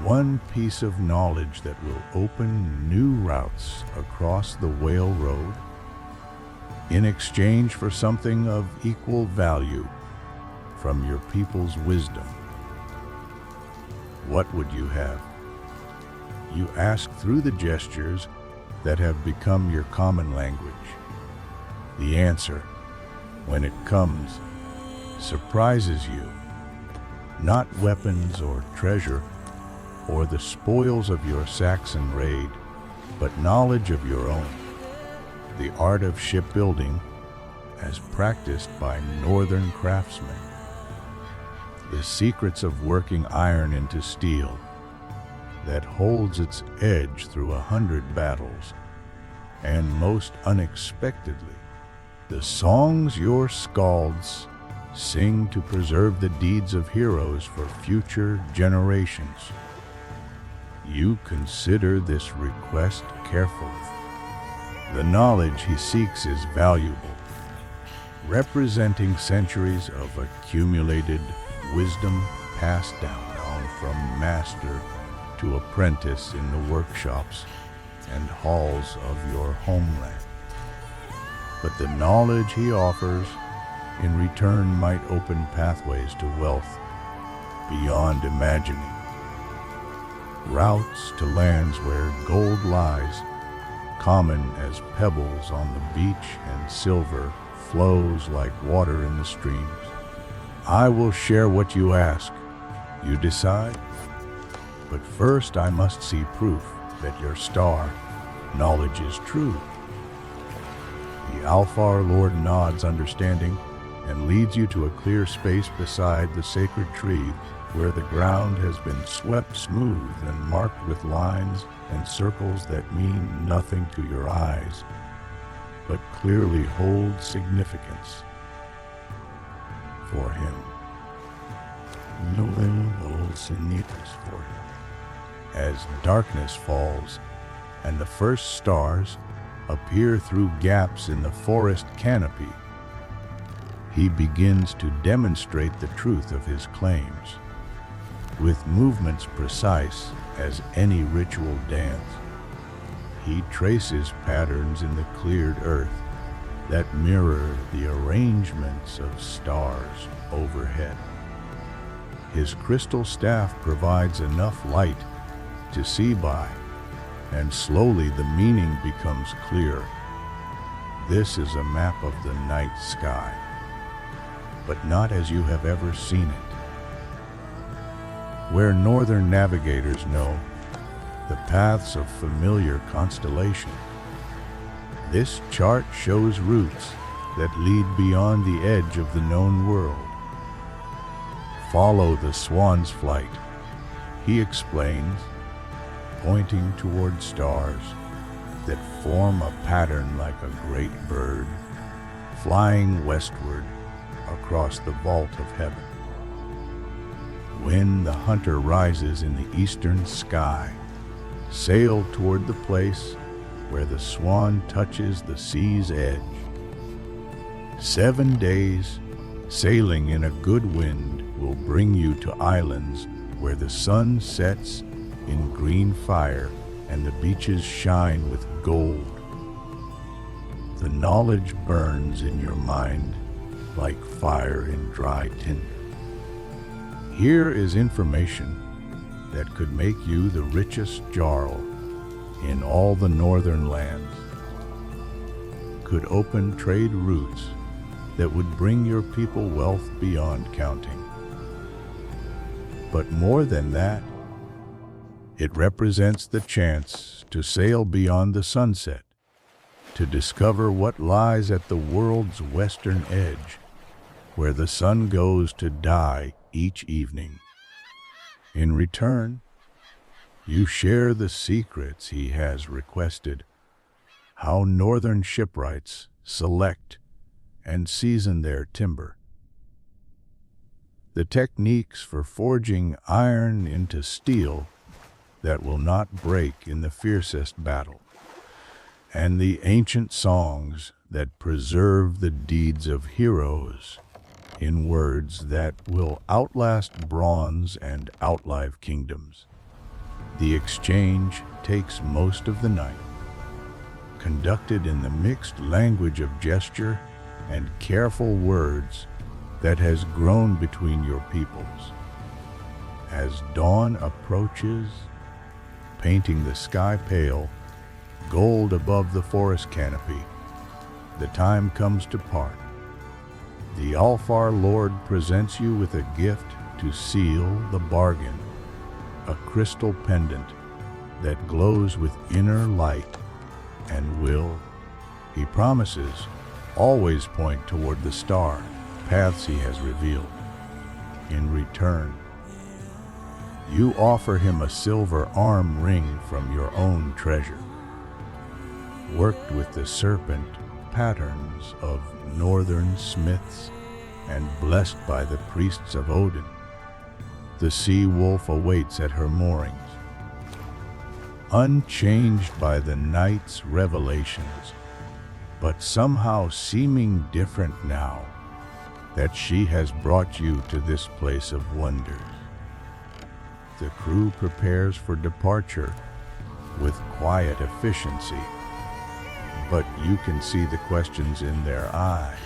one piece of knowledge that will open new routes across the Whale Road in exchange for something of equal value from your people's wisdom. What would you have? You ask through the gestures that have become your common language. The answer, when it comes, surprises you. Not weapons or treasure or the spoils of your Saxon raid, but knowledge of your own. The art of shipbuilding as practiced by northern craftsmen. The secrets of working iron into steel that holds its edge through 100 battles, and most unexpectedly, the songs your skalds sing to preserve the deeds of heroes for future generations. You consider this request carefully. The knowledge he seeks is valuable, representing centuries of accumulated wisdom passed down from master to apprentice in the workshops and halls of your homeland. But the knowledge he offers in return might open pathways to wealth beyond imagining. Routes to lands where gold lies, common as pebbles on the beach, and silver flows like water in the streams. I will share what you ask. You decide? But first I must see proof that your star knowledge is true. The Alfar Lord nods understanding and leads you to a clear space beside the sacred tree where the ground has been swept smooth and marked with lines and circles that mean nothing to your eyes, but clearly hold significance for him. No one holds significance for him. As darkness falls and the first stars appear through gaps in the forest canopy, he begins to demonstrate the truth of his claims. With movements precise as any ritual dance, he traces patterns in the cleared earth that mirror the arrangements of stars overhead. His crystal staff provides enough light to see by, and slowly the meaning becomes clear. This is a map of the night sky, but not as you have ever seen it. Where northern navigators know the paths of familiar constellations, this chart shows routes that lead beyond the edge of the known world. Follow the swan's flight, he explains, pointing toward stars that form a pattern like a great bird, flying westward across the vault of heaven. When the hunter rises in the eastern sky, sail toward the place where the swan touches the sea's edge. 7 days, sailing in a good wind, will bring you to islands where the sun sets in green fire and the beaches shine with gold. The knowledge burns in your mind like fire in dry tinder. Here is information that could make you the richest jarl in all the northern lands, could open trade routes that would bring your people wealth beyond counting. But more than that, it represents the chance to sail beyond the sunset, to discover what lies at the world's western edge, where the sun goes to die each evening. In return, you share the secrets he has requested, how northern shipwrights select and season their timber, the techniques for forging iron into steel that will not break in the fiercest battle, and the ancient songs that preserve the deeds of heroes in words that will outlast bronze and outlive kingdoms. The exchange takes most of the night, conducted in the mixed language of gesture and careful words that has grown between your peoples. As dawn approaches, painting the sky pale, gold above the forest canopy, the time comes to part. The Alfar Lord presents you with a gift to seal the bargain, a crystal pendant that glows with inner light and will, he promises, always point toward the star, paths he has revealed. In return, you offer him a silver arm ring from your own treasure, worked with the serpent patterns of northern smiths and blessed by the priests of Odin. The sea wolf awaits at her moorings, unchanged by the night's revelations, but somehow seeming different now that she has brought you to this place of wonders. The crew prepares for departure with quiet efficiency, but you can see the questions in their eyes.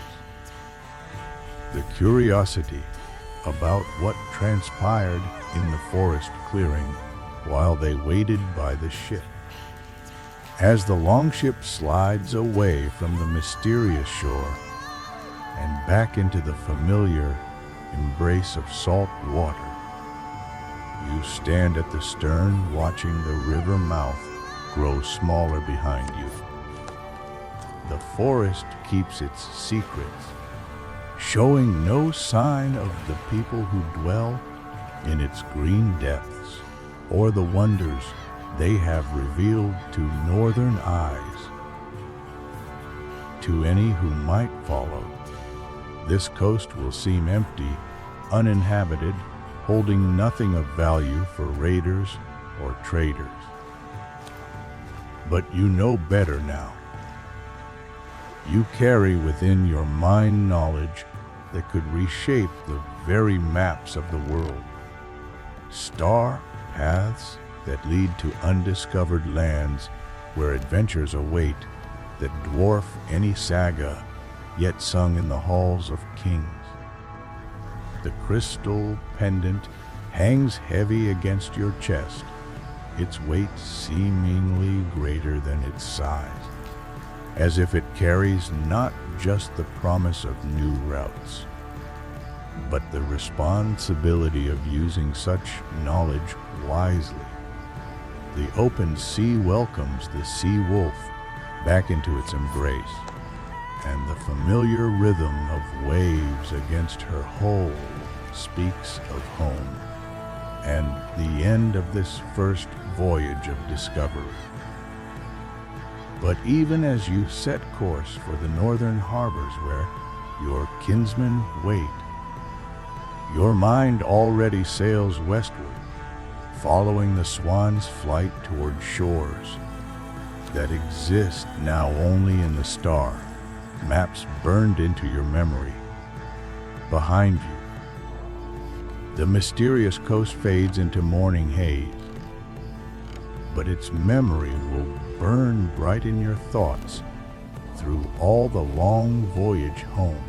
The curiosity about what transpired in the forest clearing while they waited by the ship. As the Longship slides away from the mysterious shore and back into the familiar embrace of salt water, you stand at the stern watching the river mouth grow smaller behind you. The forest keeps its secrets, showing no sign of the people who dwell in its green depths or the wonders they have revealed to northern eyes. To any who might follow, this coast will seem empty, uninhabited, holding nothing of value for raiders or traders. But you know better now. You carry within your mind knowledge that could reshape the very maps of the world. Star paths that lead to undiscovered lands where adventures await that dwarf any saga yet sung in the halls of kings. The crystal pendant hangs heavy against your chest, its weight seemingly greater than its size, as if it carries not just the promise of new routes, but the responsibility of using such knowledge wisely. The open sea welcomes the sea wolf back into its embrace, and the familiar rhythm of waves against her hull speaks of home and the end of this first voyage of discovery. But even as you set course for the northern harbors where your kinsmen wait, your mind already sails westward, following the swan's flight toward shores that exist now only in the star, maps burned into your memory. Behind you, the mysterious coast fades into morning haze, but its memory will burn bright in your thoughts through all the long voyage home.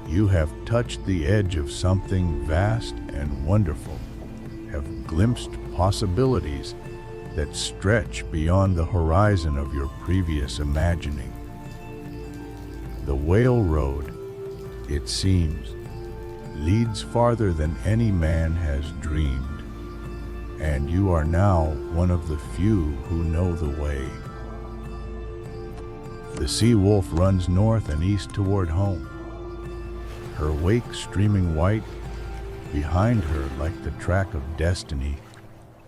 You have touched the edge of something vast and wonderful, have glimpsed possibilities that stretch beyond the horizon of your previous imagining. The Whale Road, it seems, leads farther than any man has dreamed, and you are now one of the few who know the way. The sea wolf runs north and east toward home, her wake streaming white behind her like the track of destiny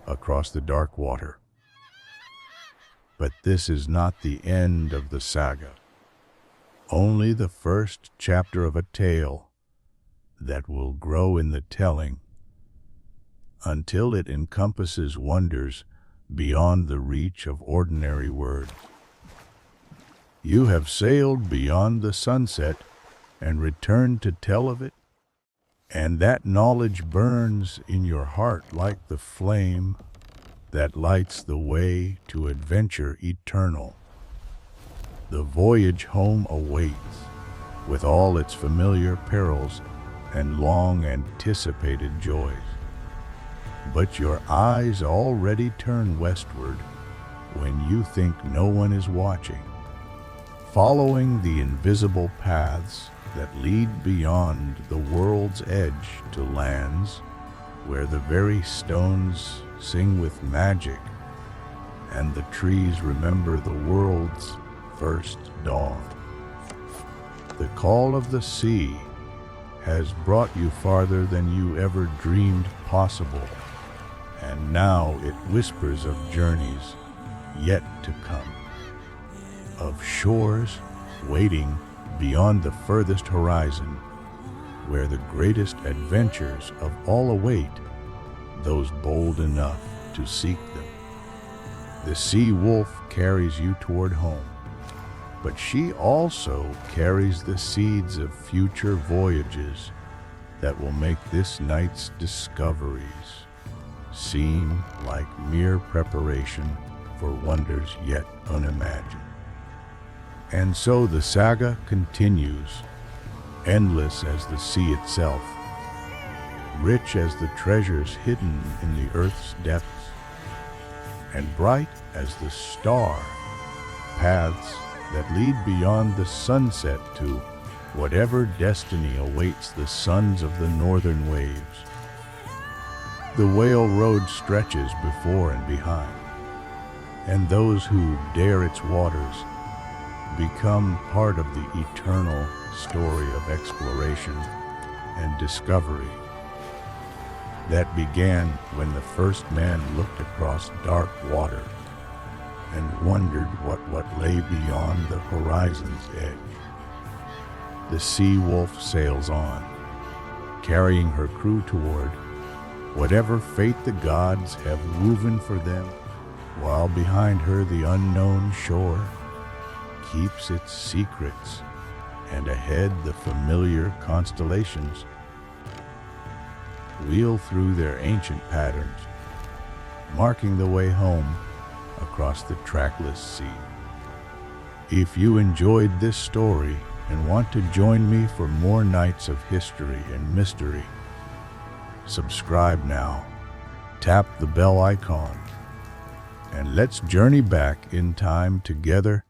across the dark water. But this is not the end of the saga, only the first chapter of a tale that will grow in the telling until it encompasses wonders beyond the reach of ordinary words. You have sailed beyond the sunset and returned to tell of it, and that knowledge burns in your heart like the flame that lights the way to adventure eternal. The voyage home awaits, with all its familiar perils and long-anticipated joys. But your eyes already turn westward when you think no one is watching, following the invisible paths that lead beyond the world's edge to lands where the very stones sing with magic and the trees remember the world's first dawn. The call of the sea has brought you farther than you ever dreamed possible, and now it whispers of journeys yet to come, of shores waiting beyond the furthest horizon, where the greatest adventures of all await those bold enough to seek them. The sea wolf carries you toward home, but she also carries the seeds of future voyages that will make this night's discoveries seem like mere preparation for wonders yet unimagined. And so the saga continues, endless as the sea itself, rich as the treasures hidden in the earth's depths, and bright as the star paths that lead beyond the sunset to whatever destiny awaits the sons of the northern waves. The Whale Road stretches before and behind, and those who dare its waters become part of the eternal story of exploration and discovery that began when the first man looked across dark water and wondered what lay beyond the horizon's edge. The sea wolf sails on, carrying her crew toward whatever fate the gods have woven for them, while behind her the unknown shore keeps its secrets, and ahead the familiar constellations wheel through their ancient patterns, marking the way home across the trackless sea. If you enjoyed this story and want to join me for more nights of history and mystery, subscribe now, tap the bell icon, and let's journey back in time together